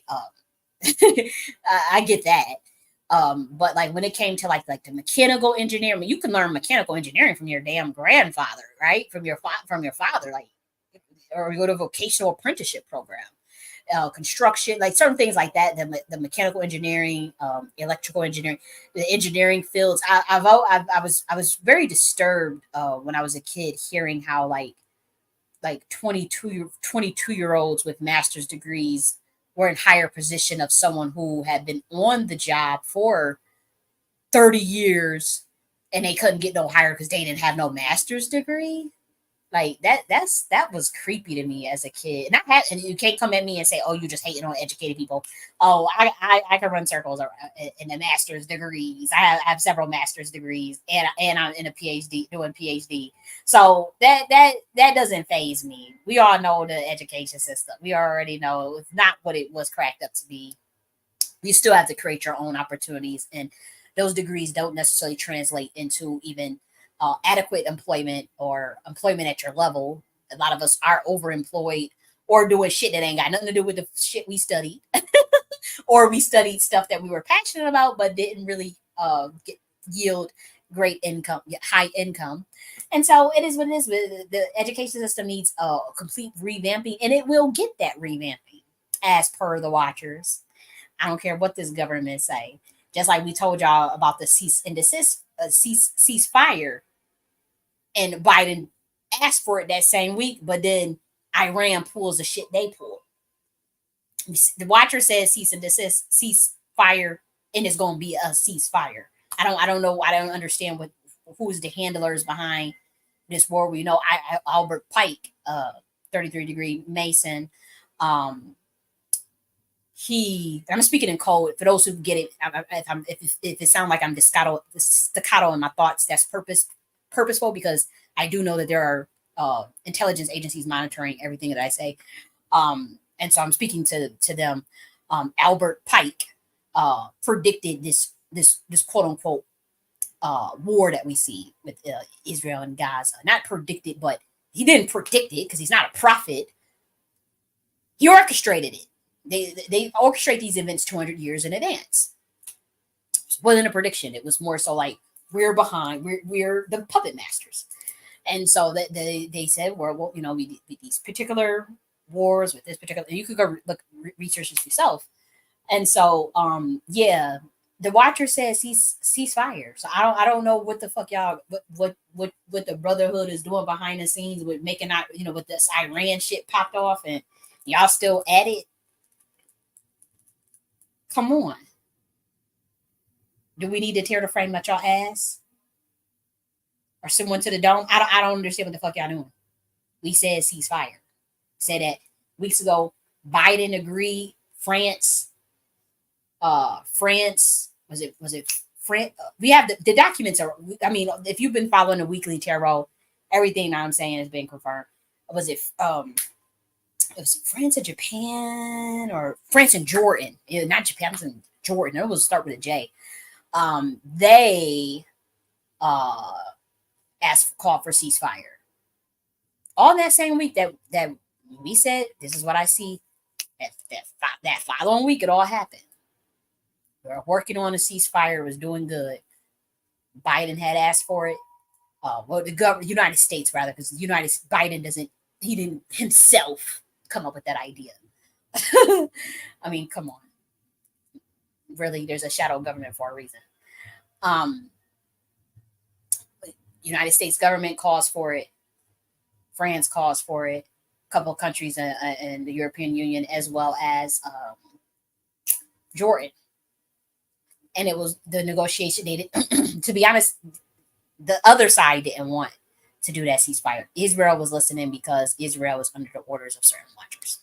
A: I get that. But like when it came to like the mechanical engineering, I mean, you can learn mechanical engineering from your damn grandfather, right? From your father, like, or you go to a vocational apprenticeship program. Construction, like certain things like that, the mechanical engineering, electrical engineering, the engineering fields. I was very disturbed when I was a kid hearing how like 22 year olds with master's degrees were in higher position of someone who had been on the job for 30 years and they couldn't get no higher because they didn't have no master's degree. Like that was creepy to me as a kid. And you can't come at me and say, "Oh, you just hating on educated people." Oh, I can run circles in the master's degrees. I have several master's degrees, and I'm in a PhD doing PhD. So that doesn't faze me. We all know the education system. We already know it's not what it was cracked up to be. You still have to create your own opportunities, and those degrees don't necessarily translate into even adequate employment or employment at your level. A lot of us are overemployed or doing shit that ain't got nothing to do with the shit we studied, or we studied stuff that we were passionate about but didn't really yield great income, high income. And so it is what it is. The education system needs a complete revamping, and it will get that revamping as per the watchers. I don't care what this government say. Just like we told y'all about the cease and desist, ceasefire, and Biden asked for it that same week, but then Iran pulls the shit they pull. The watcher says cease and desist, ceasefire, and it's going to be a ceasefire. I don't know. I don't understand who's the handlers behind this war. We know Albert Pike, 33-degree Mason. I'm speaking in code for those who get it. If it sounds like I'm staccato in my thoughts, that's purposeful because I do know that there are intelligence agencies monitoring everything that I say. And so I'm speaking to them. Albert Pike predicted this quote unquote war that we see with Israel and Gaza. Not predicted, but he didn't predict it because he's not a prophet. He orchestrated it. They orchestrate these events 200 years in advance. It wasn't a prediction. It was more so like we're behind. We're the puppet masters. And so that they said, well, you know, we these particular wars with this particular. You could go look research this yourself. And so, yeah, the Watcher says he's ceasefire. So I don't know what the fuck y'all what the Brotherhood is doing behind the scenes with making out, you know, with this Iran shit popped off and y'all still at it. Come on. Do we need to tear the frame at y'all ass? Or someone to the dome? I don't understand what the fuck y'all doing. We said ceasefire. Said that weeks ago. Biden agreed. France was it France? We have the documents are. I mean, if you've been following the weekly tarot, everything I'm saying has been confirmed. Was it it was France and Japan or France and Jordan? Yeah, not Japan and Jordan. It was start with a J. They called for ceasefire. On that same week that we said, this is what I see. That following week, it all happened. We were working on a ceasefire. It was doing good. Biden had asked for it. Well, the United States rather, because Biden he didn't himself come up with that idea. I mean, come on. Really, there's a shadow government for a reason. United States government calls for it. France calls for it. A couple of countries in the European Union, as well as Jordan. And it was the negotiation. They did, to be honest, the other side didn't want to do that ceasefire. Israel was listening because Israel was under the orders of certain watchers.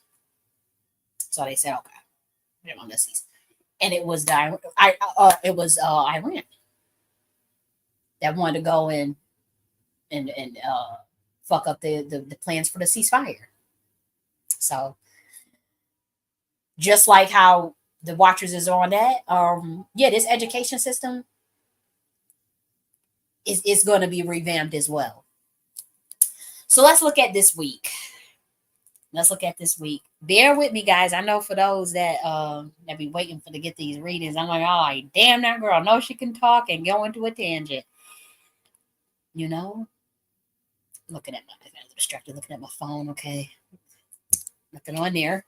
A: So they said, okay, we don't want to cease. And it was Iran that wanted to go in and fuck up the plans for the ceasefire. So just like how the watchers is on that, yeah, this education system is going to be revamped as well. So let's look at this week. Bear with me, guys. I know for those that be waiting for to get these readings, I'm like, oh, damn, that girl knows she can talk and go into a tangent. You know, I got distracted looking at my phone. Okay, nothing on there.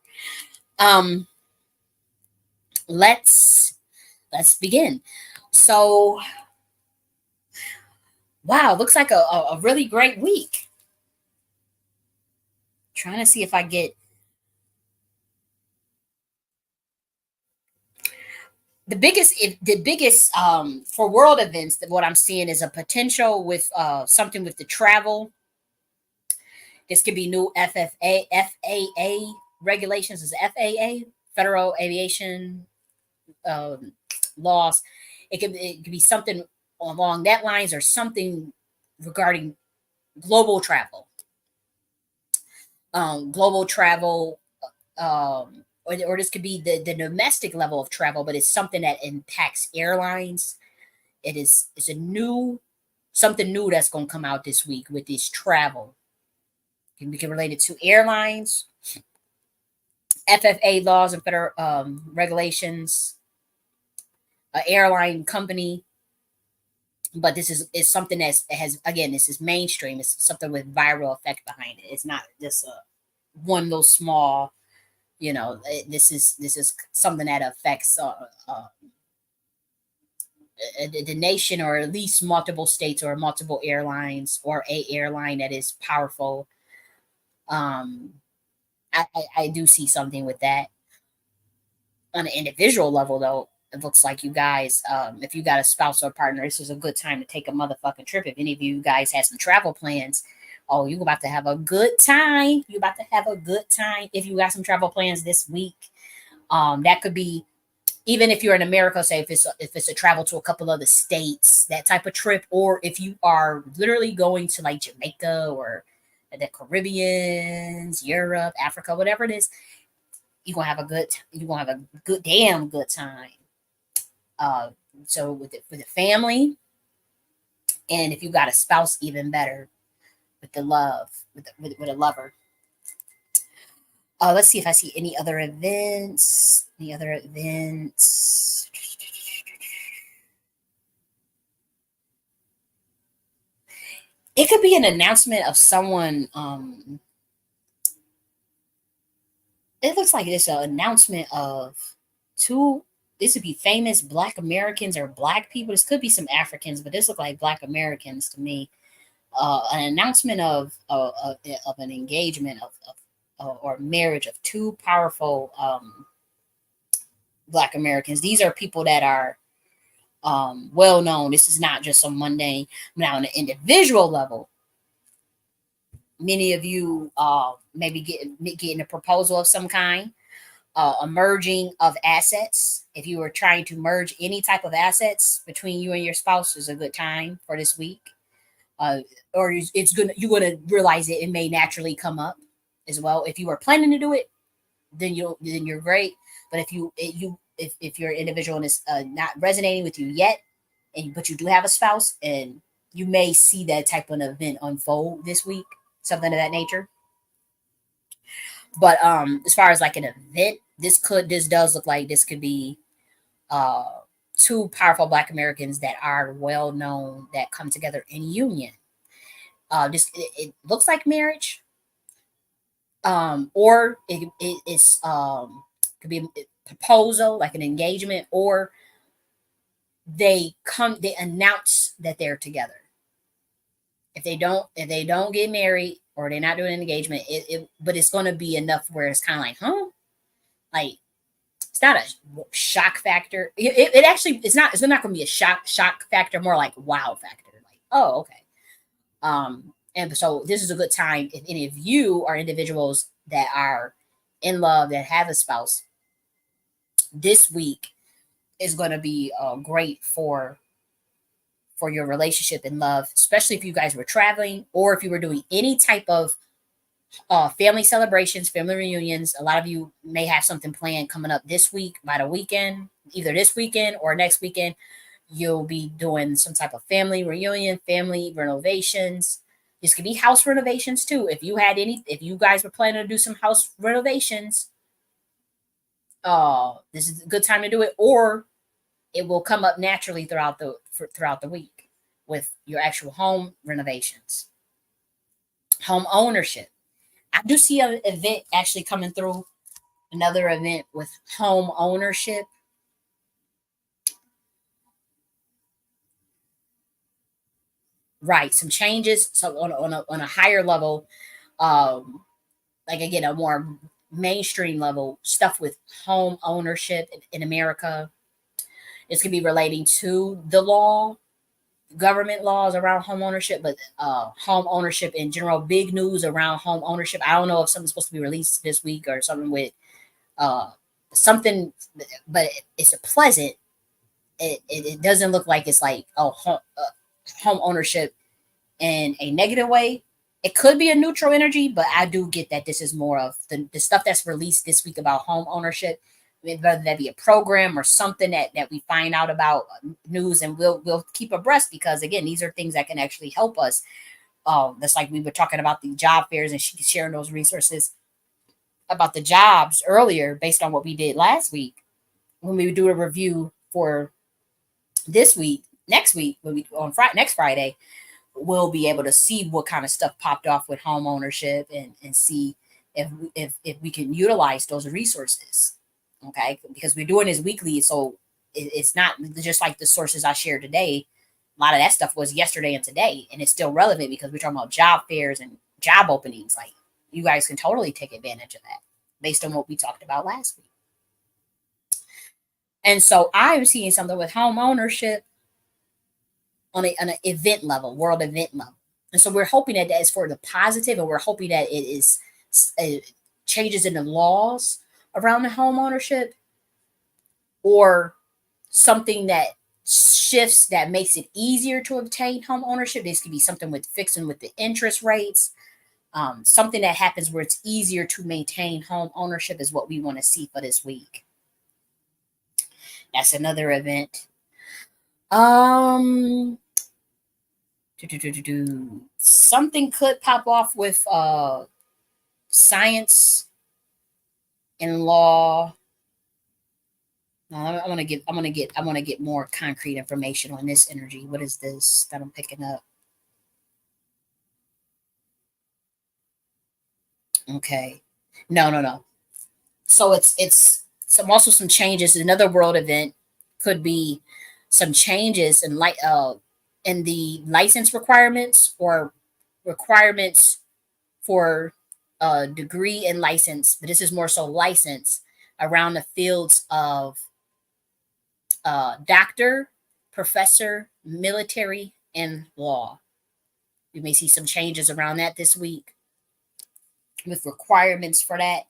A: Let's begin. So, wow, looks like a really great week. Trying to see if I get the biggest for world events. That what I'm seeing is a potential with something with the travel. This could be new FAA regulations. Is FAA, Federal Aviation laws. It could be something along that lines or something regarding global travel. Or this could be the domestic level of travel, but it's something that impacts airlines. It's something new that's going to come out this week with this travel. It can be related to airlines, FAA laws and federal regulations, an airline company. But this is something that has, again, this is mainstream. It's something with viral effect behind it. It's not just one little small, you know. This is something that affects the nation, or at least multiple states or multiple airlines, or a airline that is powerful. I do see something with that. On an individual level, though, it looks like you guys, if you got a spouse or partner, this is a good time to take a motherfucking trip. If any of you guys have some travel plans, oh, you're about to have a good time. If you got some travel plans this week, that could be Even if you're in America, say if it's a travel to a couple of the states, that type of trip, or if you are literally going to like Jamaica or the Caribbeans, Europe, Africa, whatever it is, you're gonna have a good damn good time. Uh, so with the family, and if you got a spouse, even better with the love with a lover. Let's see if I see any other events. Any other events? It could be an announcement of someone. It looks like it's an announcement of two. This would be famous Black Americans or Black people. This could be some Africans, but this look like Black Americans to me. An announcement of an engagement of or marriage of two powerful Black Americans. These are people that are well known. This is not just some mundane. Now, on an individual level, many of you maybe getting a proposal of some kind, a merging of assets. If you were trying to merge any type of assets between you and your spouse, is a good time for this week. Uh, or you're gonna realize it may naturally come up as well. If you were planning to do it, then you're great. But if your individual is not resonating with you yet, but you do have a spouse, and you may see that type of event unfold this week, something of that nature. But as far as like an event, this does look like this could be uh two powerful Black Americans that are well known that come together in union. Just it looks like marriage, or it's could be a proposal, like an engagement, or they announce that they're together. If they don't get married or they're not doing an engagement, but it's going to be enough where it's kind of like, huh, like it's not a shock factor. It actually it's not going to be a shock factor, more like wow factor. Like, oh, okay. And so this is a good time if any of you are individuals that are in love that have a spouse. This week is going to be great for your relationship and love, especially if you guys were traveling or if you were doing any type of family celebrations, family reunions. A lot of you may have something planned coming up this week by the weekend, either this weekend or next weekend. You'll be doing some type of family reunion, family renovations. This could be house renovations too. If you guys were planning to do some house renovations, this is a good time to do it, or it will come up naturally throughout the week with your actual home renovations, home ownership. I do see an event actually coming through, another event with home ownership. Right, some changes. So on a higher level, um, like again, a more mainstream level stuff with home ownership in America. It's gonna be relating to the law, government laws around home ownership, but home ownership in general. Big news around home ownership. I don't know if something's supposed to be released this week or something with uh, something, but it's a pleasant. It doesn't look like it's like home ownership in a negative way. It could be a neutral energy, but I do get that this is more of the stuff that's released this week about home ownership, whether that be a program or something that we find out about news, and we'll keep abreast, because again, these are things that can actually help us. That's like we were talking about the job fairs, and she's sharing those resources about the jobs earlier based on what we did last week when we do a review for this week. Next week, when we on Friday, next Friday, we'll be able to see what kind of stuff popped off with home ownership, and see if we can utilize those resources. Okay, because we're doing this weekly, so it's not just like the sources I shared today. A lot of that stuff was yesterday and today, and it's still relevant because we're talking about job fairs and job openings. Like, you guys can totally take advantage of that based on what we talked about last week. And so I'm seeing something with home ownership on an event level, world event level. And so we're hoping that that is for the positive, and we're hoping that it is changes in the laws around the home ownership. or something that shifts that makes it easier to obtain home ownership. This could be something with fixing with the interest rates. Something that happens where it's easier to maintain home ownership is what we want to see for this week. That's another event. Um, something could pop off with science and law. I want to get. I want to get more concrete information on this energy. What is this that I'm picking up? Okay. No. So it's some also some changes. Another world event could be some changes in the license requirements or requirements for a degree and license. But this is more so license around the fields of doctor, professor, military, and law. You may see some changes around that this week with requirements for that.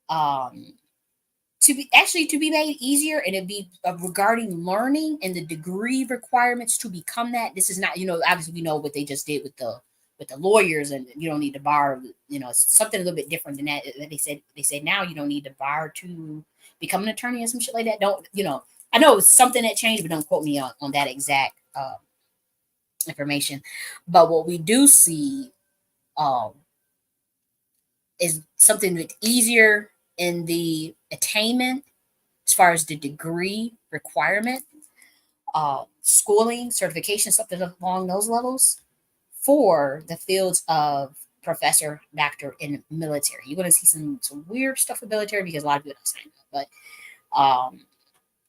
A: Um, to be made easier, and it'd be regarding learning and the degree requirements to become that. This is not, obviously we know what they just did with the lawyers, and you don't need to bar. It's something a little bit different than that. They said now you don't need to bar to become an attorney or some shit like that. Don't I know it's something that changed, but don't quote me on that exact information. But what we do see um, is something that's easier in the attainment as far as the degree requirement, schooling, certification, something along those levels for the fields of professor, doctor, and military. You're going to see some weird stuff with military because a lot of people don't sign up, but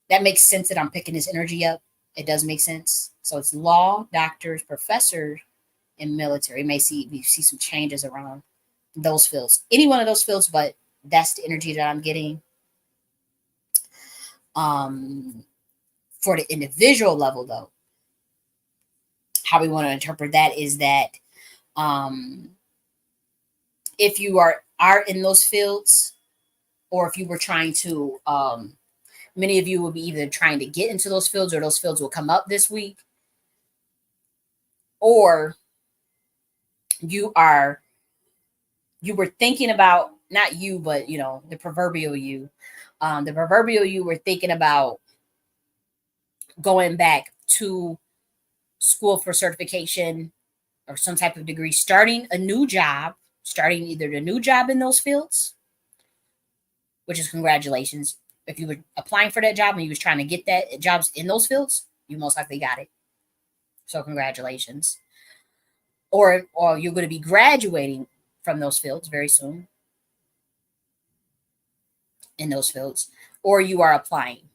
A: that makes sense that I'm picking this energy up. It does make sense. So it's law, doctors, professors, and military. We see some changes around those fields. Any one of those fields, but that's the energy that I'm getting. Um, for the individual level, though, how we want to interpret that is that um, if you are in those fields, or if you were trying to, many of you will be either trying to get into those fields, or those fields will come up this week, or you are you were thinking about, not you, but the proverbial you, were thinking about going back to school for certification or some type of degree, starting a new job, starting either the new job in those fields, which is congratulations. If you were applying for that job and you was trying to get that jobs in those fields, you most likely got it. So congratulations. Or you're going to be graduating from those fields very soon in those fields, or you are applying.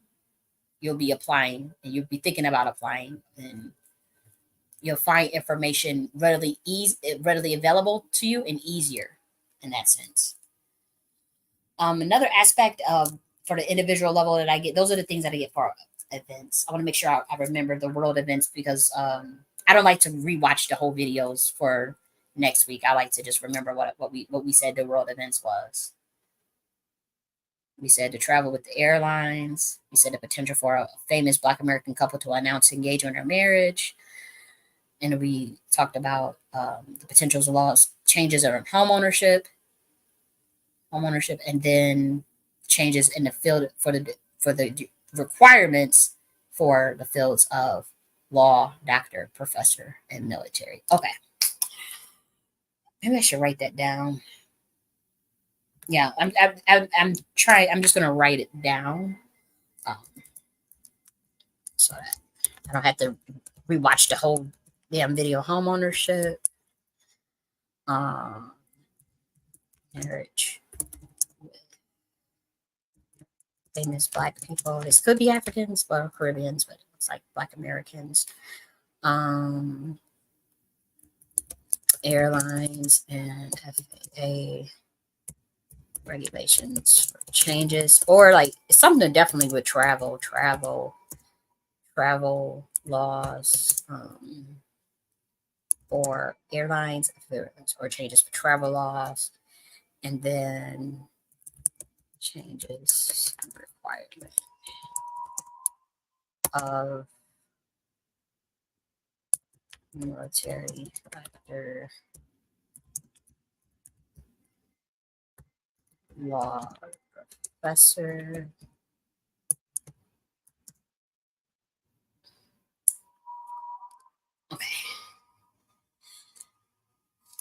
A: You'll be applying and you'll be thinking about applying, and you'll find information readily available to you and easier in that sense. Another aspect of for the individual level that I get, those are the things that I get for events. I want to make sure I remember the world events because I don't like to rewatch the whole videos for next week. I like to just remember what we said the world events was. We said to travel with the airlines. We said the potential for a famous Black American couple to announce engagement or marriage. And we talked about the potentials of laws, changes around homeownership, and then changes in the field for the requirements for the fields of law, doctor, professor, and military. Okay, maybe I should write that down. Yeah, I'm trying. I'm just gonna write it down, um, so that I don't have to rewatch the whole damn video. Homeownership, um, marriage, famous Black people. This could be Africans or Caribbeans, but it looks like Black Americans. Um, Airlines and FAA regulations for changes, or like something definitely with travel laws, or airlines, or changes for travel laws, and then changes required. of military actor, law professor. Okay.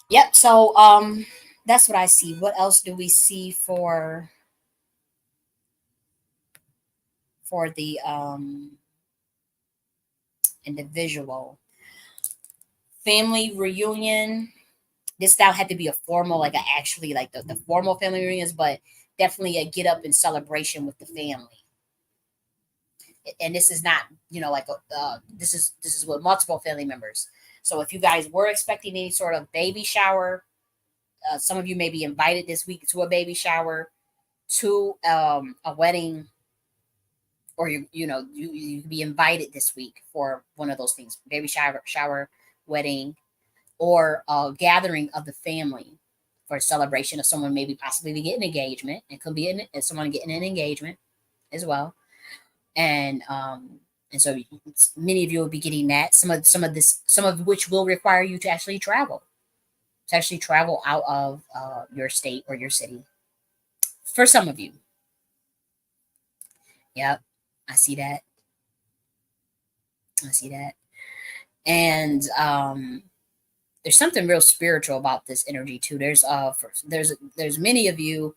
A: Yep. So that's what I see. What else do we see for the individual? Family reunion. This now had to be a formal, like a actually like the formal family reunions, but definitely a get up and celebration with the family. And this is not, like this is with multiple family members. So if you guys were expecting any sort of baby shower, some of you may be invited this week to a baby shower, to a wedding, or you could be invited this week for one of those things: baby shower, wedding, or a gathering of the family for a celebration of someone maybe possibly to get an engagement. It could be someone getting an engagement as well, and so many of you will be getting that. Some of which will require you to actually travel out of your state or your city. For some of you, yep, I see that. I see that, and there's something real spiritual about this energy too. There's many of you,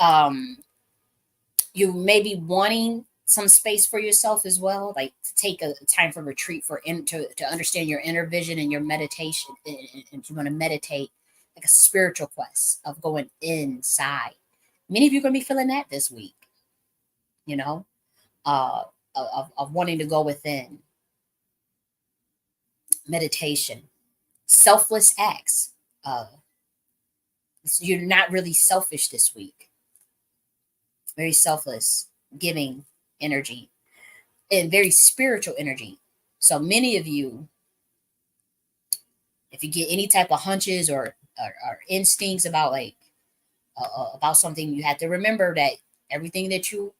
A: um you may be wanting some space for yourself as well, like to take a time for retreat to understand your inner vision and your meditation, and you want to meditate, like a spiritual quest of going inside. Many of you are going to be feeling that this week, you know uh of wanting to go within. Meditation, selfless acts. uh you're not really selfish this week. Very selfless, giving energy, and very spiritual energy. So many of you, if you get any type of hunches or instincts about about something, you have to remember that everything that you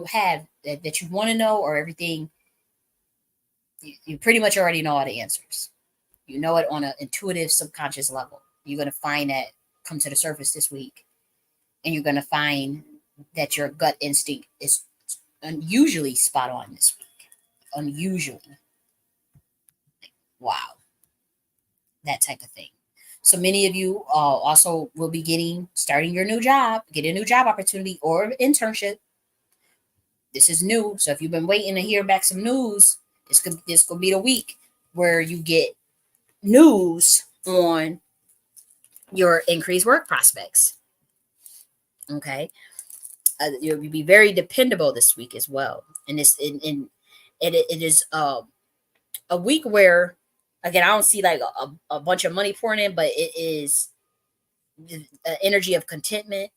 A: have that you want to know, or everything, you pretty much already know all the answers. You know it on an intuitive subconscious level. You're going to find that come to the surface this week, and you're going to find that your gut instinct is unusually spot on this week. Unusually. Wow. That type of thing. So many of you also will be starting your new job, get a new job opportunity or internship. This is new. So if you've been waiting to hear back some news, this could be the week where you get news on your increased work prospects. Okay. You'll be very dependable this week as well. And it is a week where, again, I don't see like a bunch of money pouring in, but it is the energy of contentment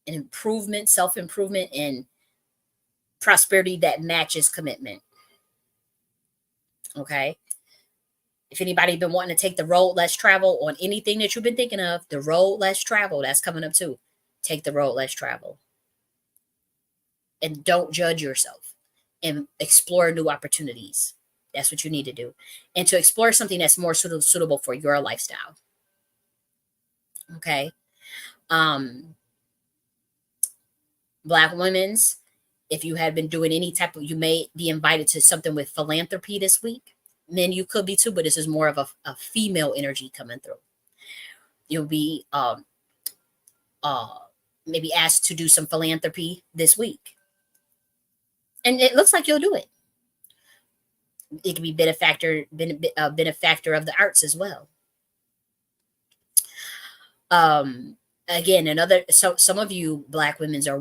A: and improvement, self improvement, and prosperity that matches commitment. Okay. If anybody been wanting to take the road less travel on anything that you've been thinking of, the road less travel, that's coming up too. Take the road less travel. And don't judge yourself, and explore new opportunities. That's what you need to do. And to explore something that's more suitable for your lifestyle. Okay. Um, Black women's, if you have been doing any type of, you may be invited to something with philanthropy this week. Men, you could be too, but this is more of a female energy coming through. You'll be uh, maybe asked to do some philanthropy this week. And it looks like you'll do it. It could be benefactor of the arts as well. Again, another, so some of you Black women's are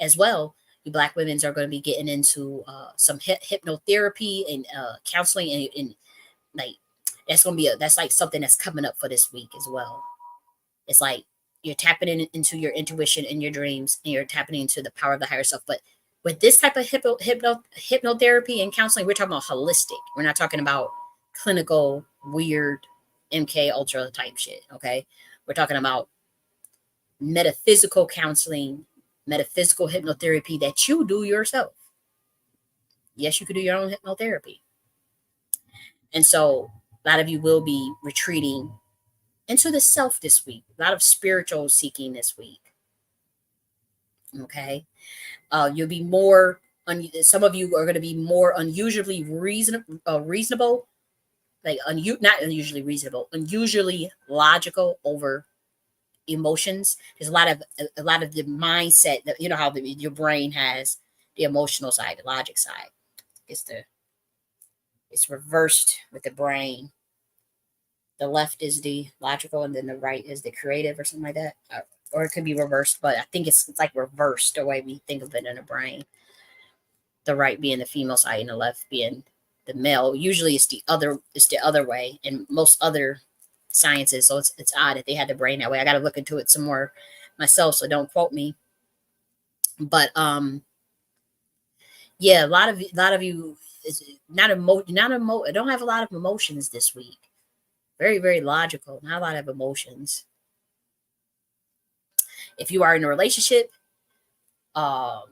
A: as well. You Black women's are going to be getting into some hypnotherapy and counseling, and like that's like something that's coming up for this week as well. It's like you're tapping into your intuition and your dreams, and you're tapping into the power of the higher self. But with this type of hypnotherapy and counseling, we're talking about holistic. We're not talking about clinical, weird, MK Ultra type shit. Okay, we're talking about metaphysical counseling, metaphysical hypnotherapy that you do yourself. Yes, you could do your own hypnotherapy. And so a lot of you will be retreating into the self this week. A lot of spiritual seeking this week. Okay. You'll be more, some of you are going to be more unusually reasonable, like not unusually reasonable, unusually logical over emotions. There's a lot of the mindset that, how your brain has the emotional side, the logic side. It's the it's reversed with the brain. The left is the logical, and then the right is the creative, or something like that. Or it could be reversed, but I think it's like reversed the way we think of it in the brain. The right being the female side and the left being the male. Usually it's the other way in most other sciences. So it's odd that they had the brain that way. I got to look into it some more myself, so don't quote me. But yeah, a lot of you is not don't have a lot of emotions this week. Very, very logical, not a lot of emotions. If you are in a relationship, um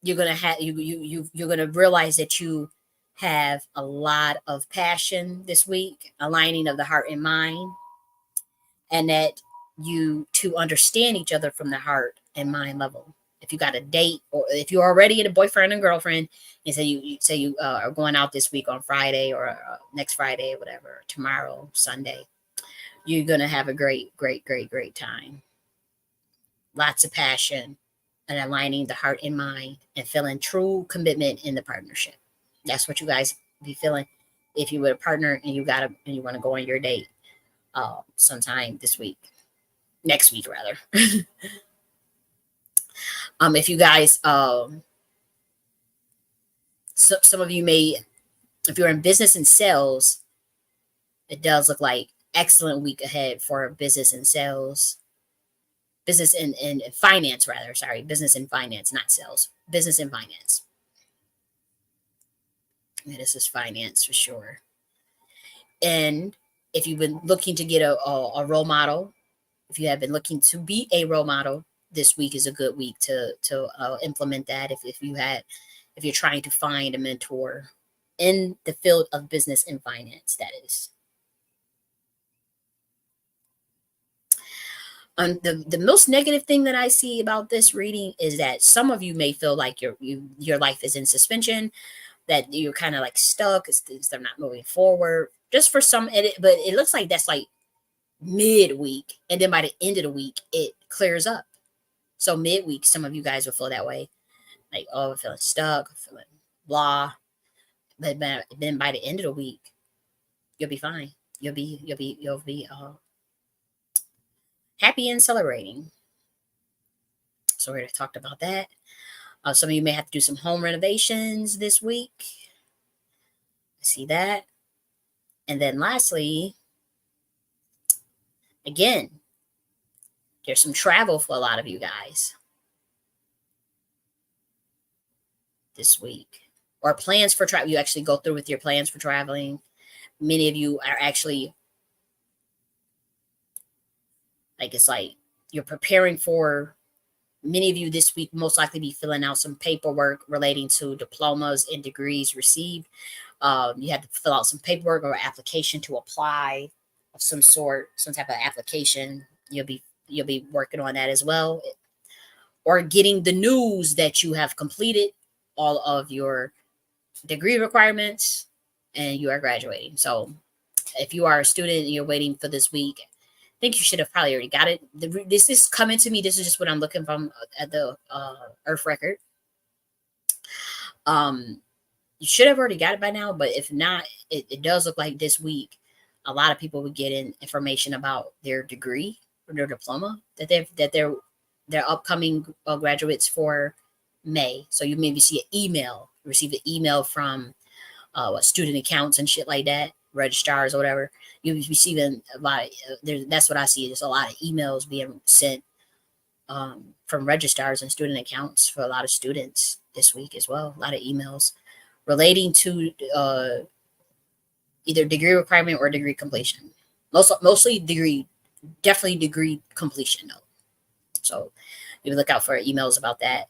A: you're gonna have you're gonna realize that you have a lot of passion this week, aligning of the heart and mind, and that you to understand each other from the heart and mind level. If you got a date, or if you're already in a boyfriend and girlfriend, and say you are going out this week on Friday, or next Friday, or whatever, tomorrow, Sunday, you're gonna have a great, great, great, great time. Lots of passion, and aligning the heart and mind, and feeling true commitment in the partnership. That's what you guys be feeling if you were a partner and you want to go on your date sometime this week, next week rather. If you guys, some of you may, if you're in business and sales, it does look like excellent week ahead for business and sales. Business and finance, rather. Sorry, business and finance, not sales. Business and finance. Yeah, this is finance for sure. And if you've been looking to get a role model, if you have been looking to be a role model, this week is a good week to implement that. If you're trying to find a mentor in the field of business and finance, that is. The most negative thing that I see about this reading is that some of you may feel like your life is in suspension, that you're kind of like stuck, they're not moving forward. Just for some, but it looks like that's like midweek, and then by the end of the week, it clears up. So midweek, some of you guys will feel that way, like, oh, I'm feeling stuck, I'm feeling blah. But then by the end of the week, you'll be fine. You'll be happy and celebrating. So we already talked about that. Some of you may have to do some home renovations this week. I see that. And then lastly, again, there's some travel for a lot of you guys this week, or plans for travel. You actually go through with your plans for traveling. Many of you are actually, like, it's like you're preparing for, many of you this week most likely be filling out some paperwork relating to diplomas and degrees received. You have to fill out some paperwork or application to apply of some sort, some type of application. You'll be working on that as well, or getting the news that you have completed all of your degree requirements and you are graduating. So if you are a student and you're waiting for this week, I think you should have probably already got it. This is coming to me. This is just what I'm looking from at the Earth record. You should have already got it by now, but if not, it does look like this week a lot of people would get in information about their degree or their diploma they're upcoming graduates for May. So you maybe see an email, receive an email from student accounts and shit like that, registrars or whatever. You'll be receiving a lot of, that's what I see. There's a lot of emails being sent from registrars and student accounts for a lot of students this week as well. A lot of emails relating to either degree requirement or degree completion. Mostly degree, definitely degree completion though. So you look out for emails about that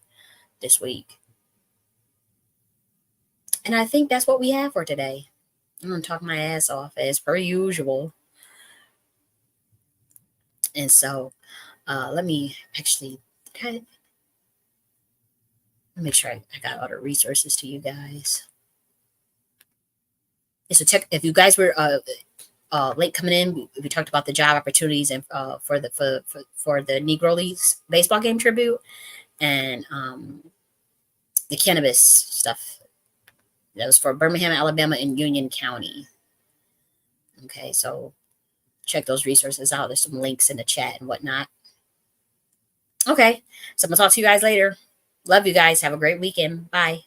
A: this week. And I think that's what we have for today. I'm going to talk my ass off as per usual. And so let me actually make sure I got all the resources to you guys. And so check if you guys were late coming in. We talked about the job opportunities and for the Negro Leagues baseball game tribute and the cannabis stuff. That was for Birmingham, Alabama, and Union County. Okay, so check those resources out. There's some links in the chat and whatnot. Okay, so I'm gonna talk to you guys later. Love you guys. Have a great weekend. Bye.